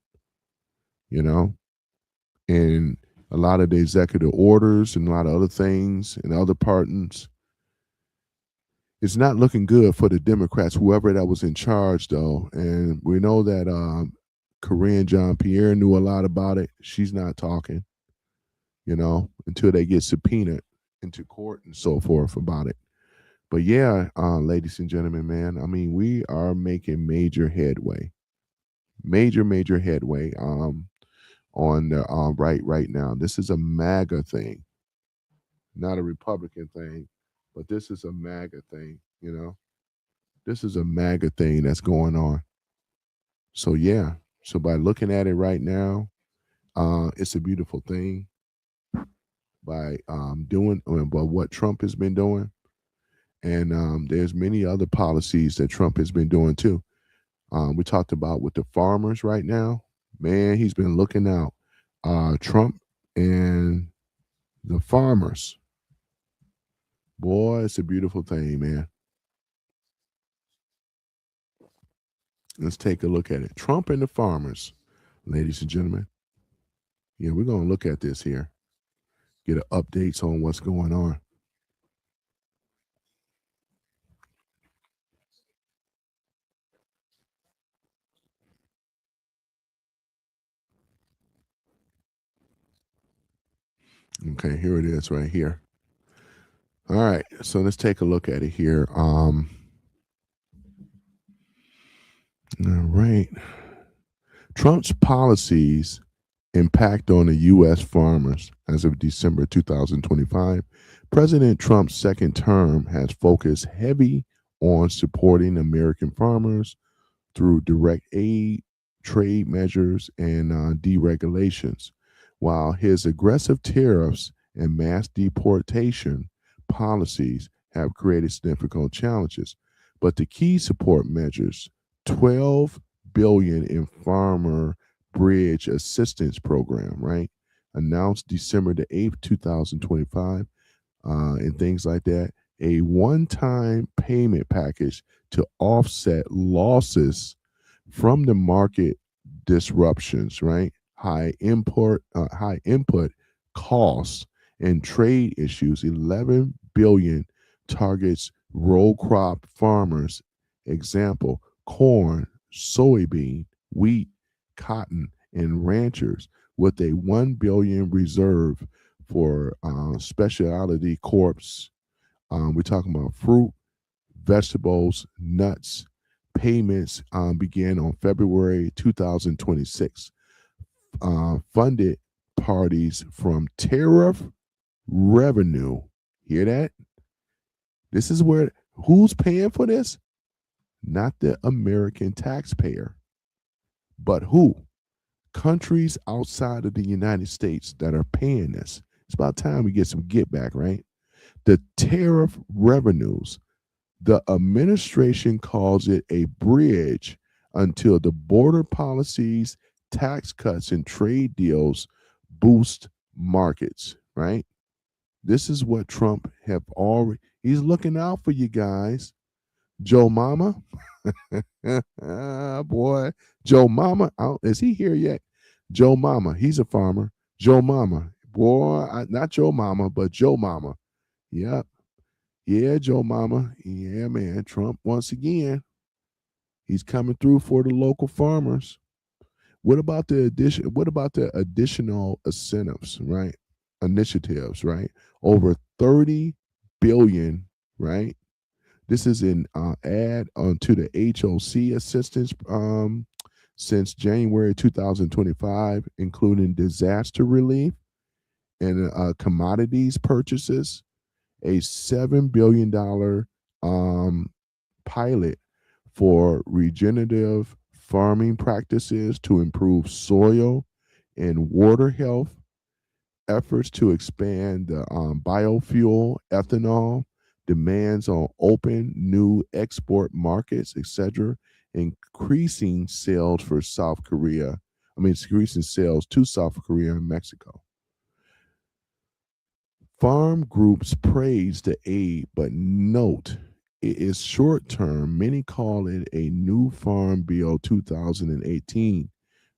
and a lot of the executive orders and a lot of other things and other pardons. It's not looking good for the Democrats, whoever that was in charge, though. And we know that Corinne Jean-Pierre knew a lot about it. She's not talking, until they get subpoenaed into court and so forth about it. But yeah, ladies and gentlemen, man, I mean, we are making major headway, major headway on the right now. This is a MAGA thing, not a Republican thing, but this is a MAGA thing, This is a MAGA thing that's going on. So yeah, so by looking at it right now, it's a beautiful thing. By what Trump has been doing, and there's many other policies that Trump has been doing too. We talked about with the farmers right now. Man, he's been looking out. Trump and the farmers. Boy, it's a beautiful thing, man. Let's take a look at it. Trump and the farmers, ladies and gentlemen. Yeah, we're going to look at this here. Get updates on what's going on. Okay, here it is right here. All right, so let's take a look at it here. All right. Trump's policies impact on the U.S. farmers. As of December 2025, President Trump's second term has focused heavy on supporting American farmers through direct aid, trade measures, and deregulations, while his aggressive tariffs and mass deportation policies have created significant challenges. But the key support measures, $12 billion in farmer bridge assistance program, right? Announced December the 8th, 2025, and things like that. A one-time payment package to offset losses from the market disruptions, right? High input costs and trade issues. 11 billion targets row crop farmers. Example: corn, soybean, wheat, cotton, and ranchers, with a 1 billion reserve for specialty crops. We're talking about fruit, vegetables, nuts. Payments began on February 2026. Funded parties from tariff revenue. Hear that? This is where, who's paying for this? Not the American taxpayer, but who? Countries outside of the United States that are paying this. It's about time we get some get back, right? The tariff revenues. The administration calls it a bridge until the border policies, tax cuts, and trade deals boost markets, right? This is what Trump have already, he's looking out for you guys. Joe Mama, boy, Joe Mama, is he here yet? Joe Mama, he's a farmer. Joe Mama, boy, not Joe Mama, but Joe Mama. Yep. Yeah, Joe Mama. Yeah, man. Trump once again. He's coming through for the local farmers. What about the additional incentives, right? Initiatives, right? Over 30 billion, right? This is an add onto the HOC assistance since January 2025, including disaster relief and commodities purchases, a $7 billion pilot for regenerative farming practices to improve soil and water health, efforts to expand the biofuel, ethanol, demands on open new export markets, etc., increasing sales for South Korea. Increasing sales to South Korea and Mexico. Farm groups praise the aid, but note it is short term. Many call it a new Farm Bill 2018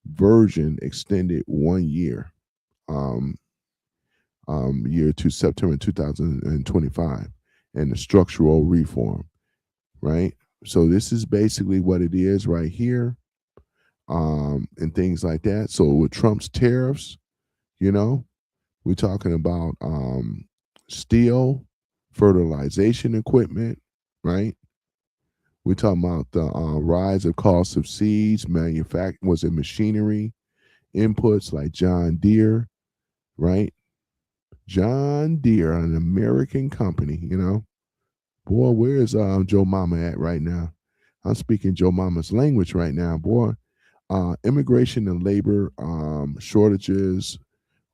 version extended 1 year. Year to September 2025, and the structural reform, right? So this is basically what it is right here, and things like that. So with Trump's tariffs, we're talking about steel, fertilization equipment, right? We're talking about the rise of cost of seeds, machinery, inputs like John Deere, right? John Deere, an American company, Boy, where is Joe Mama at right now? I'm speaking Joe Mama's language right now, boy. Immigration and labor shortages,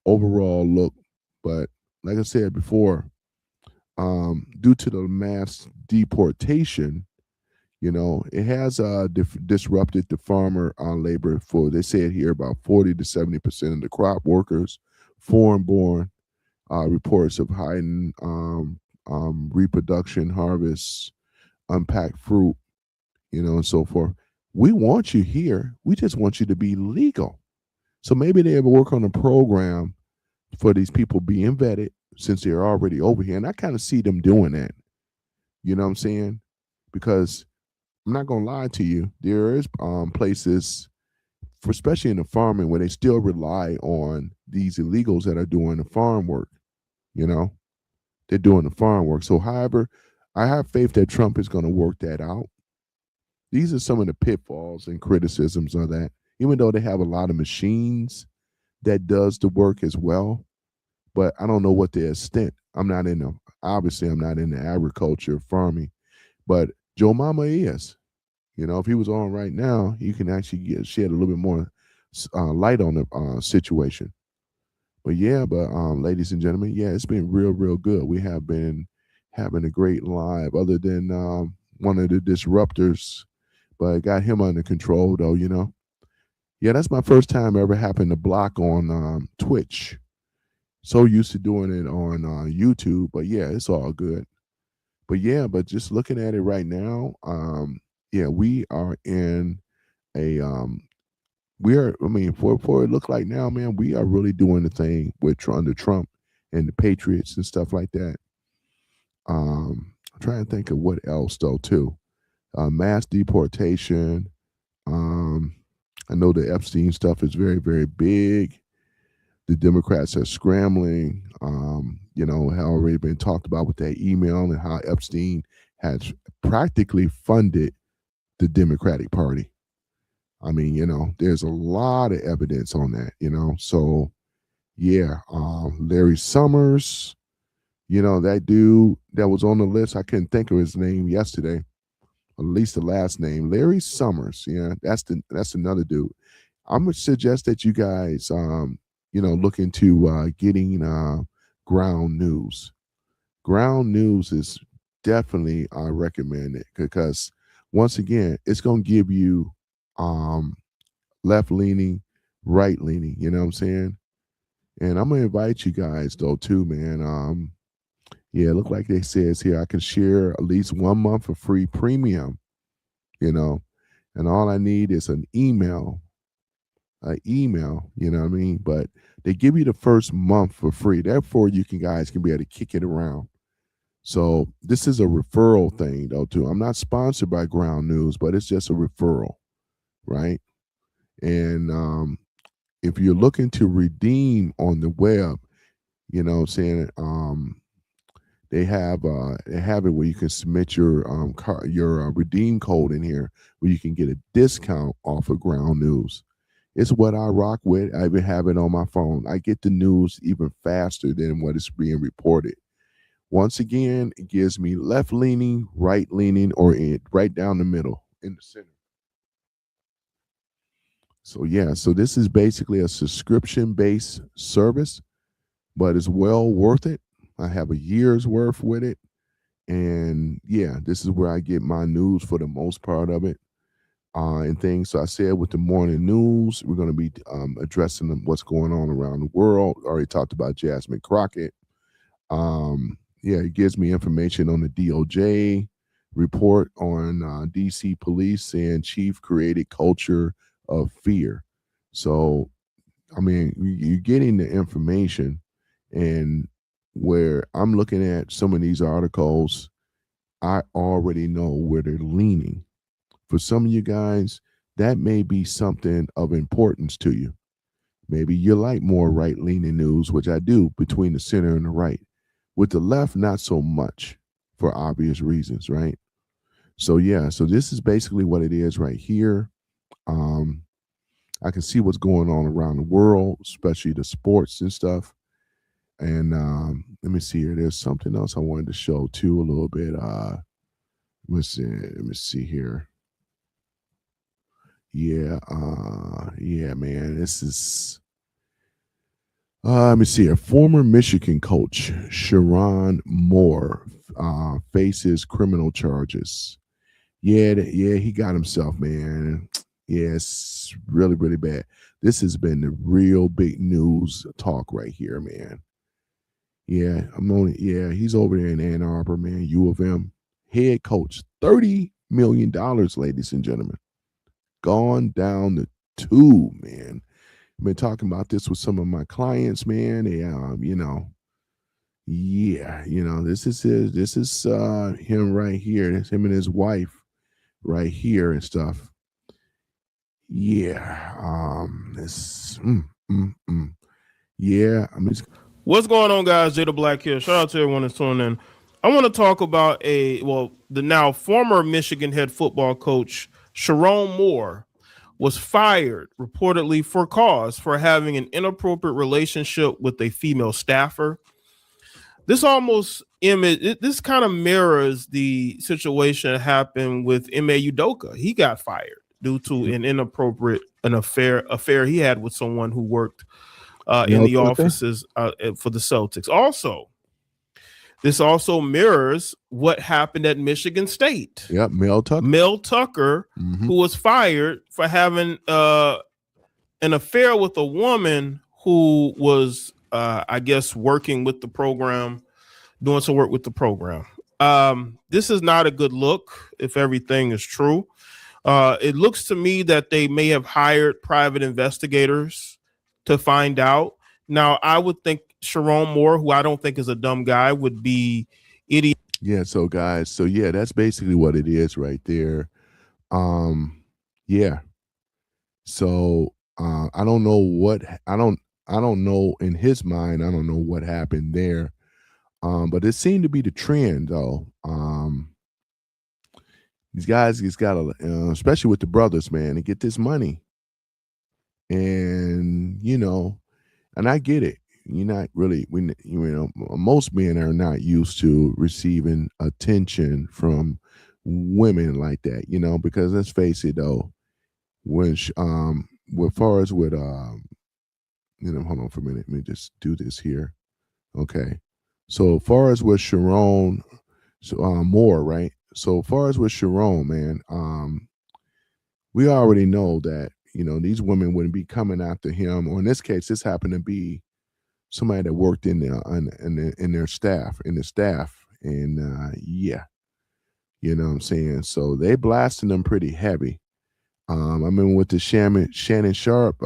overall look, but like I said before, due to the mass deportation, it has disrupted the farmer labor for, they said here, about 40 to 70% of the crop workers, foreign-born, reports of heightened reproduction, harvests, unpacked fruit, and so forth. We want you here. We just want you to be legal. So maybe they ever work on a program for these people being vetted since they're already over here. And I kind of see them doing that. You know what I'm saying? Because I'm not going to lie to you. There is places, especially in the farming, where they still rely on these illegals that are doing the farm work. They're doing the farm work. So, however, I have faith that Trump is going to work that out. These are some of the pitfalls and criticisms of that, even though they have a lot of machines that does the work as well. But I don't know what the extent. Obviously, I'm not in the agriculture, farming, but Joe Mama is. If he was on right now, he can actually shed a little bit more light on the situation. But ladies and gentlemen, it's been real, real good. We have been having a great live, other than one of the disruptors, but I got him under control, though, that's my first time ever having to block on Twitch. So used to doing it on YouTube, but it's all good. But just looking at it right now, we are in a for it look like now, man, we are really doing the thing with under Trump and the Patriots and stuff like that. I'm trying to think of what else though too. Mass deportation. I know the Epstein stuff is very, very big. The Democrats are scrambling. Had already been talked about with that email and how Epstein has practically funded the Democratic Party. There's a lot of evidence on that, So, Larry Summers, that dude that was on the list, I couldn't think of his name yesterday, at least the last name, Larry Summers. Yeah, that's another dude. I'm gonna suggest that you guys, look into getting Ground News. Ground News is definitely I recommend it because once again, it's gonna give you left leaning, right leaning. You know what I'm saying? And I'm gonna invite you guys though too, man. Yeah, look like they says here I can share at least 1 month of free premium. You know, and all I need is an email. You know what I mean? But they give you the first month for free. Therefore, you guys can be able to kick it around. So this is a referral thing though too. I'm not sponsored by Ground News, but it's just a referral, right? And if you're looking to redeem on the web, you know what I'm saying, they have it where you can submit your redeem code in here where you can get a discount off of Ground News. It's what I rock with. I even have it on my phone. I get the news even faster than what is being reported. Once again, it gives me left leaning, right leaning, or right down the middle in the center. So yeah, so this is basically a subscription-based service, but it's well worth it. I have a year's worth with it. And yeah, this is where I get my news for the most part of it. And things. So I said with the morning news, we're going to be addressing what's going on around the world. Already talked about Jasmine Crockett. Yeah, it gives me information on the DOJ report on DC police saying chief created culture of fear. So, I mean, you're getting the information, and where I'm looking at some of these articles, I already know where they're leaning. For some of you guys, that may be something of importance to you. Maybe you like more right-leaning news, which I do, between the center and the right. With the left, not so much for obvious reasons, right? So yeah, so this is basically what it is right here. I can see what's going on around the world, especially the sports and stuff. And let me see here. There's something else I wanted to show too a little bit. Let me see here. Yeah, yeah, man. This is let me see. A former Michigan coach, Sharon Moore, faces criminal charges. Yeah, he got himself, man. Yeah, it's really, really bad. This has been the real big news talk right here, man. Yeah, he's over there in Ann Arbor, man. U of M head coach, $30 million, ladies and gentlemen. Gone down the tube, man. I've been talking about this with some of my clients, man. They, this is him right here. It's him and his wife right here and stuff. Yeah, yeah. What's going on, guys? Jada Black here. Shout out to everyone that's tuning in. I want to talk about the now former Michigan head football coach, Sharon Moore, was fired reportedly for having an inappropriate relationship with a female staffer. This this kind of mirrors the situation that happened with Ime Udoka. He got fired due to an affair he had with someone who worked in the offices for the Celtics. Also, this also mirrors what happened at Michigan State. Yep, Mel Tucker, who was fired for having an affair with a woman who was, I guess, working with the program, doing some work with the program. This is not a good look if everything is true. It looks to me that they may have hired private investigators to find out. Now, I would think Sharon Moore, who I don't think is a dumb guy, would be idiot. Yeah, so guys, that's basically what it is right there. Yeah. So I don't know I don't know in his mind, I don't know what happened there. But it seemed to be the trend though. These guys just got to, especially with the brothers, man, to get this money. And, and I get it. You're not really, most men are not used to receiving attention from women like that, because let's face it though, when, as far as with, hold on for a minute, let me just do this here. Okay. So as far as with Sharon Moore, right? So as far as with Sharon, man, we already know that, these women wouldn't be coming after him. Or in this case, this happened to be somebody that worked in their staff, and yeah, you know what I'm saying. So they blasting them pretty heavy. I remember with the Shannon Sharp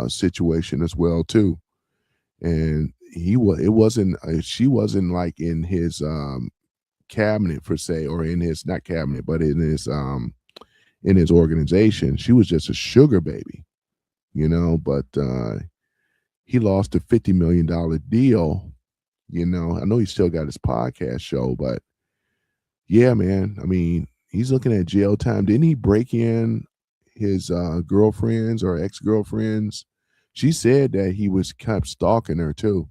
situation as well too, and she wasn't like in his cabinet per se, or in his, not cabinet, but in his organization. She was just a sugar baby, but he lost a $50 million deal. I know he still got his podcast show, but yeah, man, I mean, he's looking at jail time. Didn't he break in his girlfriends or ex-girlfriends? She said that he was kept stalking her too.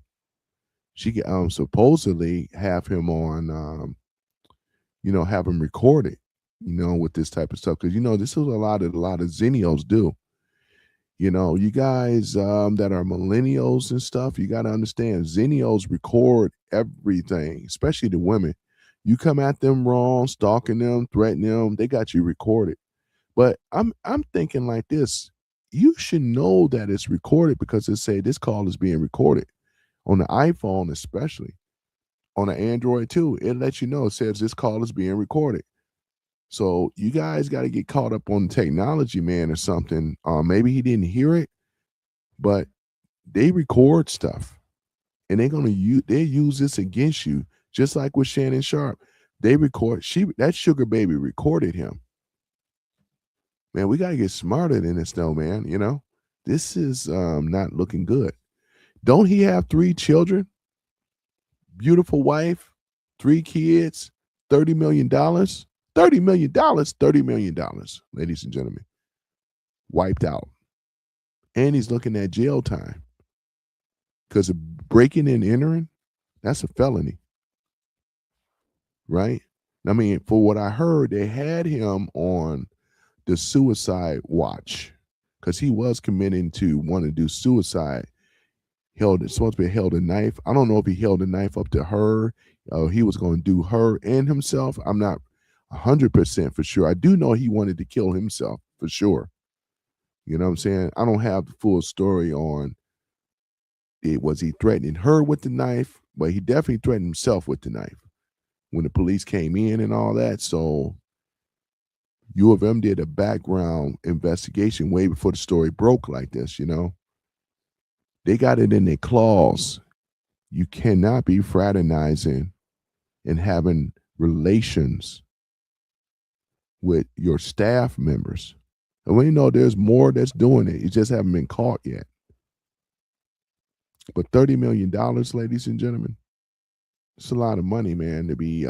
She supposedly have him on, have him recorded, with this type of stuff, because this is a lot of Xenios do. You guys that are millennials and stuff, you got to understand, Xenios record everything, especially the women. You come at them wrong, stalking them, threatening them, they got you recorded. But I'm thinking like this: you should know that it's recorded, because it say this call is being recorded on the iPhone, especially on the Android too. It lets you know, it says this call is being recorded. So you guys got to get caught up on the technology, man, or something. Maybe he didn't hear it, but they record stuff, and they're gonna use this against you, just like with Shannon Sharp. They record that sugar baby recorded him. Man, we gotta get smarter than this, though, man. This is not looking good. Don't he have 3 children? Beautiful wife, 3 kids, $30 million. $30 million, $30 million, ladies and gentlemen. Wiped out. And he's looking at jail time. Because breaking and entering, that's a felony. Right? I mean, for what I heard, they had him on the suicide watch, because he was committing to want to do suicide. Supposed to be held a knife. I don't know if he held a knife up to her. He was going to do her and himself. I'm not 100% for sure. I do know he wanted to kill himself for sure. You know what I'm saying? I don't have the full story on it. Was he threatening her with the knife? But he definitely threatened himself with the knife when the police came in and all that. So U of M did a background investigation way before the story broke like this, They got it in their clause. You cannot be fraternizing and having relations with your staff members. And we know there's more that's doing it. You just haven't been caught yet. But $30 million, ladies and gentlemen, it's a lot of money, man, to be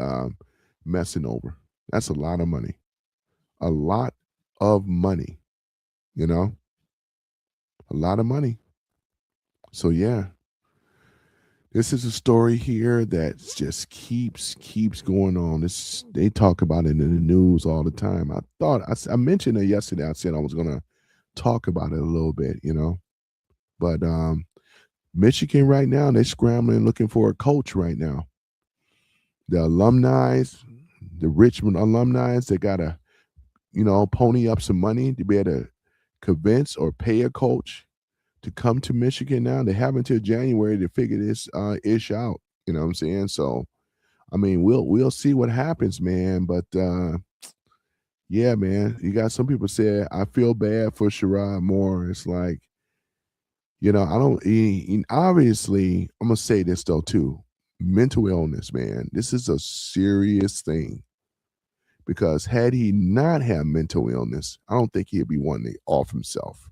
messing over. That's a lot of money. A lot of money, a lot of money. So yeah, this is a story here that just keeps going on. They talk about it in the news all the time. I mentioned it yesterday. I said I was gonna talk about it a little bit, But Michigan right now, they're scrambling looking for a coach right now. The alumni, the Richmond alumni, they gotta, pony up some money to be able to convince or pay a coach to come to Michigan now. They have until January to figure this ish out. You know what I'm saying? So, I mean, we'll see what happens, man. But yeah, man, you got some people say I feel bad for Sherrod Moore. It's like, I don't. Obviously, I'm gonna say this though too. Mental illness, man. This is a serious thing. Because had he not had mental illness, I don't think he'd be wanting to off himself.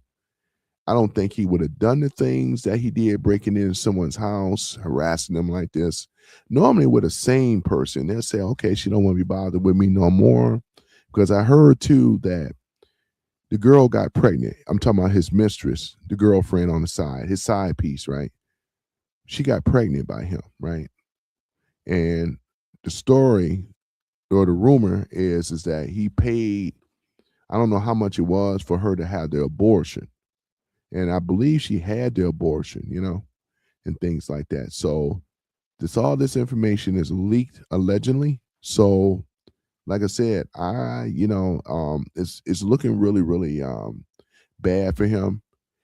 I don't think he would have done the things that he did, breaking into someone's house, harassing them like this. Normally with a sane person, they'll say, okay, she don't want to be bothered with me no more. Because I heard too that the girl got pregnant. I'm talking about his mistress, the girlfriend on the side, his side piece, right? She got pregnant by him, right? And the story or the rumor is that he paid, I don't know how much it was for her to have the abortion. And I believe she had the abortion, and things like that. So all this information is leaked allegedly. So, like I said, it's looking really, really bad for him.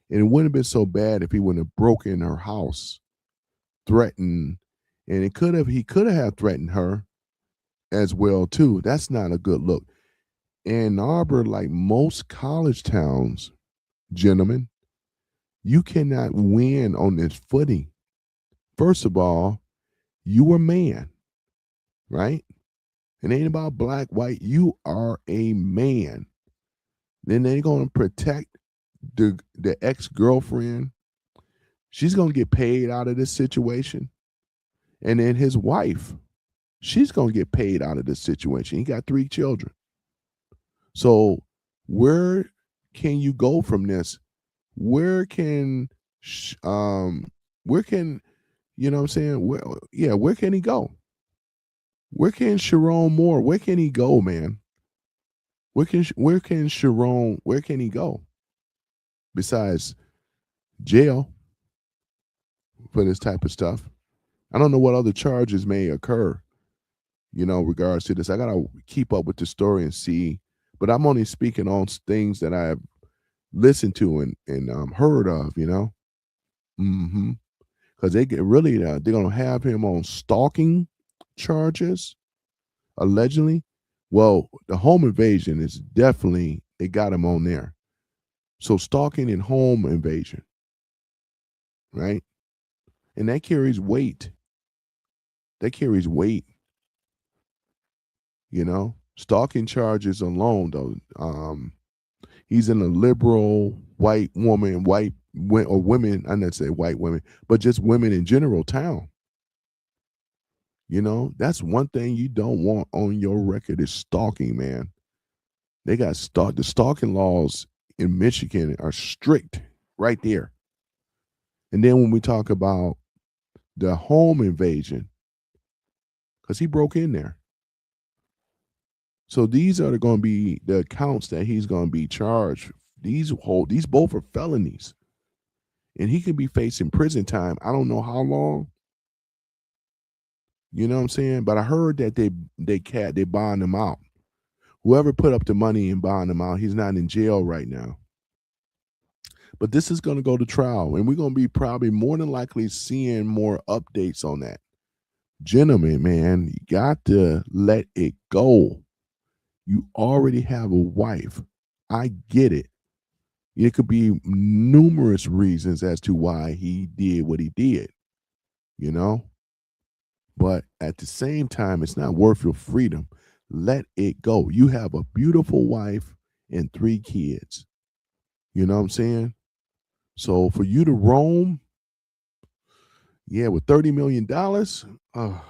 And it wouldn't have been so bad if he wouldn't have broken her house, threatened, and he could have threatened her as well too. That's not a good look. Ann Arbor, like most college towns, gentlemen, you cannot win on this footing. First of all, you a man, right? It ain't about black, white. You are a man. Then they're gonna protect the ex-girlfriend. She's gonna get paid out of this situation. And then his wife, she's gonna get paid out of this situation. He got 3 children. So where can you go from this? Where can you know what I'm saying? Where can he go? Where can Sharon Moore? Where can he go, man? Where can Sharon? Where can he go? Besides jail for this type of stuff. I don't know what other charges may occur, regards to this. I gotta keep up with the story and see. But I'm only speaking on things that I've listened to and heard of, because they get really they're gonna have him on stalking charges, allegedly. Well, the home invasion is definitely, they got him on there. So stalking and home invasion, right? And that carries weight. Stalking charges alone, though. He's in a liberal white woman, or women, I'm not saying white women, but just women in general town. That's one thing you don't want on your record is stalking, man. They got the stalking laws in Michigan are strict right there. And then when we talk about the home invasion, because he broke in there. So these are going to be the accounts that he's going to be charged. These both are felonies. And he could be facing prison time. I don't know how long. You know what I'm saying? But I heard that they bond him out. Whoever put up the money and bond him out, he's not in jail right now. But this is going to go to trial, and we're going to be probably more than likely seeing more updates on that. Gentlemen, man, you got to let it go. You already have a wife. I get it. It could be numerous reasons as to why he did what he did, But at the same time, it's not worth your freedom. Let it go. You have a beautiful wife and 3 kids. You know what I'm saying? So for you to roam, with $30 million, oh,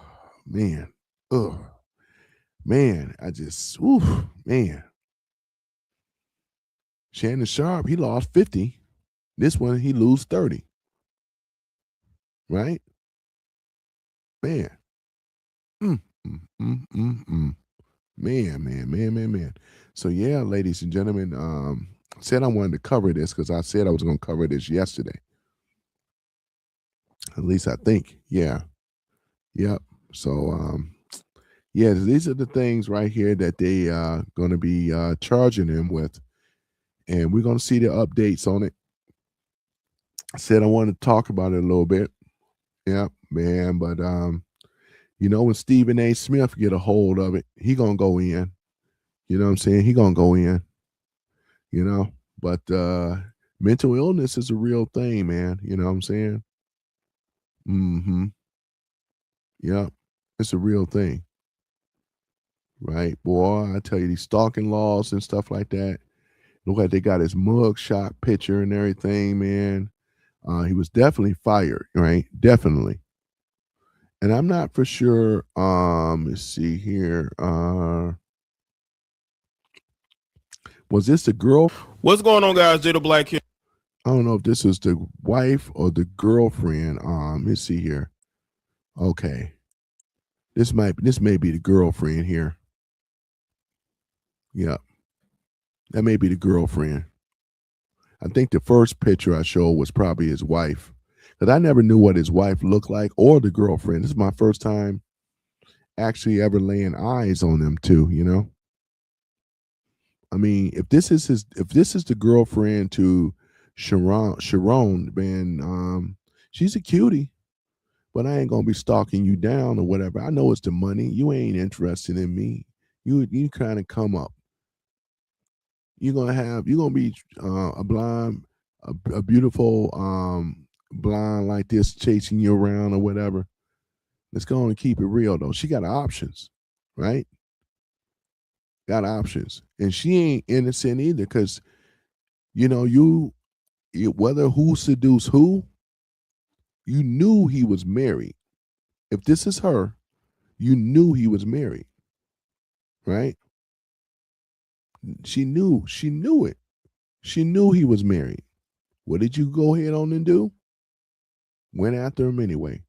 man. Ugh. Man, man. Shannon Sharp, he lost 50. This one, he lose 30. Right? Man. Man. So yeah, ladies and gentlemen, I said I wanted to cover this because I said I was going to cover this yesterday. At least I think. Yeah. Yep. So these are the things right here that they are going to be charging him with. And we're going to see the updates on it. I said I wanted to talk about it a little bit. Yeah, man. But when Stephen A. Smith get a hold of it, he gonna go in. You know what I'm saying? He gonna go in. But mental illness is a real thing, man. You know what I'm saying? Yeah, it's a real thing. Right, boy. I tell you, these stalking laws and stuff like that. Look like they got his mug shot picture and everything, man. He was definitely fired, right? Definitely. And I'm not for sure. Let's see here. Was this the girl? What's going on, guys? Jada Black here. I don't know if this was the wife or the girlfriend. Let's see here. Okay. This may be the girlfriend here. Yeah. That may be the girlfriend. I think the first picture I showed was probably his wife. because I never knew what his wife looked like or the girlfriend. This is my first time actually ever laying eyes on them two. I mean, if this is the girlfriend to Sharon, man, she's a cutie, but I ain't gonna be stalking you down or whatever. I know it's the money. You ain't interested in me. You kind of come up. You're gonna be a blonde, a beautiful blonde like this chasing you around or whatever. Let's go and keep it real though. She got options, right? Got options, and she ain't innocent either, because you whether who seduced who, you knew he was married. If this is her, you knew he was married, right? She knew it. She knew he was married. What did you go ahead on and do? Went after him anyway,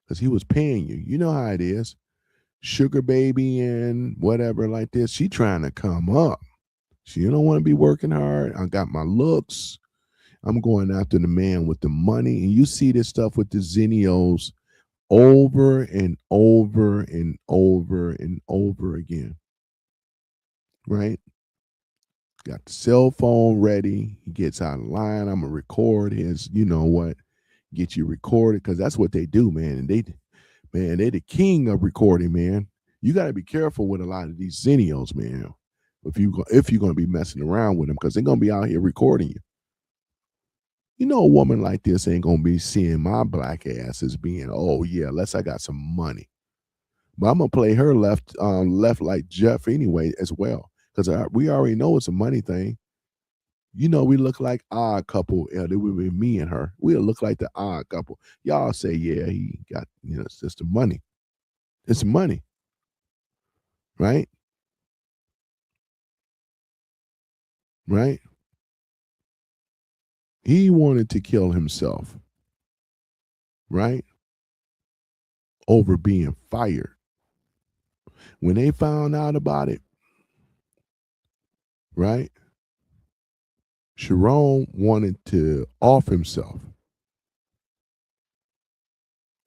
because he was paying you. You know how it is. Sugar baby and whatever like this. She trying to come up. She don't want to be working hard. I got my looks. I'm going after the man with the money. And you see this stuff with the Zennials over and over and over and over again. Right? Got the cell phone ready. He gets out of line. I'm going to record his, get you recorded, because that's what they do, man. And they're the king of recording, man. You got to be careful with a lot of these Zennials, man. If you're going to be messing around with them, because they're going to be out here recording you. A woman like this ain't going to be seeing my black ass as being, oh, yeah, unless I got some money. But I'm going to play her left like Jeff anyway as well, because we already know it's a money thing. We look like odd couple. It would be me and her. We'll look like the odd couple. Y'all say, yeah, he got, it's just the money. It's money. Right? Right? He wanted to kill himself. Right? Over being fired. When they found out about it, right? Sharon wanted to off himself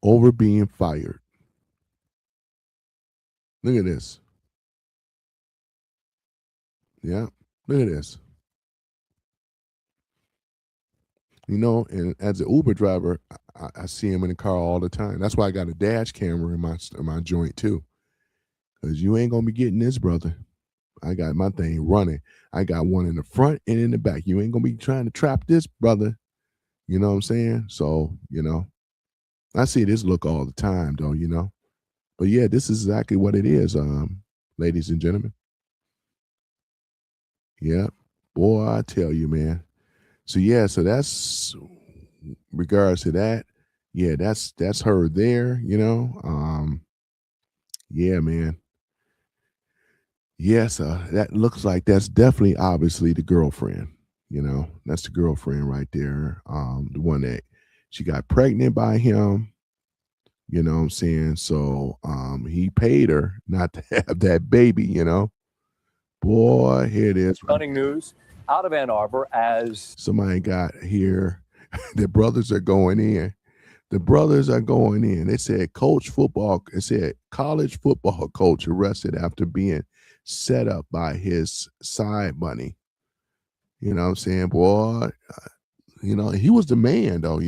over being fired. Look at this. Yeah, look at this. And as an Uber driver, I see him in the car all the time. That's why I got a dash camera in my joint too. Because you ain't going to be getting this, brother. I got my thing running. I got one in the front and in the back. You ain't going to be trying to trap this, brother. You know what I'm saying? So, I see this look all the time, though, But yeah, this is exactly what it is, ladies and gentlemen. Yeah. Boy, I tell you, man. So yeah, so that's regards to that. Yeah, that's her there, Yeah, man. Yes, that looks like that's definitely obviously the girlfriend. That's the girlfriend right there. The one that she got pregnant by him. You know what I'm saying? So he paid her not to have that baby, Boy, here it is. Stunning news out of Ann Arbor as somebody got here. The brothers are going in. The brothers are going in. They said college football coach arrested after being set up by his side money. You know what I'm saying? Boy, he was the man though,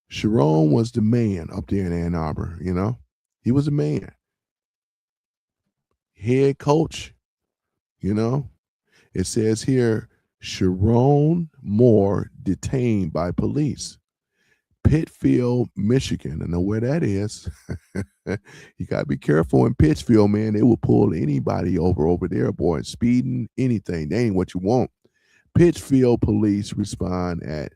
Sharon was the man up there in Ann Arbor, He was the man. Head coach, It says here, Sharon Moore detained by police. Pittsfield, Michigan. I know where that is. You got to be careful in Pittsfield, man. They will pull anybody over there, boy. Speeding, anything. They ain't what you want. Pittsfield police respond at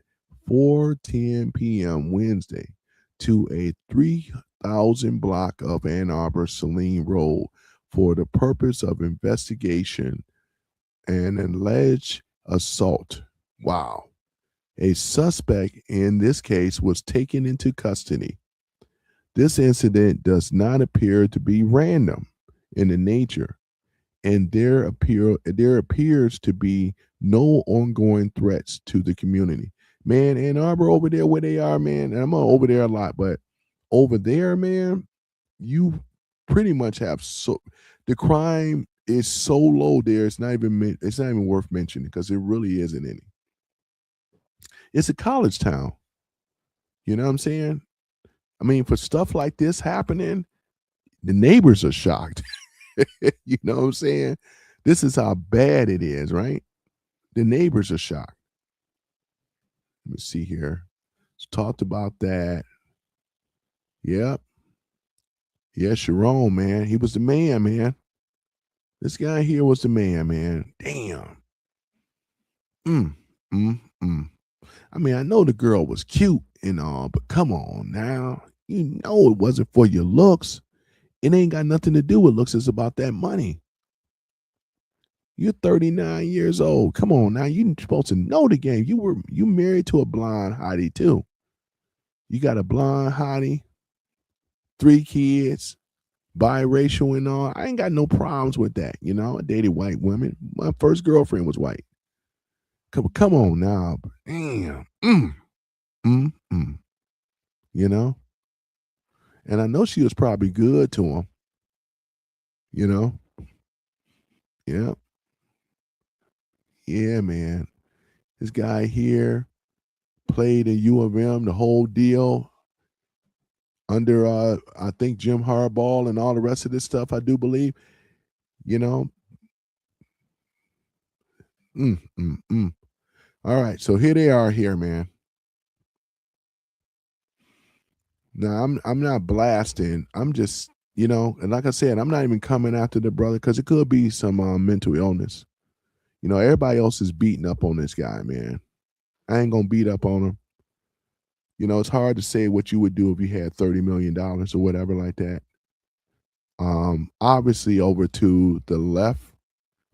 4:10 p.m. Wednesday to a 3,000 block of Ann Arbor Saline Road for the purpose of investigation and an alleged assault. Wow. A suspect in this case was taken into custody. This incident does not appear to be random in the nature, and there appears to be no ongoing threats to the community. Man, Ann Arbor over there where they are, man, and I'm over there a lot, but over there, man, you pretty much have the crime is so low there. It's not even worth mentioning because there really isn't any. It's a college town. You know what I'm saying? I mean, for stuff like this happening, the neighbors are shocked. You know what I'm saying? This is how bad it is, right? The neighbors are shocked. Let me see here. Let's talked about that. Yep. Yeah, Sharon, man. He was the man, man. This guy here was the man, man. Damn. I mean, I know the girl was cute and all, but come on now. You know it wasn't for your looks. It ain't got nothing to do with looks. It's about that money. You're 39 years old. Come on now. You're supposed to know the game. You married to a blonde hottie too. You got a blonde hottie, 3 kids, biracial and all. I ain't got no problems with that. You know, I dated white women. My first girlfriend was white. Come on now. Damn. You know? And I know she was probably good to him. You know? Yeah. Yeah, man. This guy here played at U of M, the whole deal, under I think Jim Harbaugh and all the rest of this stuff, I do believe. You know? All right, so here they are here, man. Now I'm not blasting. I'm just, you know, and like I said, I'm not even coming after the brother because it could be some mental illness. You know, everybody else is beating up on this guy, man. I ain't gonna beat up on him. You know, it's hard to say what you would do if you had $30 million or whatever like that. Obviously over to the left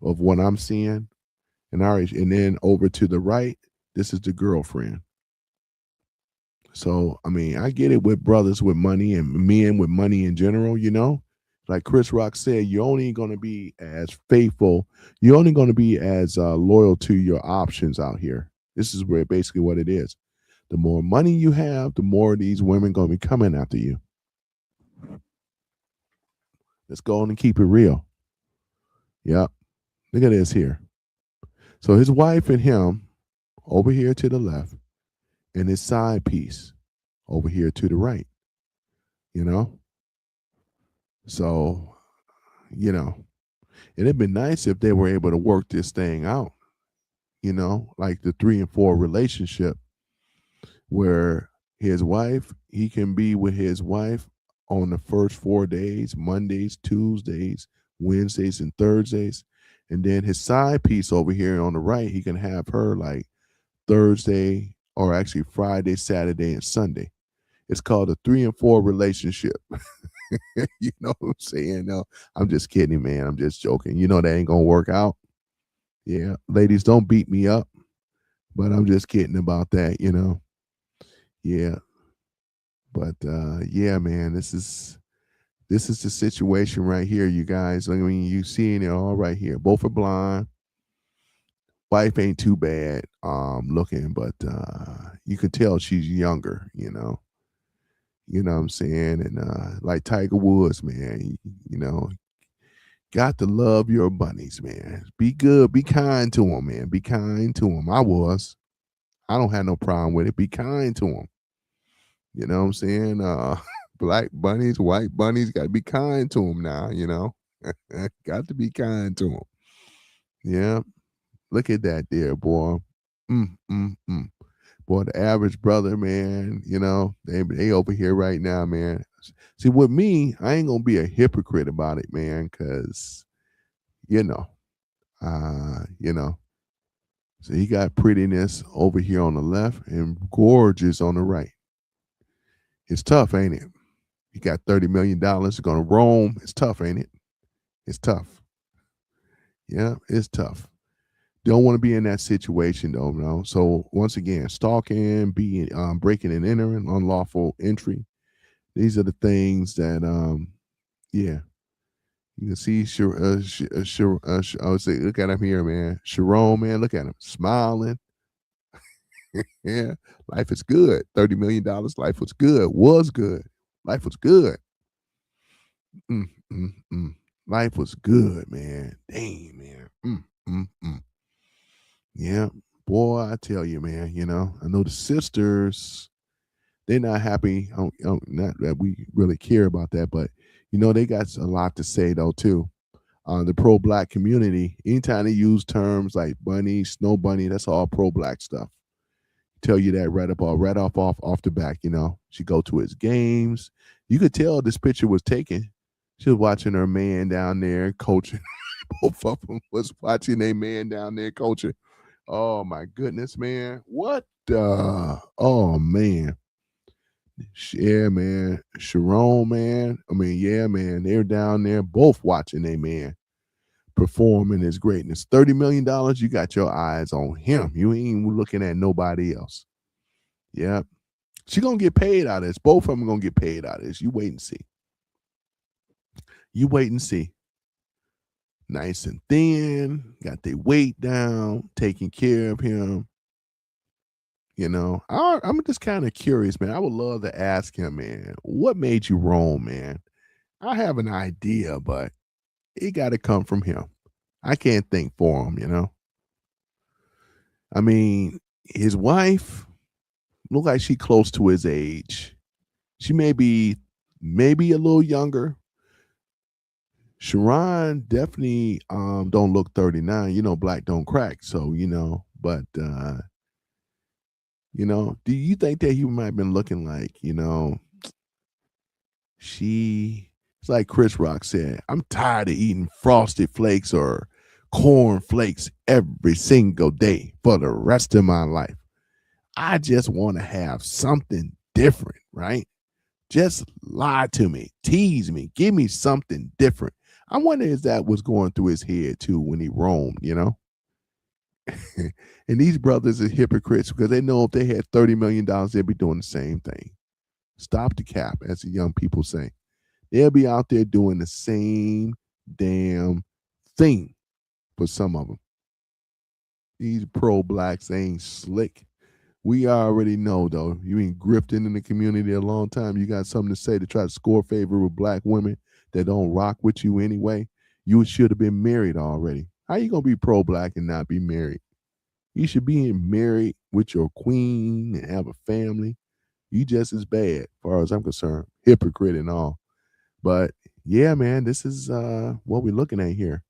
of what I'm seeing, and then over to the right, this is the girlfriend. So, I mean, I get it with brothers with money and men with money in general, you know? Like Chris Rock said, you're only going to be as faithful. You're only going to be as loyal to your options out here. This is where basically what it is. The more money you have, the more these women going to be coming after you. Let's go on and keep it real. Yep. Look at this here. So his wife and him over here to the left, and his side piece over here to the right. You know? So, you know, it'd been nice if they were able to work this thing out, you know, like the 3 and 4 relationship where he can be with his wife on the first 4 days, Mondays, Tuesdays, Wednesdays, and Thursdays. And then his side piece over here on the right, he can have her like Thursday or actually Friday, Saturday, and Sunday. It's called a 3 and 4 relationship. You know what I'm saying? No, I'm just kidding, man. I'm just joking. You know that ain't gonna work out. Yeah, ladies, don't beat me up. But I'm just kidding about that, you know. Yeah. But yeah, man, this is the situation right here, you guys. I mean, you seeing it all right here. Both are blind. Wife ain't too bad looking, but you can tell she's younger, you know. You know what I'm saying? And like Tiger Woods, man, you know, got to love your bunnies, man. Be good, be kind to them, man. Be kind to them. I don't have no problem with it. Be kind to them. You know what I'm saying? Black bunnies, white bunnies, got to be kind to them now, you know? Got to be kind to them. Yeah. Look at that there, boy. Boy, the average brother, man, you know, they over here right now, man. See, with me, I ain't gonna be a hypocrite about it, man, because you know, so he got prettiness over here on the left and gorgeous on the right. It's tough, ain't it? You got $30 million, gonna roam. It's tough, ain't it? It's tough. Yeah, it's tough. Don't want to be in that situation though, no. So once again, stalking, being breaking and entering, unlawful entry. These are the things that yeah. You can see I would say, look at him here, man. Sharon, man, look at him smiling. Yeah, life is good. $30 million, life was good. Was good. Life was good. Mm, mm, mm. Life was good, man. Dang, man. Yeah, boy, I tell you, man. I know the sisters. They're not happy. Not that we really care about that, but they got a lot to say though too. The pro-black community, anytime they use terms like bunny, snow bunny, that's all pro-black stuff. Tell you that right off the back. She go to his games. You could tell this picture was taken. She was watching her man down there coaching. Both of them was watching a man down there coaching. Oh my goodness, man. What the? Oh man. Yeah, man. Sharon, man. I mean, yeah, man. They're down there both watching a man perform in his greatness. $30 million, you got your eyes on him. You ain't looking at nobody else. Yep. She gonna get paid out of this. Both of them gonna get paid out of this. You wait and see. You wait and see. Nice and thin, got their weight down, taking care of him. I'm just kind of curious, man. I would love to ask him, man, what made you roam, man? I have an idea, but it got to come from him. I can't think for him. I mean, his wife look like she close to his age. She may be maybe a little younger. Sharon definitely don't look 39. Black don't crack. So, but do you think that he might have been looking like, it's like Chris Rock said, I'm tired of eating frosted flakes or corn flakes every single day for the rest of my life. I just want to have something different, right? Just lie to me, tease me, give me something different. I wonder if that was going through his head too when he roamed, And these brothers are hypocrites because they know if they had $30 million, they'd be doing the same thing. Stop the cap, as the young people say. They'll be out there doing the same damn thing for some of them. These pro-blacks ain't slick. We already know, though. You been grifting in the community a long time. You got something to say to try to score favor with black women that don't rock with you anyway. You should have been married already. How you going to be pro-black and not be married? You should be married with your queen and have a family. You just as bad, as far as I'm concerned. Hypocrite and all. But, yeah, man, this is what we're looking at here.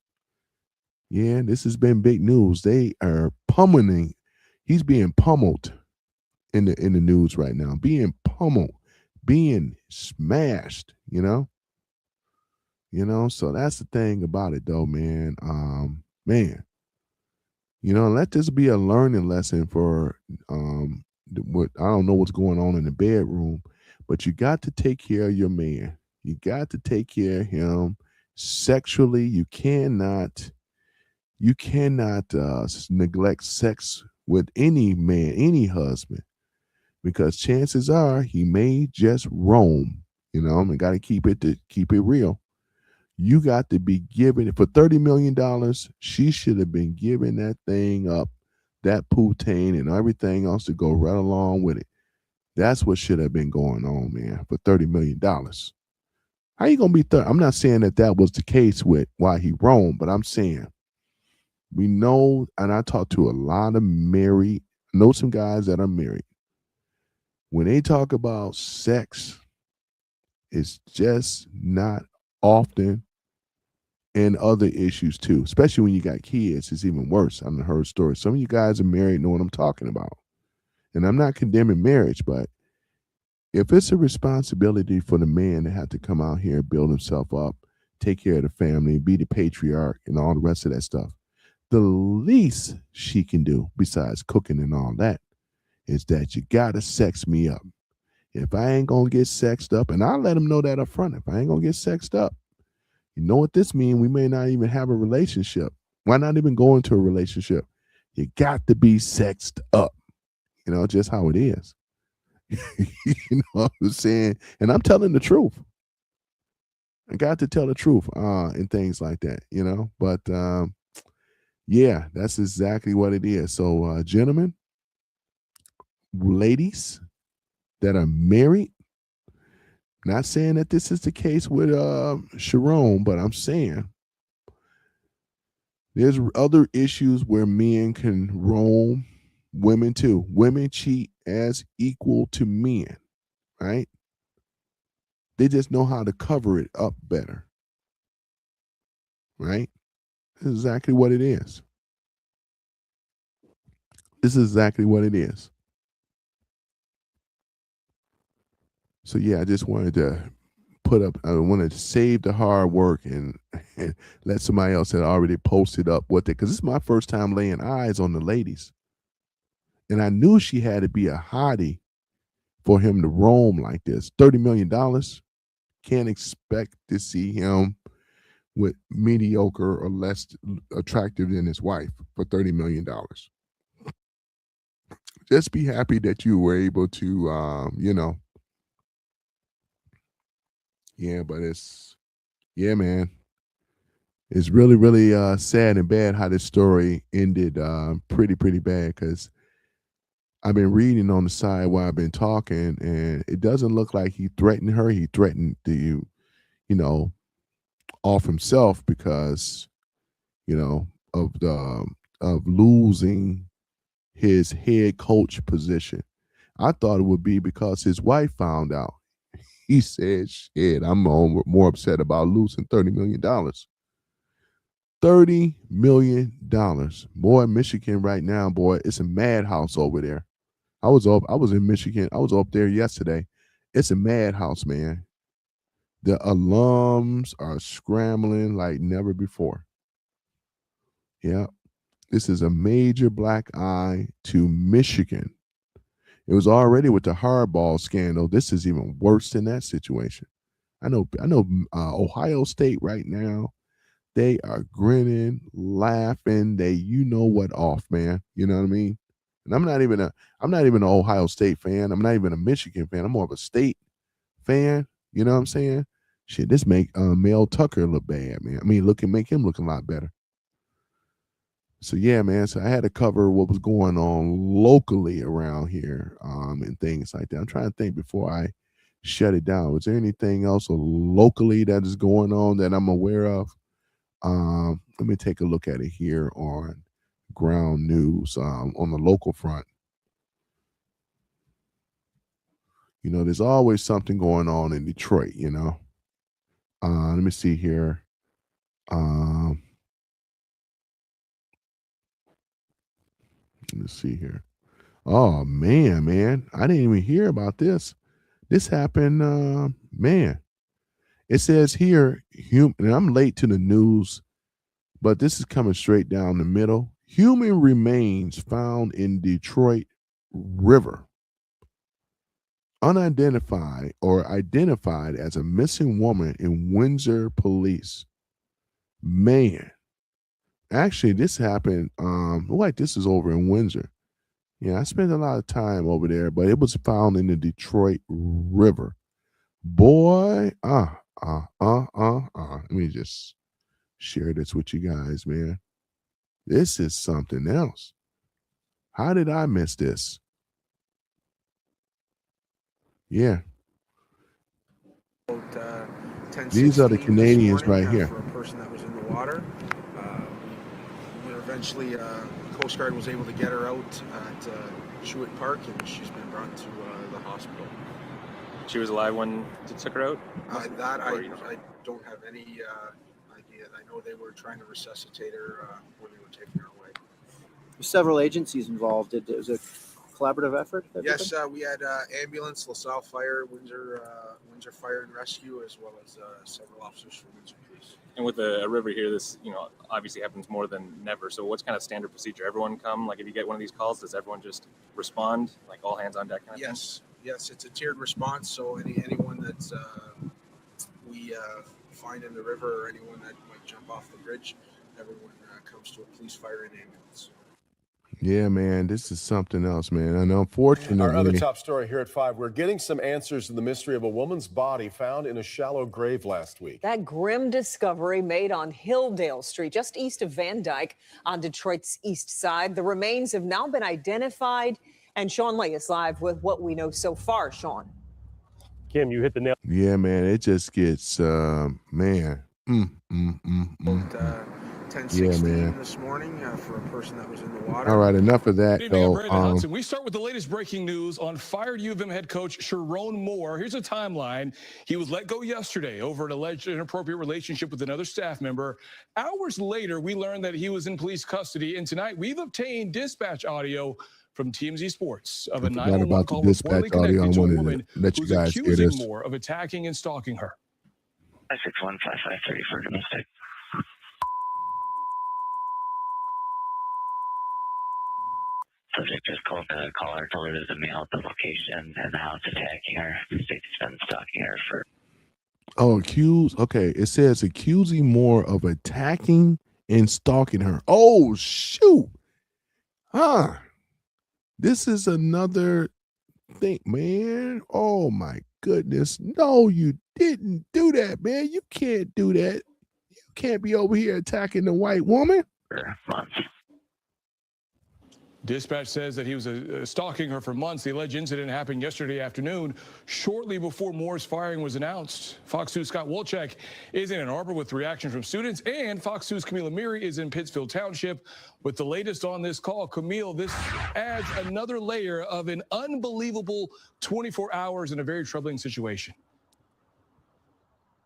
Yeah, this has been big news. They are pummeling. He's being pummeled in the news right now, being pummeled, being smashed, so that's the thing about it though, man. Man, let this be a learning lesson for what I don't know what's going on in the bedroom, but you got to take care of your man. You got to take care of him sexually. You cannot neglect sex with any man, any husband, because chances are he may just roam. And got to keep it real. You got to be giving it for $30 million. She should have been giving that thing up, that poutine and everything else to go right along with it. That's what should have been going on, man, for $30 million. How you going to be I'm not saying that was the case with why he roamed, but I'm saying we know, and I talk to a lot of married, know some guys that are married. When they talk about sex, it's just not often, and other issues too, especially when you got kids. It's even worse. I've heard stories. Some of you guys are married, know what I'm talking about. And I'm not condemning marriage, but if it's a responsibility for the man to have to come out here and build himself up, take care of the family, be the patriarch and all the rest of that stuff, the least she can do, besides cooking and all that, is that you gotta sex me up. If I ain't gonna get sexed up, and I'll let him know that up front, if I ain't gonna get sexed up, you know what this means? We may not even have a relationship. Why not even go into a relationship? You got to be sexed up. Just how it is. You know what I'm saying? And I'm telling the truth. I got to tell the truth and things like that, But yeah, that's exactly what it is. So, gentlemen, ladies that are married, not saying that this is the case with Sharon, but I'm saying there's other issues where men can roam, women too. Women cheat as equal to men, right? They just know how to cover it up better, right? This is exactly what it is. This is exactly what it is. So yeah, I just wanted to I wanted to save the hard work and let somebody else that already posted up what they, because this is my first time laying eyes on the ladies. And I knew she had to be a hottie for him to roam like this. $30 million. Can't expect to see him with mediocre or less attractive than his wife for $30 million. Just be happy that you were able to, yeah, but yeah, man. It's really, really sad and bad how this story ended pretty bad, because I've been reading on the side while I've been talking, and it doesn't look like he threatened her. He threatened to, off himself because, of losing his head coach position. I thought it would be because his wife found out. He said, shit, I'm more upset about losing $30 million. $30 million. Boy, Michigan right now, boy, it's a madhouse over there. I was in Michigan. I was up there yesterday. It's a madhouse, man. The alums are scrambling like never before. Yeah. This is a major black eye to Michigan. It was already with the hardball scandal. This is even worse than that situation. I know Ohio State right now, they are grinning, laughing. You know what off, man. You know what I mean? And I'm not even an Ohio State fan. I'm not even a Michigan fan. I'm more of a state fan. You know what I'm saying? Shit, this make Mel Tucker look bad, man. I mean, make him look a lot better. So yeah, man. So I had to cover what was going on locally around here, and things like that. I'm trying to think before I shut it down. Was there anything else locally that is going on that I'm aware of? Let me take a look at it here on ground news, on the local front. There's always something going on in Detroit, let me see here. Let me see here. Oh man, I didn't even hear about this. This happened, man. It says here, and I'm late to the news, but this is coming straight down the middle. Human remains found in Detroit River, unidentified or identified as a missing woman in Windsor police. Man, actually, this happened. Like this is over in Windsor. Yeah, I spent a lot of time over there, but it was found in the Detroit River. Boy, Let me just share this with you guys, man. This is something else. How did I miss this? Yeah. These are the Canadians right here. For a person that was in the water. Eventually, Coast Guard was able to get her out at Schuett Park, and she's been brought to the hospital. She was alive when they took her out? I don't have any idea. I know they were trying to resuscitate her when they were taking her away. There's several agencies involved. It was a collaborative effort? Yes, we had ambulance, LaSalle Fire, Windsor Fire and Rescue, as well as several officers from Windsor Police. And with a river here, this obviously happens more than never. So what's kind of standard procedure? Everyone come? Like if you get one of these calls, does everyone just respond? Like all hands on deck kind of thing? Yes, it's a tiered response. So anyone that's we find in the river, or anyone that might jump off the bridge, everyone comes to a police, fire, and ambulance. Yeah, man, this is something else, man. And unfortunately, our other top story here at 5, we're getting some answers to the mystery of a woman's body found in a shallow grave last week. That grim discovery made on Hilldale Street, just east of Van Dyke on Detroit's east side. The remains have now been identified And Sean Lee is live with what we know so far. Sean. Kim, you hit the nail. Yeah, man, it just gets, man. 10:16 Yeah, man. this morning for a person that was in the water. All right, enough of that, Good evening, I'm though. Brandon Hudson. We start with the latest breaking news on fired U of M head coach Sharon Moore. Here's a timeline. He was let go yesterday over an alleged inappropriate relationship with another staff member. Hours later, we learned that he was in police custody, and tonight we've obtained dispatch audio from TMZ Sports of a 911 call reportedly connected to a woman who's accusing Moore of attacking and stalking her. 5615530 for domestic. Subject just called the caller, told her there's a male at the location and the house attacking her. States has been stalking her for. Oh, accused. Okay, it says accusing Moore of attacking and stalking her. Oh, shoot. Huh. This is another thing, man. Oh, my goodness. No, you didn't do that, man. You can't do that. You can't be over here attacking the white woman. For months. Dispatch says that he was stalking her for months. The alleged incident happened yesterday afternoon, shortly before Moore's firing was announced. Fox 2's Scott Wolchek is in Ann Arbor with reaction from students, and Fox 2's Camille Amiri is in Pittsfield Township with the latest on this call. Camille, this adds another layer of an unbelievable 24 hours in a very troubling situation.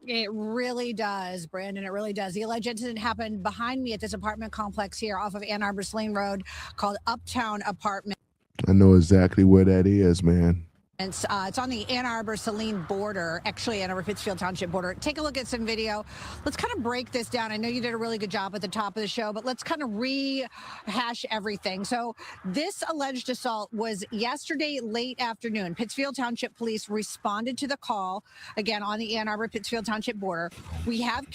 It really does, Brandon. It really does. The alleged incident happened behind me at this apartment complex here off of Ann Arbor Saline Road called Uptown Apartment. I know exactly where that is, man. It's on the Ann Arbor Saline border, actually Ann Arbor Pittsfield Township border. Take a look at some video. Let's kind of break this down. I know you did a really good job at the top of the show, but let's kind of rehash everything. So this alleged assault was yesterday late afternoon. Pittsfield Township Police responded to the call, again, on the Ann Arbor Pittsfield Township border. We have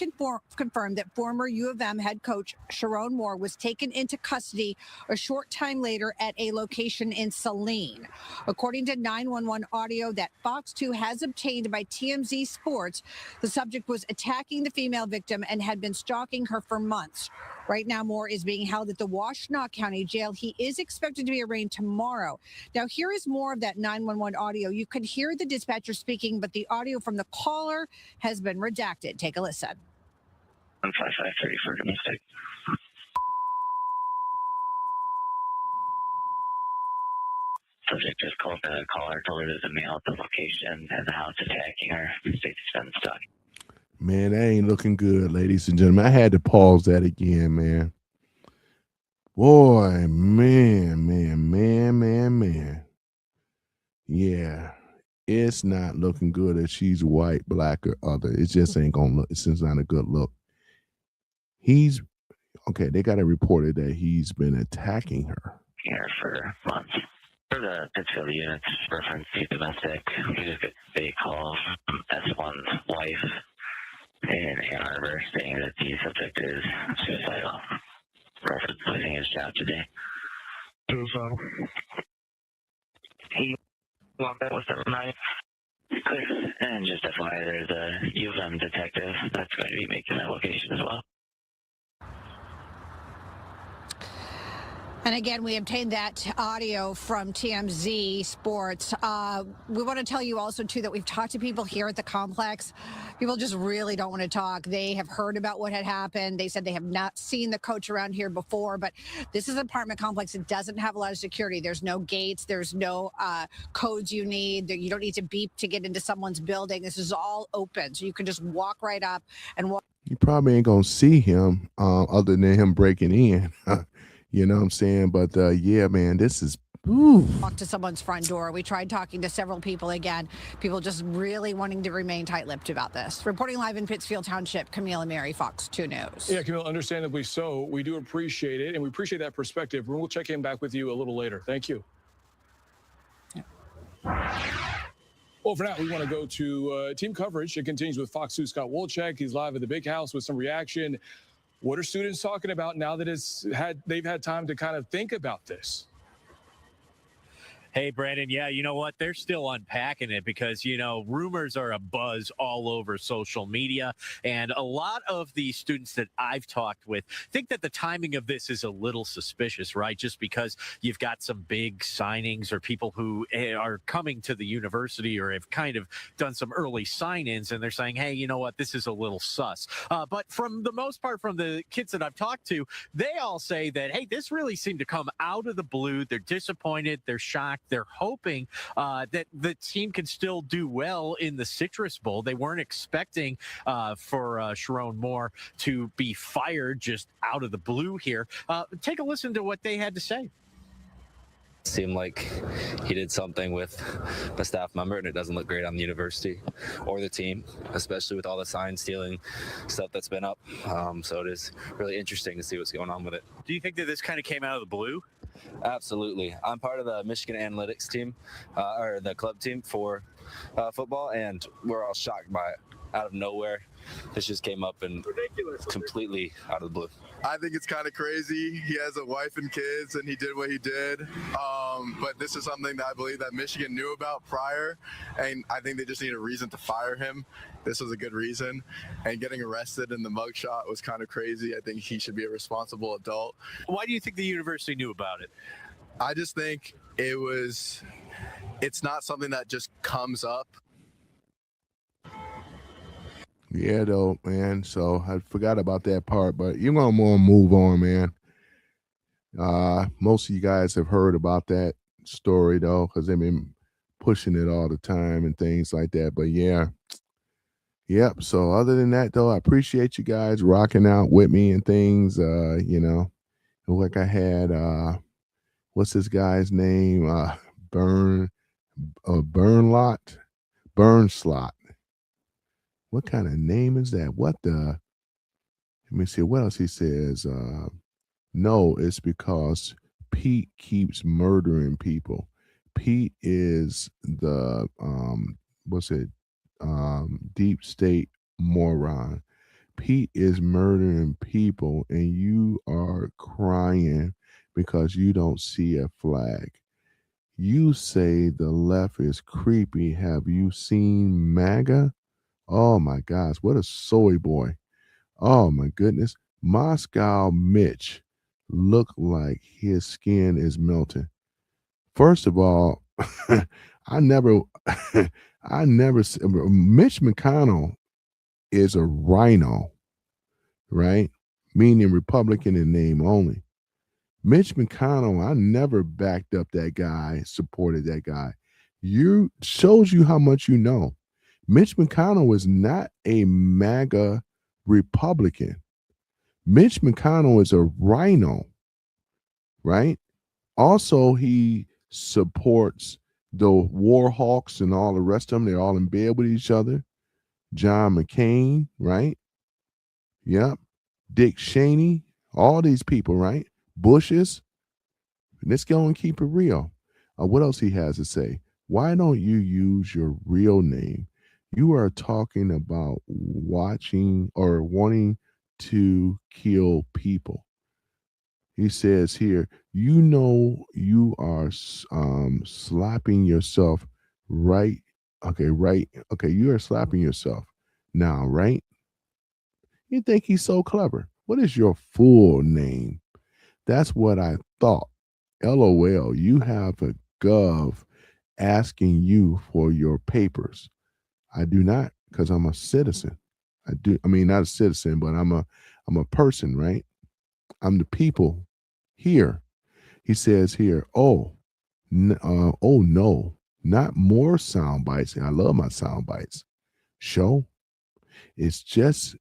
confirmed that former U of M head coach Sharon Moore was taken into custody a short time later at a location in Saline. According to 911 audio that Fox 2 has obtained by TMZ Sports, the subject was attacking the female victim and had been stalking her for months. Right now, Moore is being held at the Washtenaw County Jail. He is expected to be arraigned tomorrow. Now, here is more of that 911 audio. You could hear the dispatcher speaking, but the audio from the caller has been redacted. Take a listen. 15530 for domestic. Subject just called the caller, told her there's a male at the location and the house attacking her. States has been stalking. Man, that ain't looking good, ladies and gentlemen. I had to pause that again, man. Boy, man. Yeah, it's not looking good if she's white, black, or other. It just ain't gonna look. It's just not a good look. He's okay. They got it reported that he's been attacking her. Here for months. For the Pittsfield units, reference to domestic, we just get a call from S1's wife in Ann Arbor saying that the subject is suicidal. Reference losing his job today. Suicidal. He walked out with 79. Clear. And just FYI, there's a U of M detective that's going to be making that location as well. And again, we obtained that audio from TMZ Sports. We want to tell you also, too, that we've talked to people here at the complex. People just really don't want to talk. They have heard about what had happened. They said they have not seen the coach around here before, but this is an apartment complex. It doesn't have a lot of security. There's no gates. There's no codes you need. You don't need to beep to get into someone's building. This is all open, so you can just walk right up and walk. You probably ain't gonna see him other than him breaking in. You know what I'm saying? But yeah, man, this is walk to someone's front door. We tried talking to several people again. People just really wanting to remain tight-lipped about this. Reporting live in Pittsfield Township, Camille Amiri, Fox 2 News. Yeah, Camille, understandably so. We do appreciate it, and we appreciate that perspective. We'll check in back with you a little later. Thank you. Yeah. Well, for now, we want to go to team coverage. It continues with Fox 2 Scott Wolchek. He's live at the Big House with some reaction. What are students talking about now that they've had time to kind of think about this? Hey, Brandon. Yeah, you know what? They're still unpacking it because, rumors are a buzz all over social media. And a lot of the students that I've talked with think that the timing of this is a little suspicious, right? Just because you've got some big signings or people who are coming to the university or have kind of done some early sign-ins and they're saying, hey, you know what? This is a little sus. But from the most part, from the kids that I've talked to, they all say that, hey, this really seemed to come out of the blue. They're disappointed. They're shocked. They're hoping that the team can still do well in the Citrus Bowl. They weren't expecting for Sharon Moore to be fired just out of the blue here. Take a listen to what they had to say. Seemed like he did something with a staff member, and it doesn't look great on the university or the team, especially with all the sign stealing stuff that's been up. So it is really interesting to see what's going on with it. Do you think that this kind of came out of the blue? Absolutely. I'm part of the Michigan Analytics team, or the club team for football, and we're all shocked by it. Out of nowhere, this just came up and completely out of the blue. I think it's kind of crazy. He has a wife and kids, and he did what he did. But this is something that I believe that Michigan knew about prior, and I think they just need a reason to fire him. This was a good reason, and getting arrested in the mugshot was kind of crazy. I think he should be a responsible adult. Why do you think the university knew about it? I just think it's not something that just comes up. Yeah, though, man. So I forgot about that part, but you're gonna move on, man. Most of you guys have heard about that story though, because they've been pushing it all the time and things like that. But yeah, yep. So other than that, though, I appreciate you guys rocking out with me and things. Like I had what's this guy's name? Burnslot. What kind of name is that? Let me see what else he says. No, it's because Pete keeps murdering people. Pete is the deep state moron. Pete is murdering people and you are crying because you don't see a flag. You say the left is creepy. Have you seen MAGA? Oh my gosh, what a soy boy. Oh my goodness. Moscow Mitch look like his skin is melting. First of all, Mitch McConnell is a rhino, right? Meaning Republican in name only. Mitch McConnell, I never backed up that guy, supported that guy. You shows you how much you know. Mitch McConnell is not a MAGA Republican. Mitch McConnell is a rhino, right? Also, he supports the war hawks and all the rest of them. They're all in bed with each other. John McCain, right? Yep. Dick Cheney, all these people, right? Bushes. Let's go and keep it real. What else he has to say? Why don't you use your real name? You are talking about watching or wanting to kill people. He says here, you are slapping yourself right. Okay, right. Okay, you are slapping yourself now, right? You think he's so clever. What is your full name? That's what I thought. LOL, you have a gov asking you for your papers. I do not, because I'm a citizen. Not a citizen, but I'm a person, right? I'm the people here. He says here, oh no, not more sound bites. I love my sound bites. Show. It's just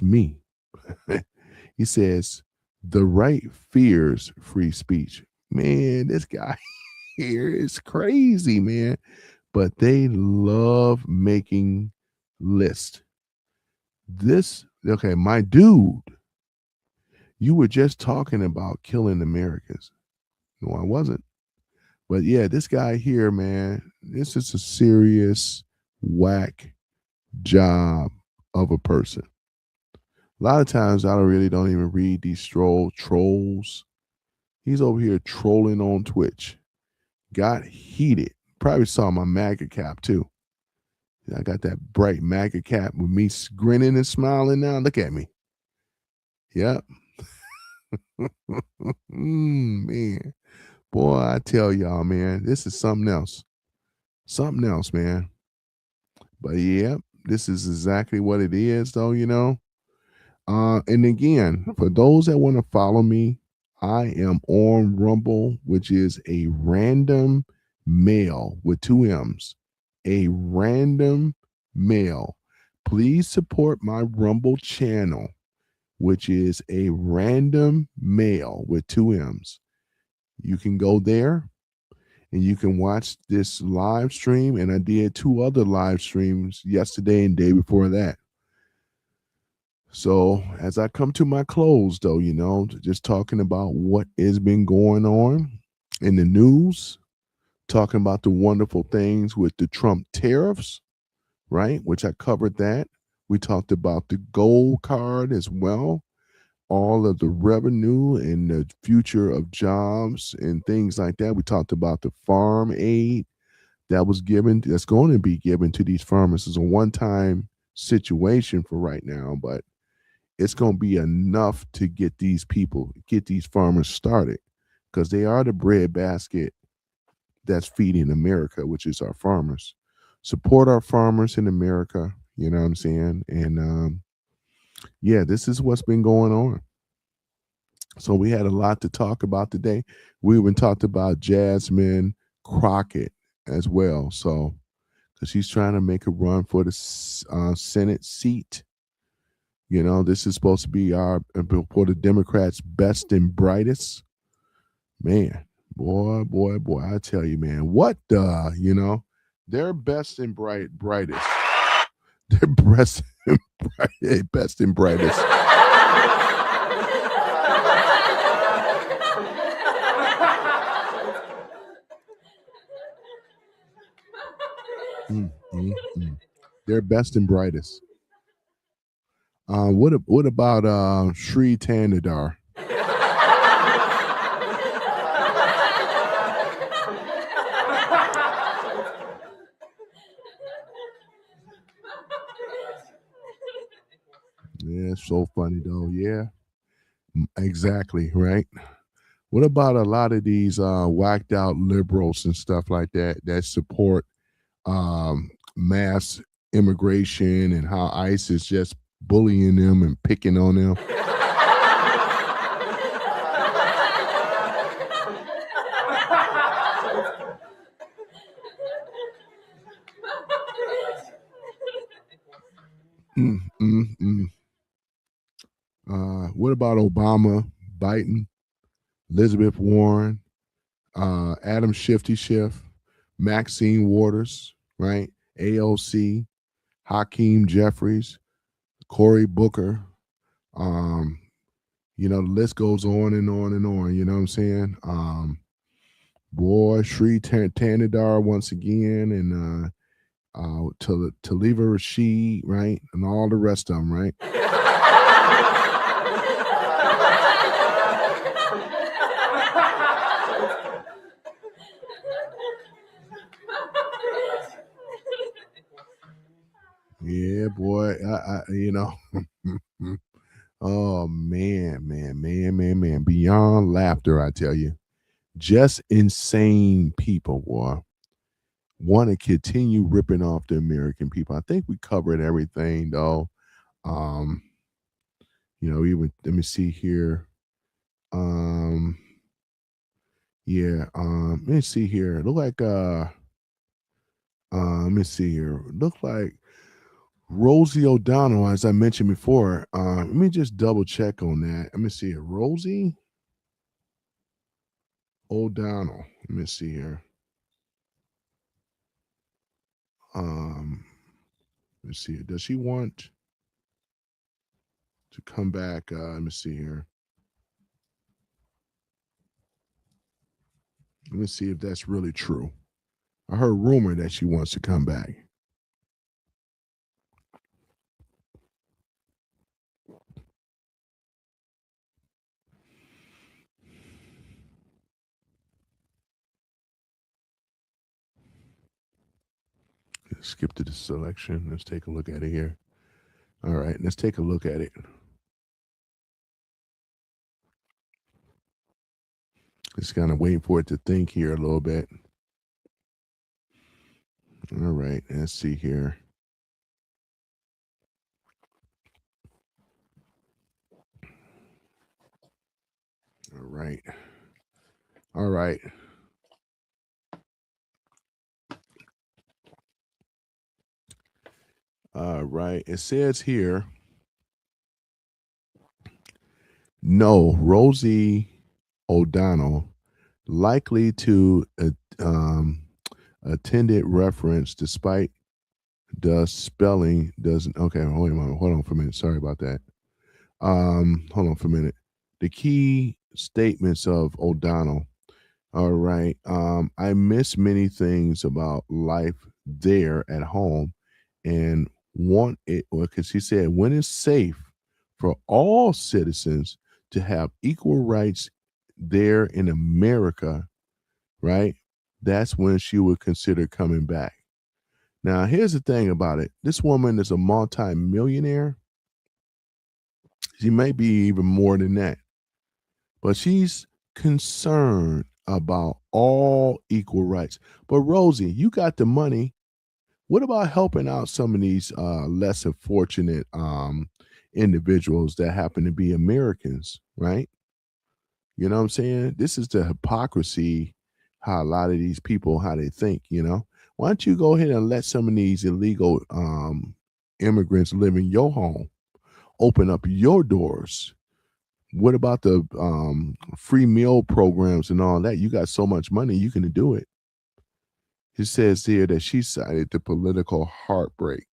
me. He says the right fears free speech. Man, this guy here is crazy, man. But they love making lists. My dude, you were just talking about killing Americans. No, I wasn't. But yeah, this guy here, man, this is a serious whack job of a person. A lot of times I don't even read these trolls. He's over here trolling on Twitch. got heated. Probably saw my MAGA cap too. I got that bright MAGA cap with me grinning and smiling now. Look at me. Yep. Man. Boy, I tell y'all, man, this is something else. Something else, man. But yeah, this is exactly what it is, though, And again, for those that want to follow me, I am on Rumble, which is a random mail with 2 M's. A random mail. Please support my Rumble channel, which is a random mail with 2 M's. You can go there and you can watch this live stream. And I did 2 other live streams yesterday and day before that. So as I come to my close, though, just talking about what has been going on in the news, talking about the wonderful things with the Trump tariffs, right? Which I covered that. We talked about the gold card as well, all of the revenue and the future of jobs and things like that. We talked about the farm aid that's going to be given to these farmers. It's a one-time situation for right now, but it's going to be enough to get these farmers started, because they are the bread basket that's feeding America, which is our farmers. Support our farmers in America. You know what I'm saying? And yeah, this is what's been going on. So we had a lot to talk about today. We even talked about Jasmine Crockett as well. So, because she's trying to make a run for the Senate seat. This is supposed to be for the Democrats' best and brightest. Man, boy, I tell you, man, what their best and brightest. Their best and brightest. Their best and brightest. What about Sri Tanadar? Yeah, it's so funny though. Yeah, exactly, right. What about a lot of these whacked out liberals and stuff like that support mass immigration and how ICE is just bullying them and picking on them? What about Obama, Biden, Elizabeth Warren, Adam Schiff, Maxine Waters, right? AOC, Hakeem Jeffries, Cory Booker. The list goes on and on and on. You know what I'm saying? Boy, Sri Tanadar once again, and Taliva Rashid, right? And all the rest of them, right? Yeah, boy. Oh man. Beyond laughter, I tell you. Just insane people, boy. Want to continue ripping off the American people. I think we covered everything though. Even let me see here. Yeah, let me see here. Look like let me see here. Look like Rosie O'Donnell, as I mentioned before. Let me just double check on that. Let me see here. Rosie O'Donnell. Let me see here. Let's see. Does she want to come back? Let me see here. Let me see if that's really true. I heard rumor that she wants to come back. skip to the selection. Let's take a look at it here. All right, let's take a look at it. Just kind of waiting for it to think here a little bit. All right, let's see here. All right. All right. All right. It says here, no, Rosie O'Donnell likely to attended reference despite the spelling doesn't. Okay, wait a moment. Hold on for a minute. Sorry about that. Hold on for a minute. The key statements of O'Donnell. All right. I miss many things about life there at home and want it, because he said, when it's safe for all citizens to have equal rights there in America, right? That's when she would consider coming back. Now, here's the thing about it. This woman is a multi-millionaire. She may be even more than that. But she's concerned about all equal rights. But Rosie, you got the money. What about helping out some of these less fortunate individuals that happen to be Americans, right? You know what I'm saying? This is the hypocrisy, how a lot of these people, how they think, you know? Why don't you go ahead and let some of these illegal immigrants live in your home? Open up your doors. What about the free meal programs and all that? You got so much money, you can do it. It says here that she cited the political heartbreak,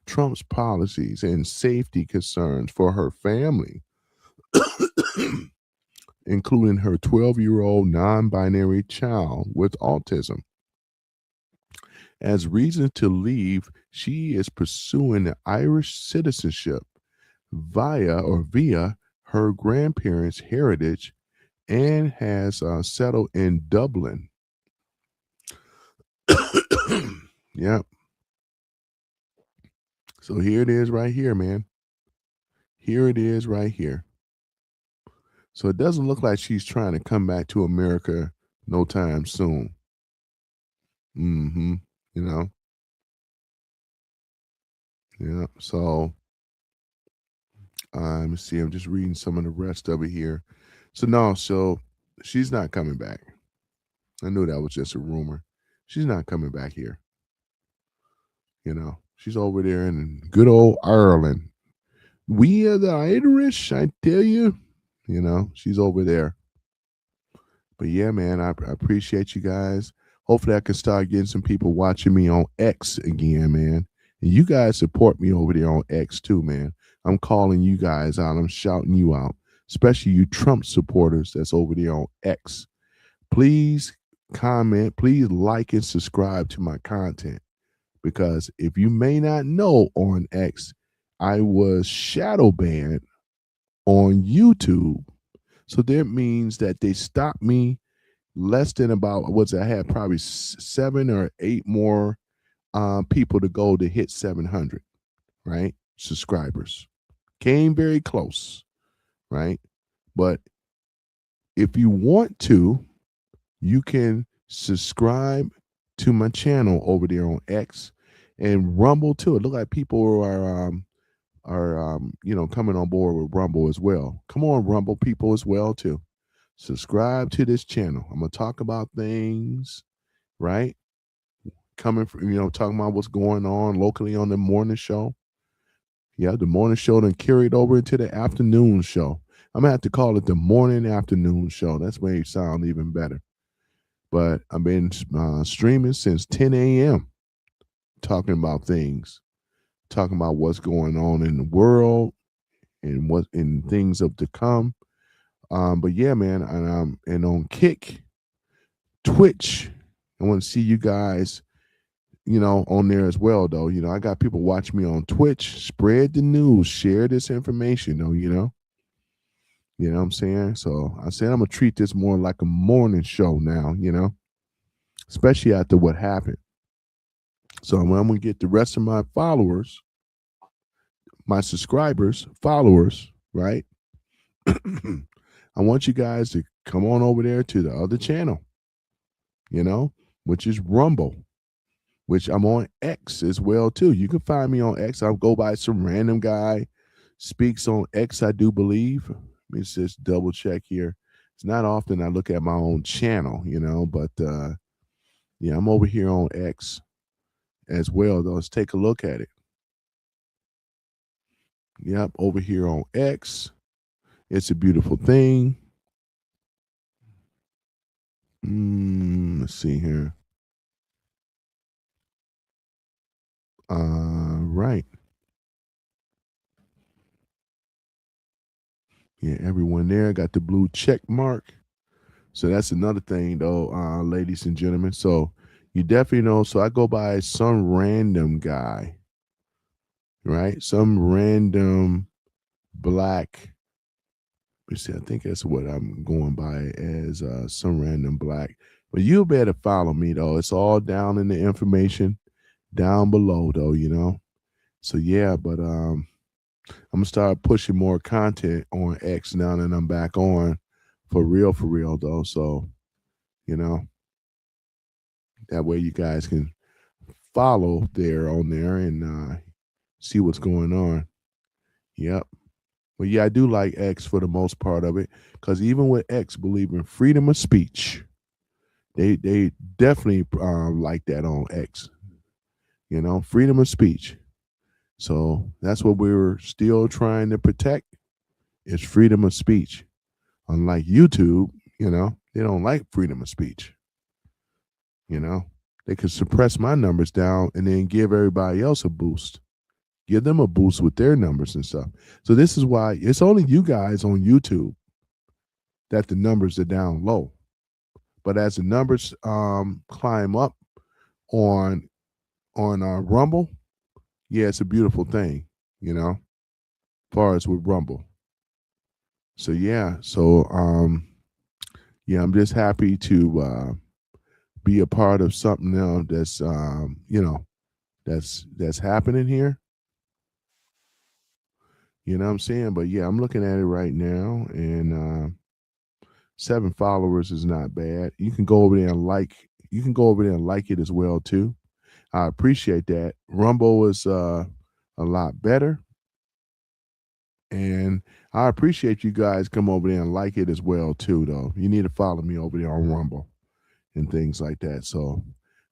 Trump's policies, and safety concerns for her family, including her 12-year-old non-binary child with autism. As reason to leave, she is pursuing the Irish citizenship via her grandparents' heritage and has settled in Dublin. Yep. So here it is right here, man. Here it is right here. So it doesn't look like she's trying to come back to America no time soon. You know. Yeah. So let me see. I'm just reading some of the rest of it here. So she's not coming back. I knew that was just a rumor. She's not coming back here. You know, she's over there in good old Ireland. We are the Irish, I tell you. You know, she's over there. But yeah, man, I appreciate you guys. Hopefully I can start getting some people watching me on X again, man. And you guys support me over there on X too, man. I'm calling you guys out. I'm shouting you out, especially you Trump supporters that's over there on X. Please comment, please like and subscribe to my content. Because if you may not know, on X, I was shadow banned on YouTube. So that means that they stopped me less than about, I had probably 7 or 8 more people to go to hit 700, right? Subscribers. Came very close, right? But if you want to, you can subscribe to my channel over there on X and Rumble too. It look like people are coming on board with Rumble as well. Come on, Rumble people as well too. Subscribe to this channel. I'm gonna talk about things, right? Coming from, talking about what's going on locally on the morning show. Yeah, the morning show then carried over into the afternoon show. I'm gonna have to call it the morning afternoon show. That's made it sound even better. But I've been streaming since 10 a.m. talking about things, talking about what's going on in the world and what in things of to come. But yeah, man, and on Kick, Twitch, I want to see you guys, on there as well, though. I got people watching me on Twitch. Spread the news, share this information, though. You know what I'm saying? So I said I'm gonna treat this more like a morning show now. Especially after what happened. So I'm going to get the rest of my followers, my subscribers, followers, right? I want you guys to come on over there to the other channel, which is Rumble, which I'm on X as well too. You can find me on X. I'll go by some random guy, speaks on X, I do believe. Let me just double check here. It's not often I look at my own channel, but yeah, I'm over here on X as well, though. Let's take a look at it. Yep, over here on X. It's a beautiful thing. Let's see here. Right. Yeah, everyone there got the blue check mark. So that's another thing, though, ladies and gentlemen. So you definitely know. So I go by some random guy, right? Some random black. Let me see. I think that's what I'm going by as some random black. But you better follow me, though. It's all down in the information down below, though, So yeah, but I'm gonna start pushing more content on X now that I'm back on for real, though. So, that way you guys can follow there and see what's going on. Yep. But yeah, I do like X for the most part of it, because even with X, believe in freedom of speech. They definitely like that on X. Freedom of speech. So that's what we're still trying to protect, is freedom of speech. Unlike YouTube, they don't like freedom of speech. They could suppress my numbers down and then give everybody else a boost. Give them a boost with their numbers and stuff. So this is why it's only you guys on YouTube that the numbers are down low. But as the numbers climb up on Rumble, yeah, it's a beautiful thing, as far as with Rumble. So yeah, yeah, I'm just happy to be a part of something now that's that's happening here. You know what I'm saying? But yeah, I'm looking at it right now, and 7 followers is not bad. You can go over there and like it as well too. I appreciate that. Rumble is a lot better, and I appreciate you guys come over there and like it as well too, though. You need to follow me over there on Rumble and things like that. So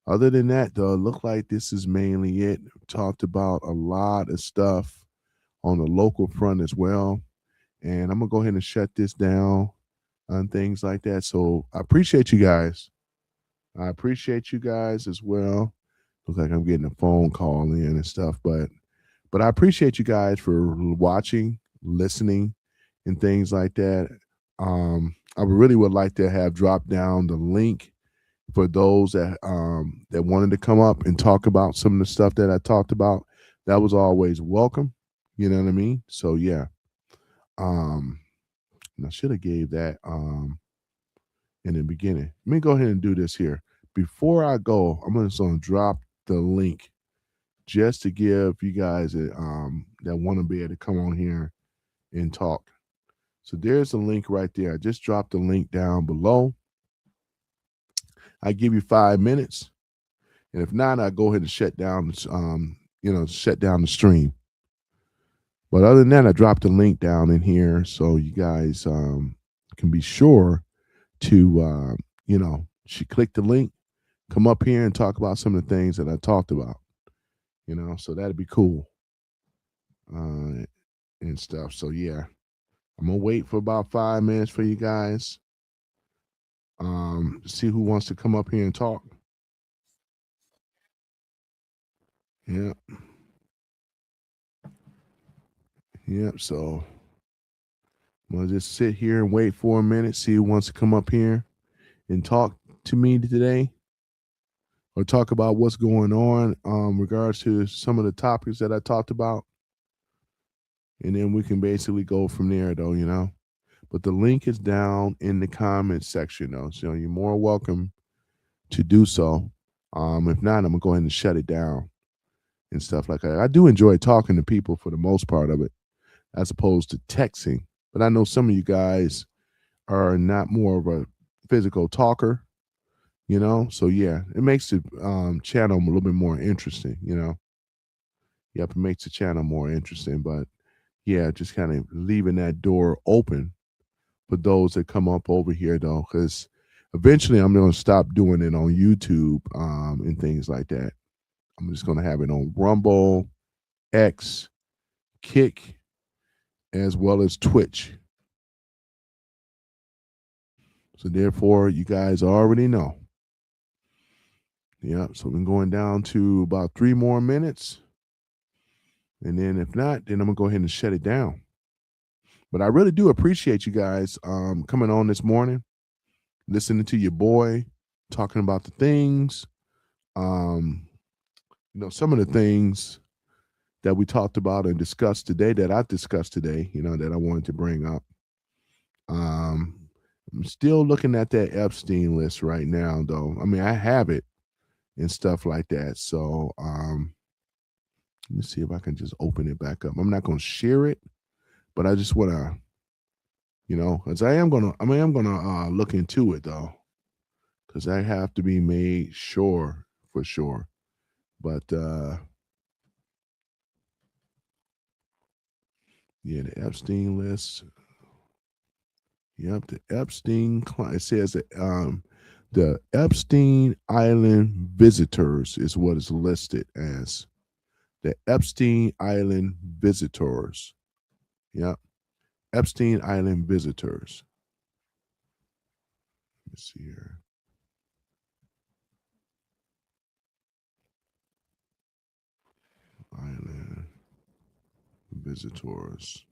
other than that, though, it look like this is mainly it. Talked about a lot of stuff on the local front as well. And I'm gonna go ahead and shut this down and things like that. So I appreciate you guys. I appreciate you guys as well. Looks like I'm getting a phone call in and stuff, but I appreciate you guys for watching, listening, and things like that. I really would like to have dropped down the link for those that wanted to come up and talk about some of the stuff that I talked about. That was always welcome. You know what I mean? So yeah. And I should have gave that in the beginning. Let me go ahead and do this here. Before I go, I'm just gonna drop the link just to give you guys that want to be able to come on here and talk. So there's the link right there. I just dropped the link down below. I give you 5 minutes, and if not, I go ahead and shut down shut down the stream. But other than that, I dropped the link down in here so you guys can be sure to click the link, come up here and talk about some of the things that I talked about. So that'd be cool and stuff. So yeah, I'm gonna wait for about 5 minutes for you guys. See who wants to come up here and talk. Yeah. Yep. So I'm gonna just sit here and wait for a minute, see who wants to come up here and talk to me today, or talk about what's going on regards to some of the topics that I talked about. And then we can basically go from there, though, But the link is down in the comments section, though. So you're more welcome to do so. If not, I'm gonna go ahead and shut it down and stuff like that. I do enjoy talking to people for the most part of it, as opposed to texting. But I know some of you guys are not more of a physical talker, you know. So yeah, it makes the channel a little bit more interesting, you know. Yep, it makes the channel more interesting. But yeah, just kind of leaving that door open for those that come up over here though, because eventually I'm going to stop doing it on YouTube and things like that. I'm just going to have it on Rumble, X, Kick, as well as Twitch. So therefore, you guys already know. Yeah, so we're going down to about 3 more minutes. And then if not, then I'm going to go ahead and shut it down. But I really do appreciate you guys coming on this morning, listening to your boy, talking about the things. You know, some of the things that we talked about and discussed today, that I discussed today, you know, that I wanted to bring up. I'm still looking at that Epstein list right now, though. I mean, I have it and stuff like that. So let me see if I can just open it back up. I'm not going to share it, but I just want to, you know, because I am going to look into it, though, because I have to be made sure for sure. But yeah, the Epstein list. Yep, the Epstein. It says that the Epstein Island visitors is what is listed as. The Epstein Island visitors. Yep, Epstein Island visitors. Let's see here. Island visitors.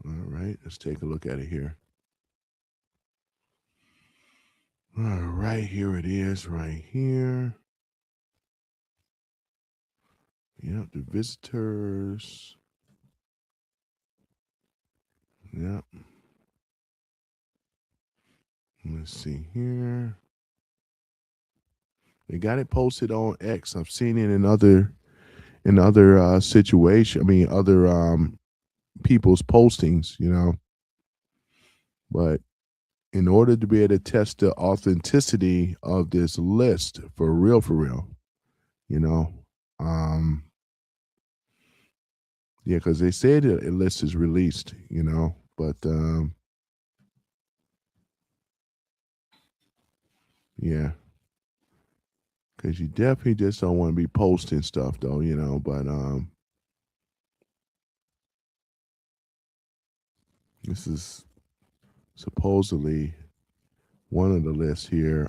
All right, let's take a look at it here. All right, here it is, right here. Yep, the visitors. Yep. Let's see here. They got it posted on X. I've seen it in other situation. I mean, other people's postings, you know. But in order to be able to test the authenticity of this list for real, you know, yeah, because they said a list is released, you know, but yeah, because you definitely just don't want to be posting stuff, though, you know. But this is supposedly one of the lists here.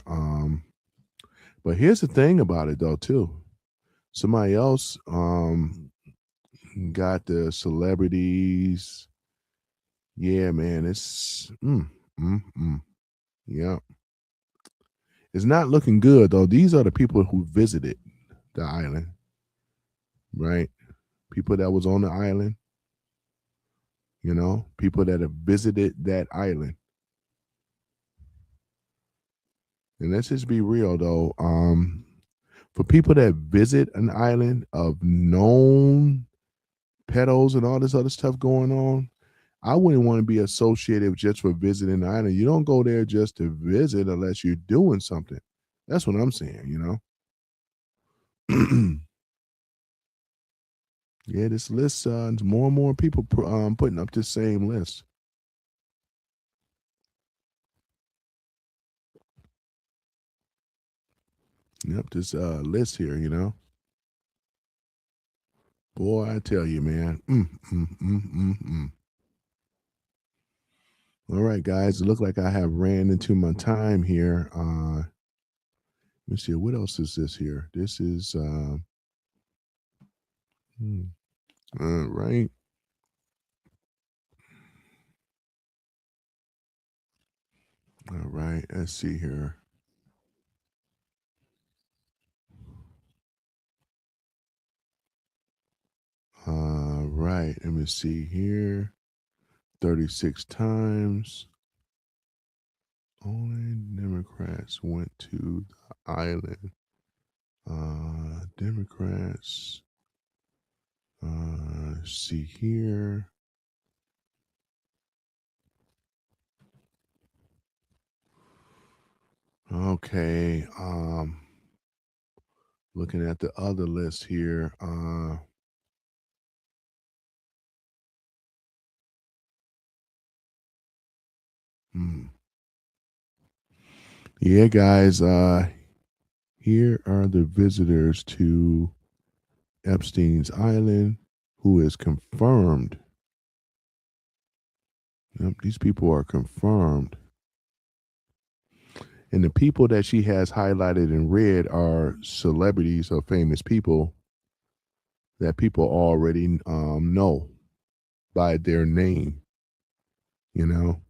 But here's the thing about it, though, too. Somebody else got the celebrities. Yeah, man, it's yeah. It's not looking good, though. These are the people who visited the island, right? People that was on the island, you know, people that have visited that island. And let's just be real, though. For people that visit an island of known pedos and all this other stuff going on, I wouldn't want to be associated just for visiting the island. You don't go there just to visit unless you're doing something. That's what I'm saying, you know. Yeah, this list, more and more people putting up this same list. Yep, this list here, you know. Boy, I tell you, man. All right, guys. It looked like I have ran into my time here. Let me see. What else is this here? This is all right. All right. Let's see here. All right. Let me see here. 36 times. Only Democrats went to the island. Democrats. See here. Okay. Looking at the other list here. Yeah, guys. Here are the visitors to Epstein's Island who is confirmed. Yep, these people are confirmed. And the people that she has highlighted in red are celebrities or famous people that people already know by their name, you know?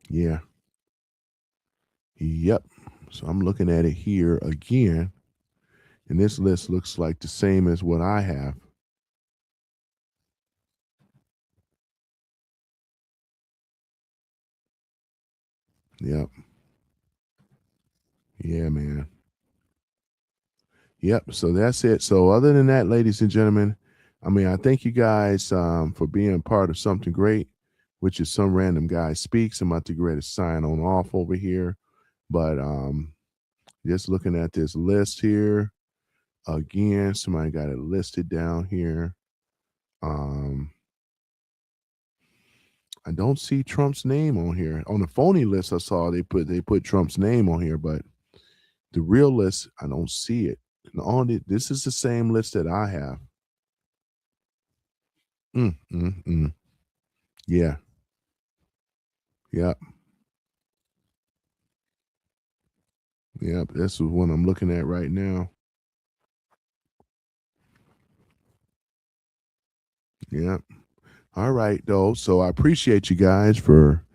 Yeah. Yep. So I'm looking at it here again. And this list looks like the same as what I have. Yep. Yeah, man. Yep. So that's it. So other than that, ladies and gentlemen, I mean, I thank you guys for being part of something great, which is Some Random Guy Speaks. I'm about to get ready to sign on off over here. But just looking at this list here, again, somebody got it listed down here. I don't see Trump's name on here. On the phony list I saw they put Trump's name on here, but the real list, I don't see it. And this is the same list that I have. Yeah. Yep. Yep. This is what I'm looking at right now. Yep. All right, though. So I appreciate you guys for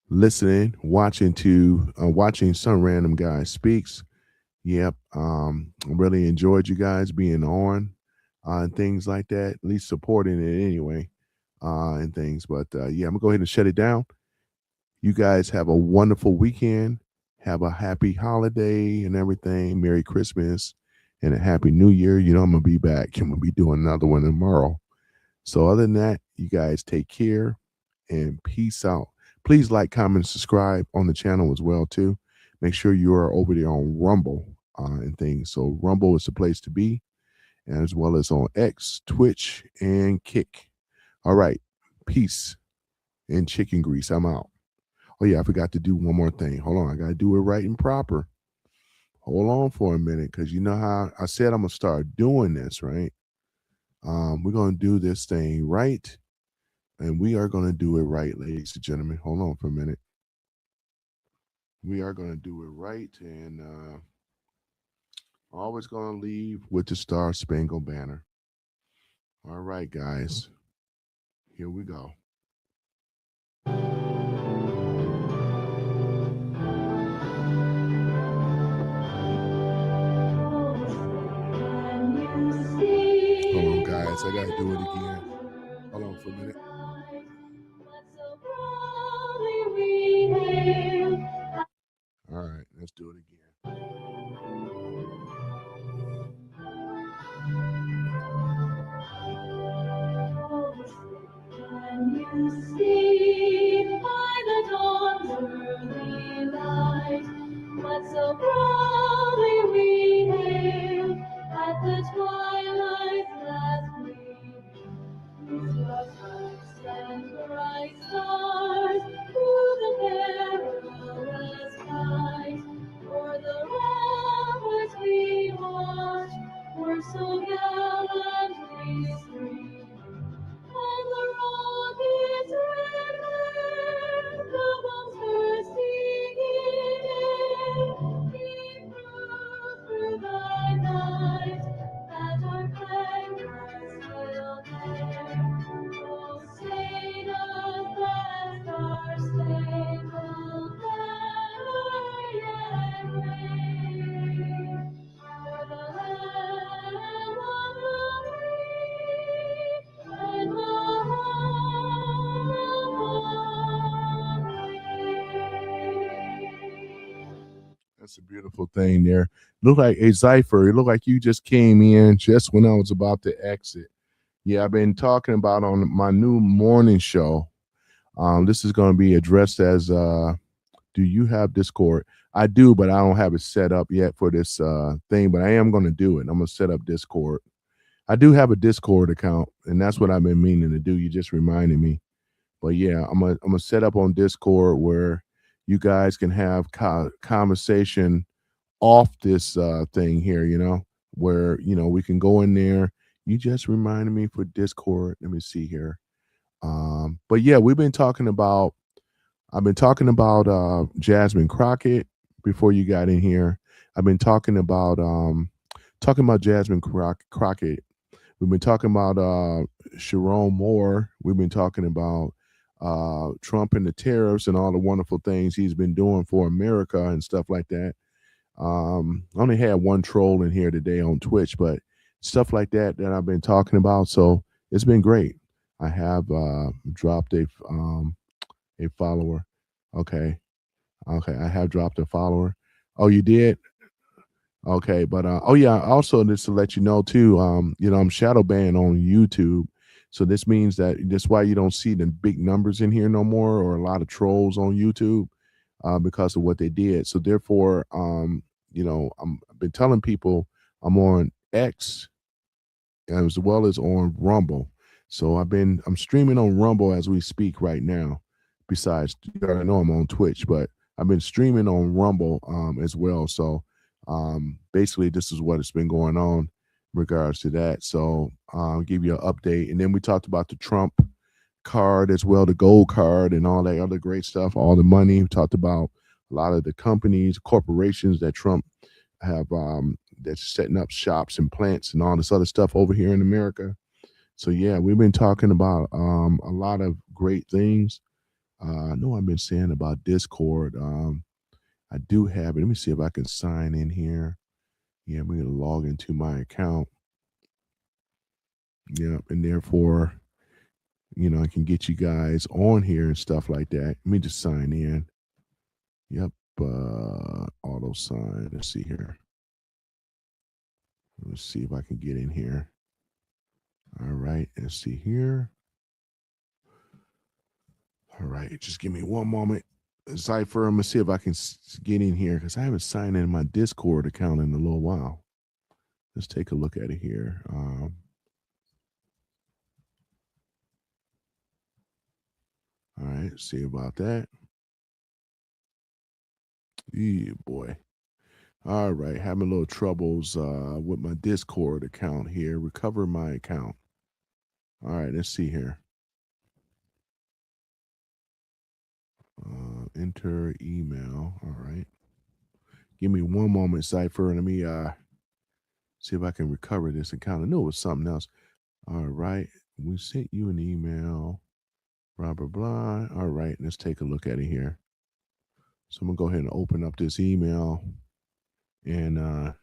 listening, watching Some Random Guy Speaks. Yep. I really enjoyed you guys being on and things like that, at least supporting it anyway, and things. But yeah, I'm gonna go ahead and shut it down. You guys have a wonderful weekend. Have a happy holiday and everything. Merry Christmas and a happy New Year. You know, I'm gonna be back. I'm gonna be doing another one tomorrow. So other than that, you guys take care and peace out. Please like, comment, subscribe on the channel as well too. Make sure you are over there on Rumble and things. So Rumble is the place to be, and as well as on X, Twitch, and Kick. All right, peace and chicken grease. I'm out. Oh yeah, I forgot to do one more thing. Hold on, I gotta do it right and proper. Hold on for a minute, because you know how I said I'm gonna start doing this, right? We're gonna do this thing right. And we are going to do it right, ladies and gentlemen. Hold on for a minute. We are going to do it right. And always going to leave with the Star Spangled Banner. All right, guys. Here we go. Hold on, guys. I got to do it again. Hold on for a minute. All right, let's do it again. Can you see by the dawn's early light what so proudly we hailed at the twilight's last gleaming? Your stripes and bright stars through the perilous skies, o'er the ramparts we watched were so gallantly streaming. And the rocket's red glare, the bombs bursting in air, gave proof through the night that our flag was still there. Oh, say does that star-spangled banner yet wave? For the land wonderful thing there. Look like a Zypher. It looked like you just came in just when I was about to exit. Yeah, I've been talking about on my new morning show. This is going to be addressed as do you have Discord? I do, but I don't have it set up yet for this thing, but I am going to do it. I'm going to set up Discord. I do have a Discord account, and that's what I've been meaning to do. You just reminded me. But yeah, I'm gonna set up on Discord where you guys can have conversation off this thing here, where we can go in there. You just reminded me for Discord. Let me see here. But yeah, I've been talking about Jasmine Crockett before you got in here. I've been talking about Jasmine Crockett. We've been talking about Sharon Moore. We've been talking about Trump and the tariffs and all the wonderful things he's been doing for America and stuff like that. I only had one troll in here today on Twitch, but stuff like that I've been talking about. So it's been great. I have dropped a follower. Okay. I have dropped a follower. Oh, you did? Okay, but oh yeah, also just to let you know too, I'm shadow banned on YouTube. So this means that's why you don't see the big numbers in here no more, or a lot of trolls on YouTube, because of what they did. So therefore, I've been telling people I'm on X as well as on Rumble. So I'm streaming on Rumble as we speak right now. Besides, you already know I'm on Twitch, but I've been streaming on Rumble as well. So basically, this is what has been going on in regards to that. So I'll give you an update. And then we talked about the Trump card as well, the gold card and all that other great stuff, all the money. We talked about a lot of the companies, corporations that Trump have that's setting up shops and plants and all this other stuff over here in America. So yeah, we've been talking about a lot of great things. I know I've been saying about Discord. I do have it. Let me see if I can sign in here. Yeah, I'm going to log into my account. Yeah, and therefore, I can get you guys on here and stuff like that. Let me just sign in. Yep, auto sign. Let's see here. Let's see if I can get in here. All right, let's see here. All right, just give me one moment. Cypher, I'm going to see if I can get in here because I haven't signed in my Discord account in a little while. Let's take a look at it here. All right, see about that. Yeah, boy. All right, having a little troubles with my Discord account here. Recover my account. All right, let's see here. Enter email. All right. Give me one moment, Cypher. Let me see if I can recover this account. I knew it was something else. All right. We sent you an email. Blah, blah, blah. All right, let's take a look at it here. So I'm going to go ahead and open up this email. And I'm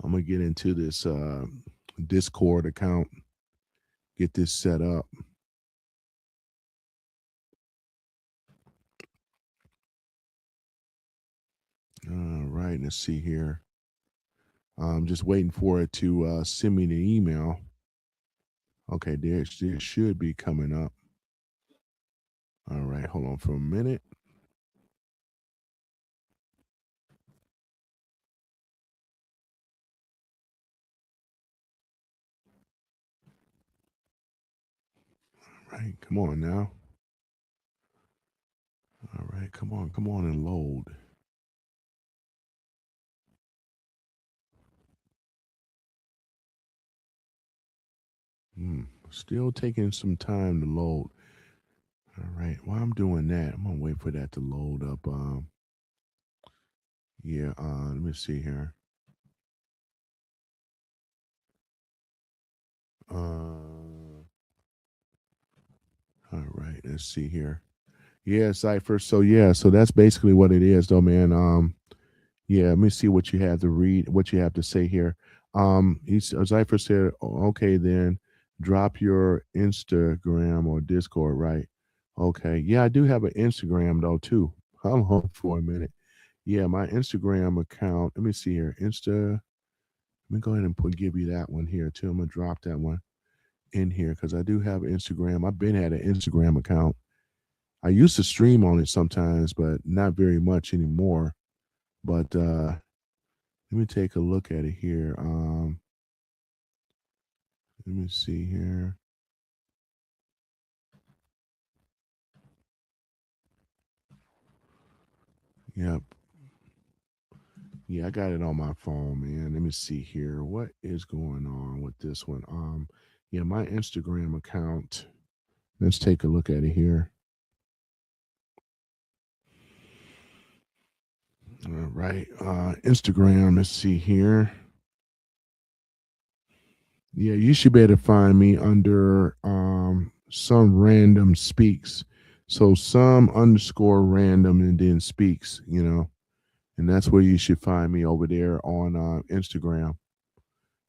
going to get into this Discord account. Get this set up. All right, let's see here. I'm just waiting for it to send me the email. Okay, there should be coming up. All right, hold on for a minute. All right, come on now. All right, come on and load. Still taking some time to load. All right, while I'm doing that, I'm gonna wait for that to load up. Yeah, let me see here. All right, let's see here. Yeah, Cypher. So yeah, so that's basically what it is, though, man. Yeah, let me see what you have to read, what you have to say here. Cypher said, okay, then drop your Instagram or Discord, right? Okay. Yeah, I do have an Instagram though too. Hold on for a minute. Yeah, my Instagram account. Let me see here. Let me go ahead and give you that one here too. I'm gonna drop that one in here because I do have Instagram. I've been had an Instagram account. I used to stream on it sometimes, but not very much anymore. But let me take a look at it here. Let me see here. Yep. Yeah, I got it on my phone, man. Let me see here. What is going on with this one? Yeah, my Instagram account. Let's take a look at it here. All right. Instagram, let's see here. Yeah, you should be able to find me under some random speaks. So some underscore random and then speaks, and that's where you should find me over there on Instagram.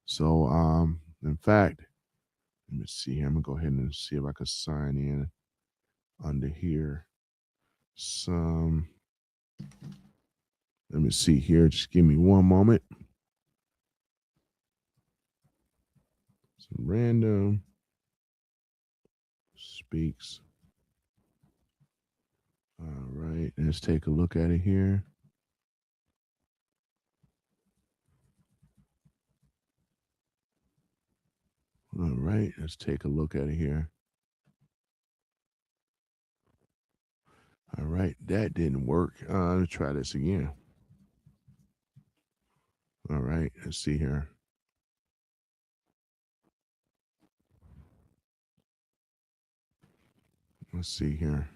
So in fact, let me see here. I'm gonna go ahead and see if I can sign in under here. Let me see here. Just give me one moment. Some random speaks. All right, let's take a look at it here. All right, let's take a look at it here. All right, that didn't work. Let's try this again. All right, let's see here. Let's see here.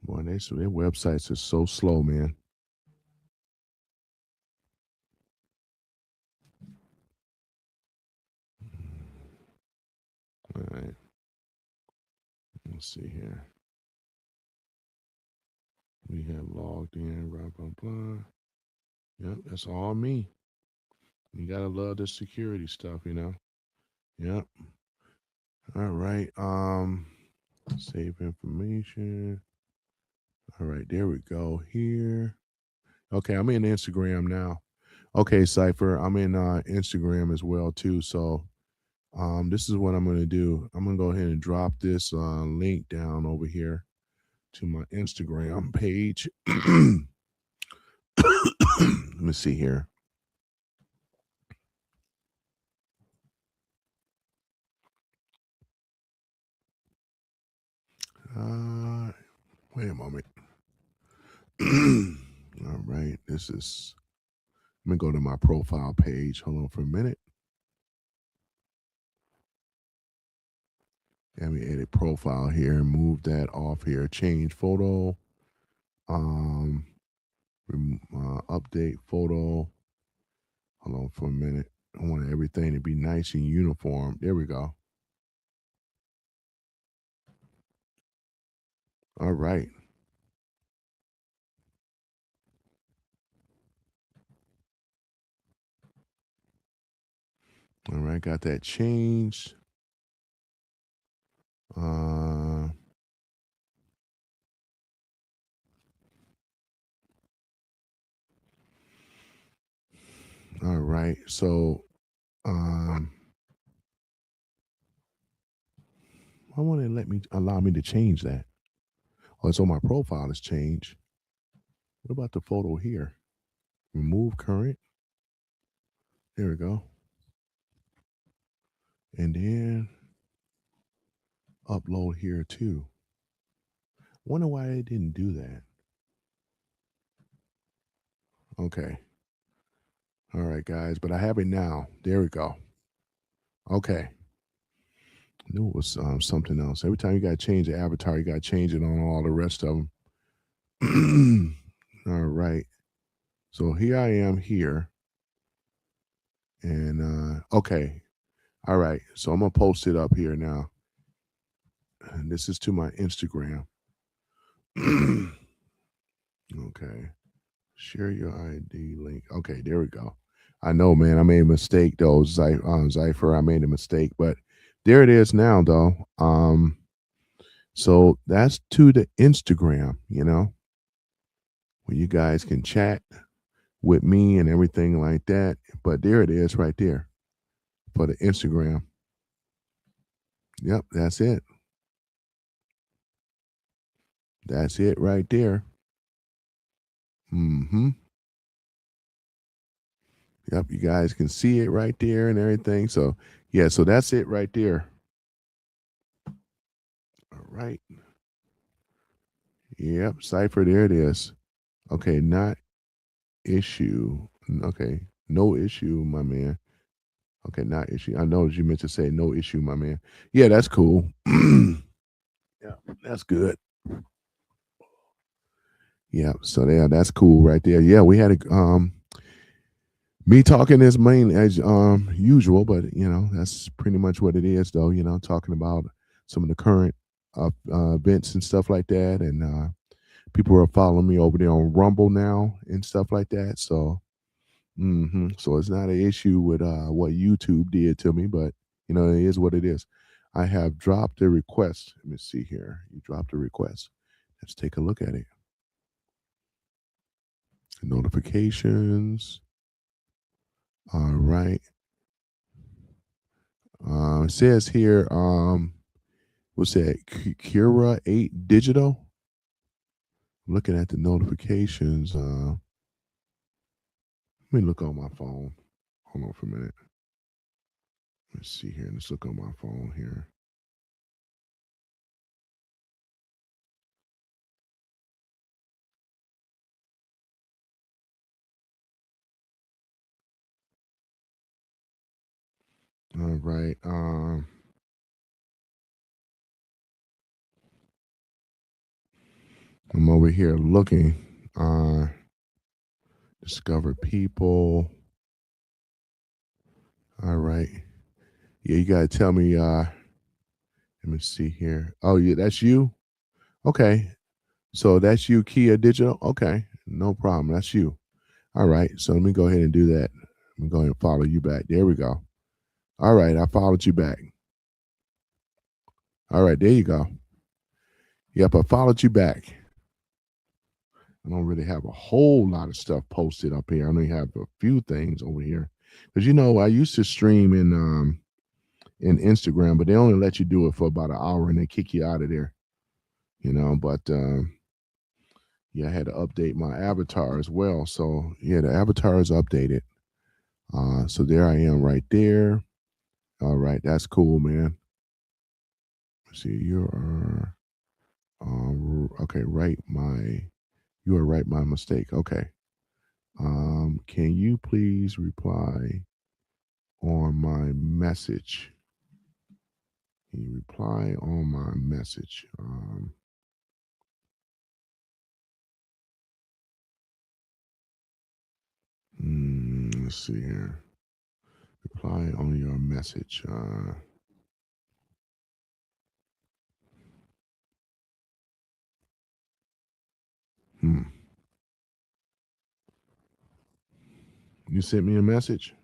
Boy, their websites are so slow, man. All right. Let's see here. We have logged in, blah, blah, blah. Yep, that's all me. You gotta love the security stuff, Yep. All right. Save information. All right, there we go here. Okay, I'm in Instagram now. Okay, Cypher, I'm in Instagram as well too. So this is what I'm gonna do. I'm gonna go ahead and drop this link down over here to my Instagram page. Let me see here. Wait a moment. All right, let me go to my profile page. Hold on for a minute. Let me edit profile here and move that off here. Change photo. Update photo. Hold on for a minute. I want everything to be nice and uniform. There we go. All right. All right, got that changed. All right. So why won't it allow me to change that? Oh, so my profile has changed. What about the photo here? Remove current. There we go. And then upload here too. Wonder why it didn't do that. Okay. All right, guys, but I have it now. There we go. Okay. I knew it was something else. Every time you got to change the avatar, you got to change it on all the rest of them. All right. So here I am here. And okay. All right. So I'm going to post it up here now. And this is to my Instagram. Okay. Share your ID link. Okay, there we go. I know, man. I made a mistake, though. Zypher, I made a mistake. But there it is now, though. So that's to the Instagram, where you guys can chat with me and everything like that. But there it is right there for the Instagram. Yep, that's it. That's it right there. Mm-hmm. Yep, you guys can see it right there and everything. So, yeah, so that's it right there. All right. Yep, Cypher, there it is. Okay, not issue. Okay, no issue, my man. Okay, not issue. I know you meant to say no issue, my man. Yeah, that's cool. Yeah, that's good. Yeah, so yeah, that's cool right there. Yeah, we had a me talking as main as usual, but that's pretty much what it is, though. Talking about some of the current events and stuff like that, and people are following me over there on Rumble now and stuff like that. So, so it's not an issue with what YouTube did to me, but it is what it is. I have dropped a request. Let me see here. You dropped a request. Let's take a look at it. Notifications. All right. It says here, what's that? Kira 8 Digital. I'm looking at the notifications. Let me look on my phone. Hold on for a minute. Let's see here. Let's look on my phone here. All right. I'm over here looking. Discover people. All right. Yeah, you gotta tell me. Let me see here. Oh, yeah, that's you. Okay. So that's you, Kia Digital. Okay, no problem. That's you. All right. So let me go ahead and do that. Let me go ahead and follow you back. There we go. All right, I followed you back. All right, there you go. Yep, I followed you back. I don't really have a whole lot of stuff posted up here. I only have a few things over here. Because I used to stream in Instagram, but they only let you do it for about an hour and they kick you out of there. But yeah, I had to update my avatar as well. So yeah, the avatar is updated. So there I am right there. All right, that's cool, man. Let's see, you are okay. You are right. My mistake. Okay. Can you please reply on my message? Can you reply on my message? Let's see here. Reply on your message. You sent me a message?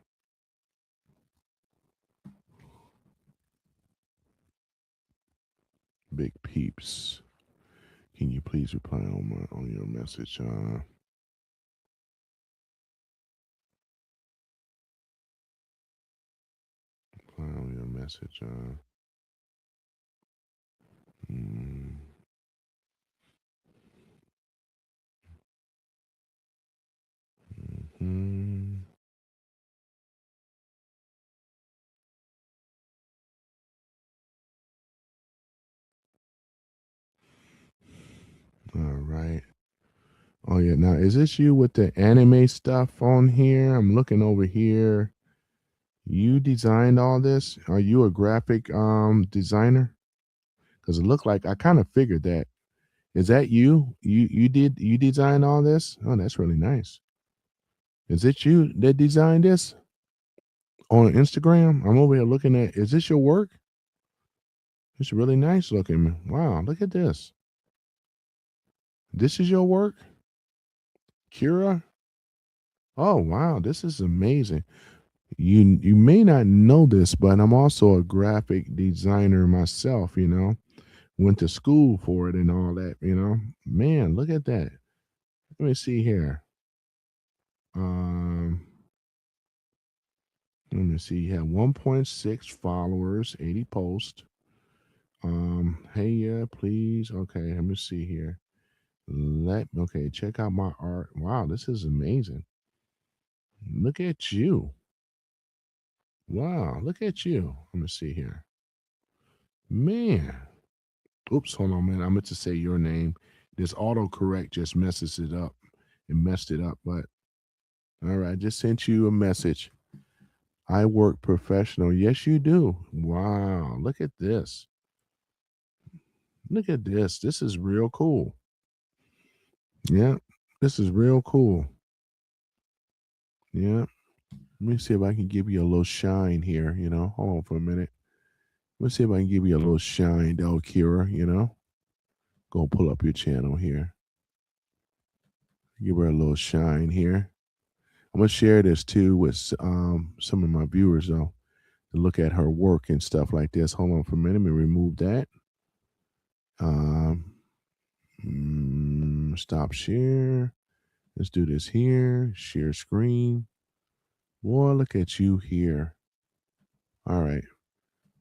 Big peeps. Can you please reply on your message? Reply on your message. All right. Oh yeah. Now is this you with the anime stuff on here? I'm looking over here. You designed all this? Are you a graphic designer? Because it looked like I kind of figured that. Is that you? You designed all this? Oh, that's really nice. Is it you that designed this on Instagram? I'm over here looking at. Is this your work? It's really nice looking. Wow, look at this. This is your work, Kira? Oh wow, this is amazing. You may not know this, but I'm also a graphic designer myself, went to school for it and all that, you know. Man, look at that. Let me see here. Let me see. You have 1.6 followers, 80 posts. Hey, yeah, please. Okay, let me see here. Okay, check out my art. Wow, this is amazing. Look at you. Wow, look at you. Let me see here. Man. Oops, hold on, man. I meant to say your name. This autocorrect just messes it up. It messed it up, but all right, I just sent you a message. I work professional. Yes, you do. Wow, look at this. Look at this. This is real cool. Yeah, this is real cool. Yeah. Let me see if I can give you a little shine here, you know. Hold on for a minute. Let's see if I can give you a little shine, though, Kira, you know. Go pull up your channel here. Give her a little shine here. I'm going to share this, too, with some of my viewers, though, to look at her work and stuff like this. Hold on for a minute. Let me remove that. Stop share. Let's do this here. Share screen. Boy, look at you here. All right.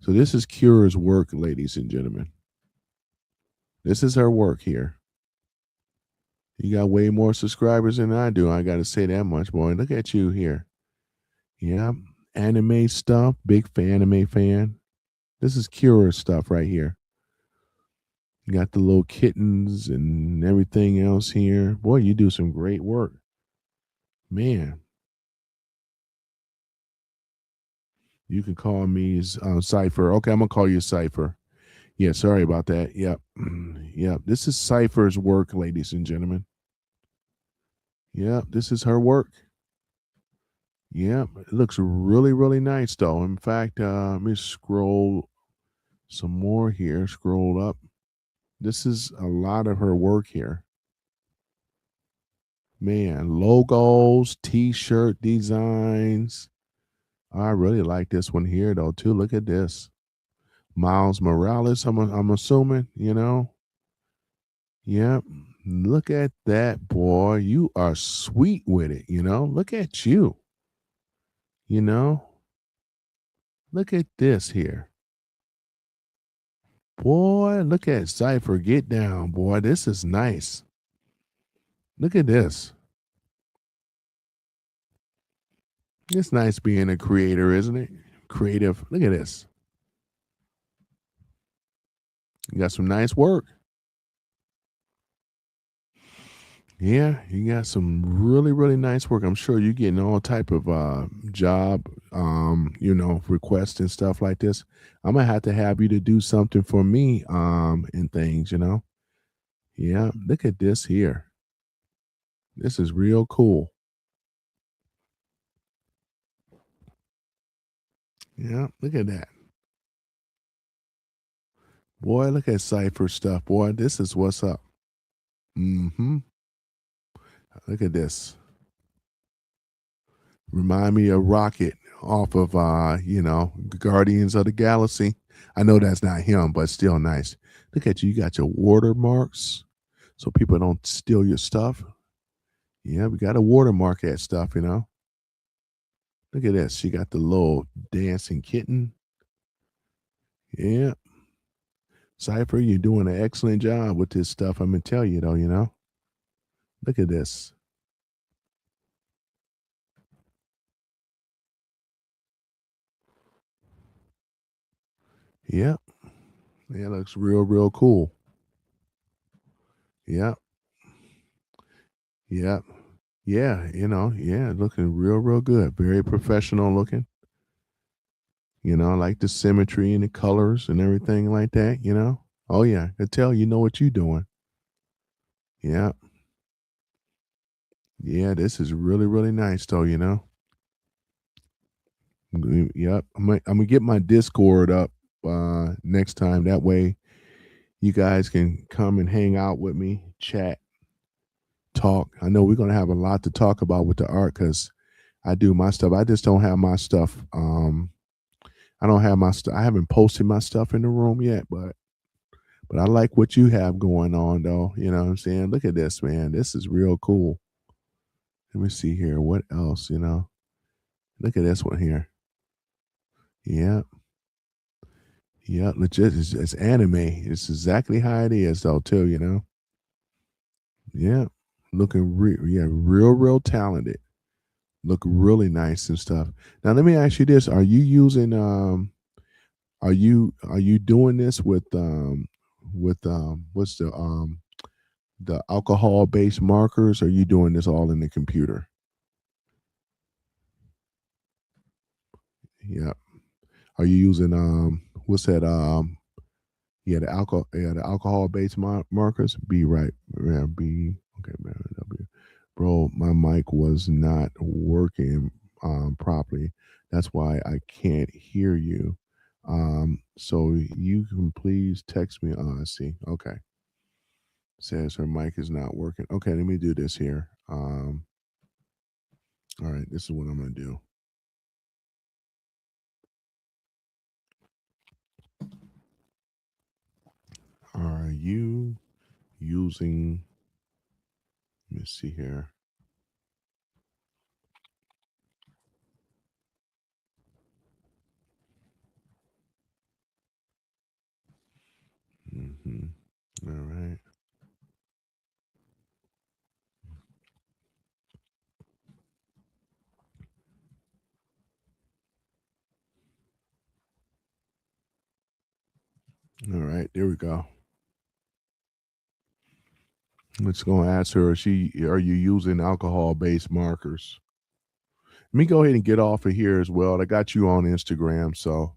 So this is Kira's work, ladies and gentlemen. This is her work here. You got way more subscribers than I do. I got to say that much, boy. Look at you here. Yeah. Anime stuff. Big anime fan. This is Kira's stuff right here. You got the little kittens and everything else here. Boy, you do some great work. Man. You can call me Cypher. Okay, I'm going to call you Cypher. Yeah, sorry about that. Yep. Yep. This is Cypher's work, ladies and gentlemen. Yep, this is her work. Yep, it looks really, really nice, though. In fact, let me scroll some more here. Scroll up. This is a lot of her work here. Man, logos, T-shirt designs. I really like this one here, though, too. Look at this. Miles Morales, I'm assuming, you know. Yep. Look at that, boy. You are sweet with it, you know. Look at you. You know. Look at this here. Boy, look at Cypher. Get down, boy. This is nice. Look at this. It's nice being a creator, isn't it? Creative. Look at this. You got some nice work. Yeah, you got some really, really nice work. I'm sure you're getting all type of job, you know, requests and stuff like this. I'm gonna have you to do something for me, and things, you know. Yeah, look at this here. This is real cool. Yeah, look at that. Boy, look at Cypher stuff. Boy, this is what's up. Mm-hmm. Look at this. Remind me of Rocket off of you know, Guardians of the Galaxy. I know that's not him, but still nice. Look at you. You got your watermarks so people don't steal your stuff. Yeah, we got to watermark that stuff, you know. Look at this. She got the little dancing kitten. Yeah. Cypher, you're doing an excellent job with this stuff. I'm going to tell you, though, you know. Look at this. Yep. Yeah, it looks real, real cool. Yep. Yep. Yeah, you know, yeah, looking real, real good. Very professional looking. You know, I like the symmetry and the colors and everything like that, you know. Oh yeah, I could tell you know what you're doing. Yeah. Yeah, this is really, really nice though, you know. Yep. I'm gonna get my Discord up next time. That way you guys can come and hang out with me, chat, talk. I know we're gonna have a lot to talk about with the art because I do my stuff. I just don't have my stuff. I don't have my stuff. I haven't posted my stuff in the room yet, but But I like what you have going on, though. You know what I'm saying? Look at this, man. This is real cool. Let me see here. What else, you know? Look at this one here. Yeah. Yeah, legit. It's anime. It's exactly how it is, though, too, you know? Yeah. Looking real talented. Look really nice and stuff. Now let me ask you this. Are you using are you doing this with what's the alcohol based markers? Or are you doing this all in the computer? Yeah. Are you using what's that the alcohol based markers? B, right. Yeah, B. Okay, man. W. Bro, my mic was not working properly. That's why I can't hear you. So you can please text me. I see. Okay. Says her mic is not working. Okay, let me do this here. All right, this is what I'm gonna do. Are you using, let me see here. All right. All right, there we go. Let's go ask her, are you using alcohol based markers? Let me go ahead and get off of here as well. I got you on Instagram, so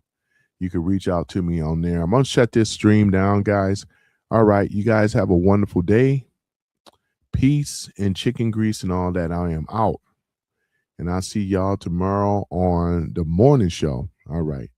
you can reach out to me on there. I'm gonna shut this stream down, guys. All right, you guys have a wonderful day. Peace and chicken grease and all that. I am out. And I'll see y'all tomorrow on the morning show. All right.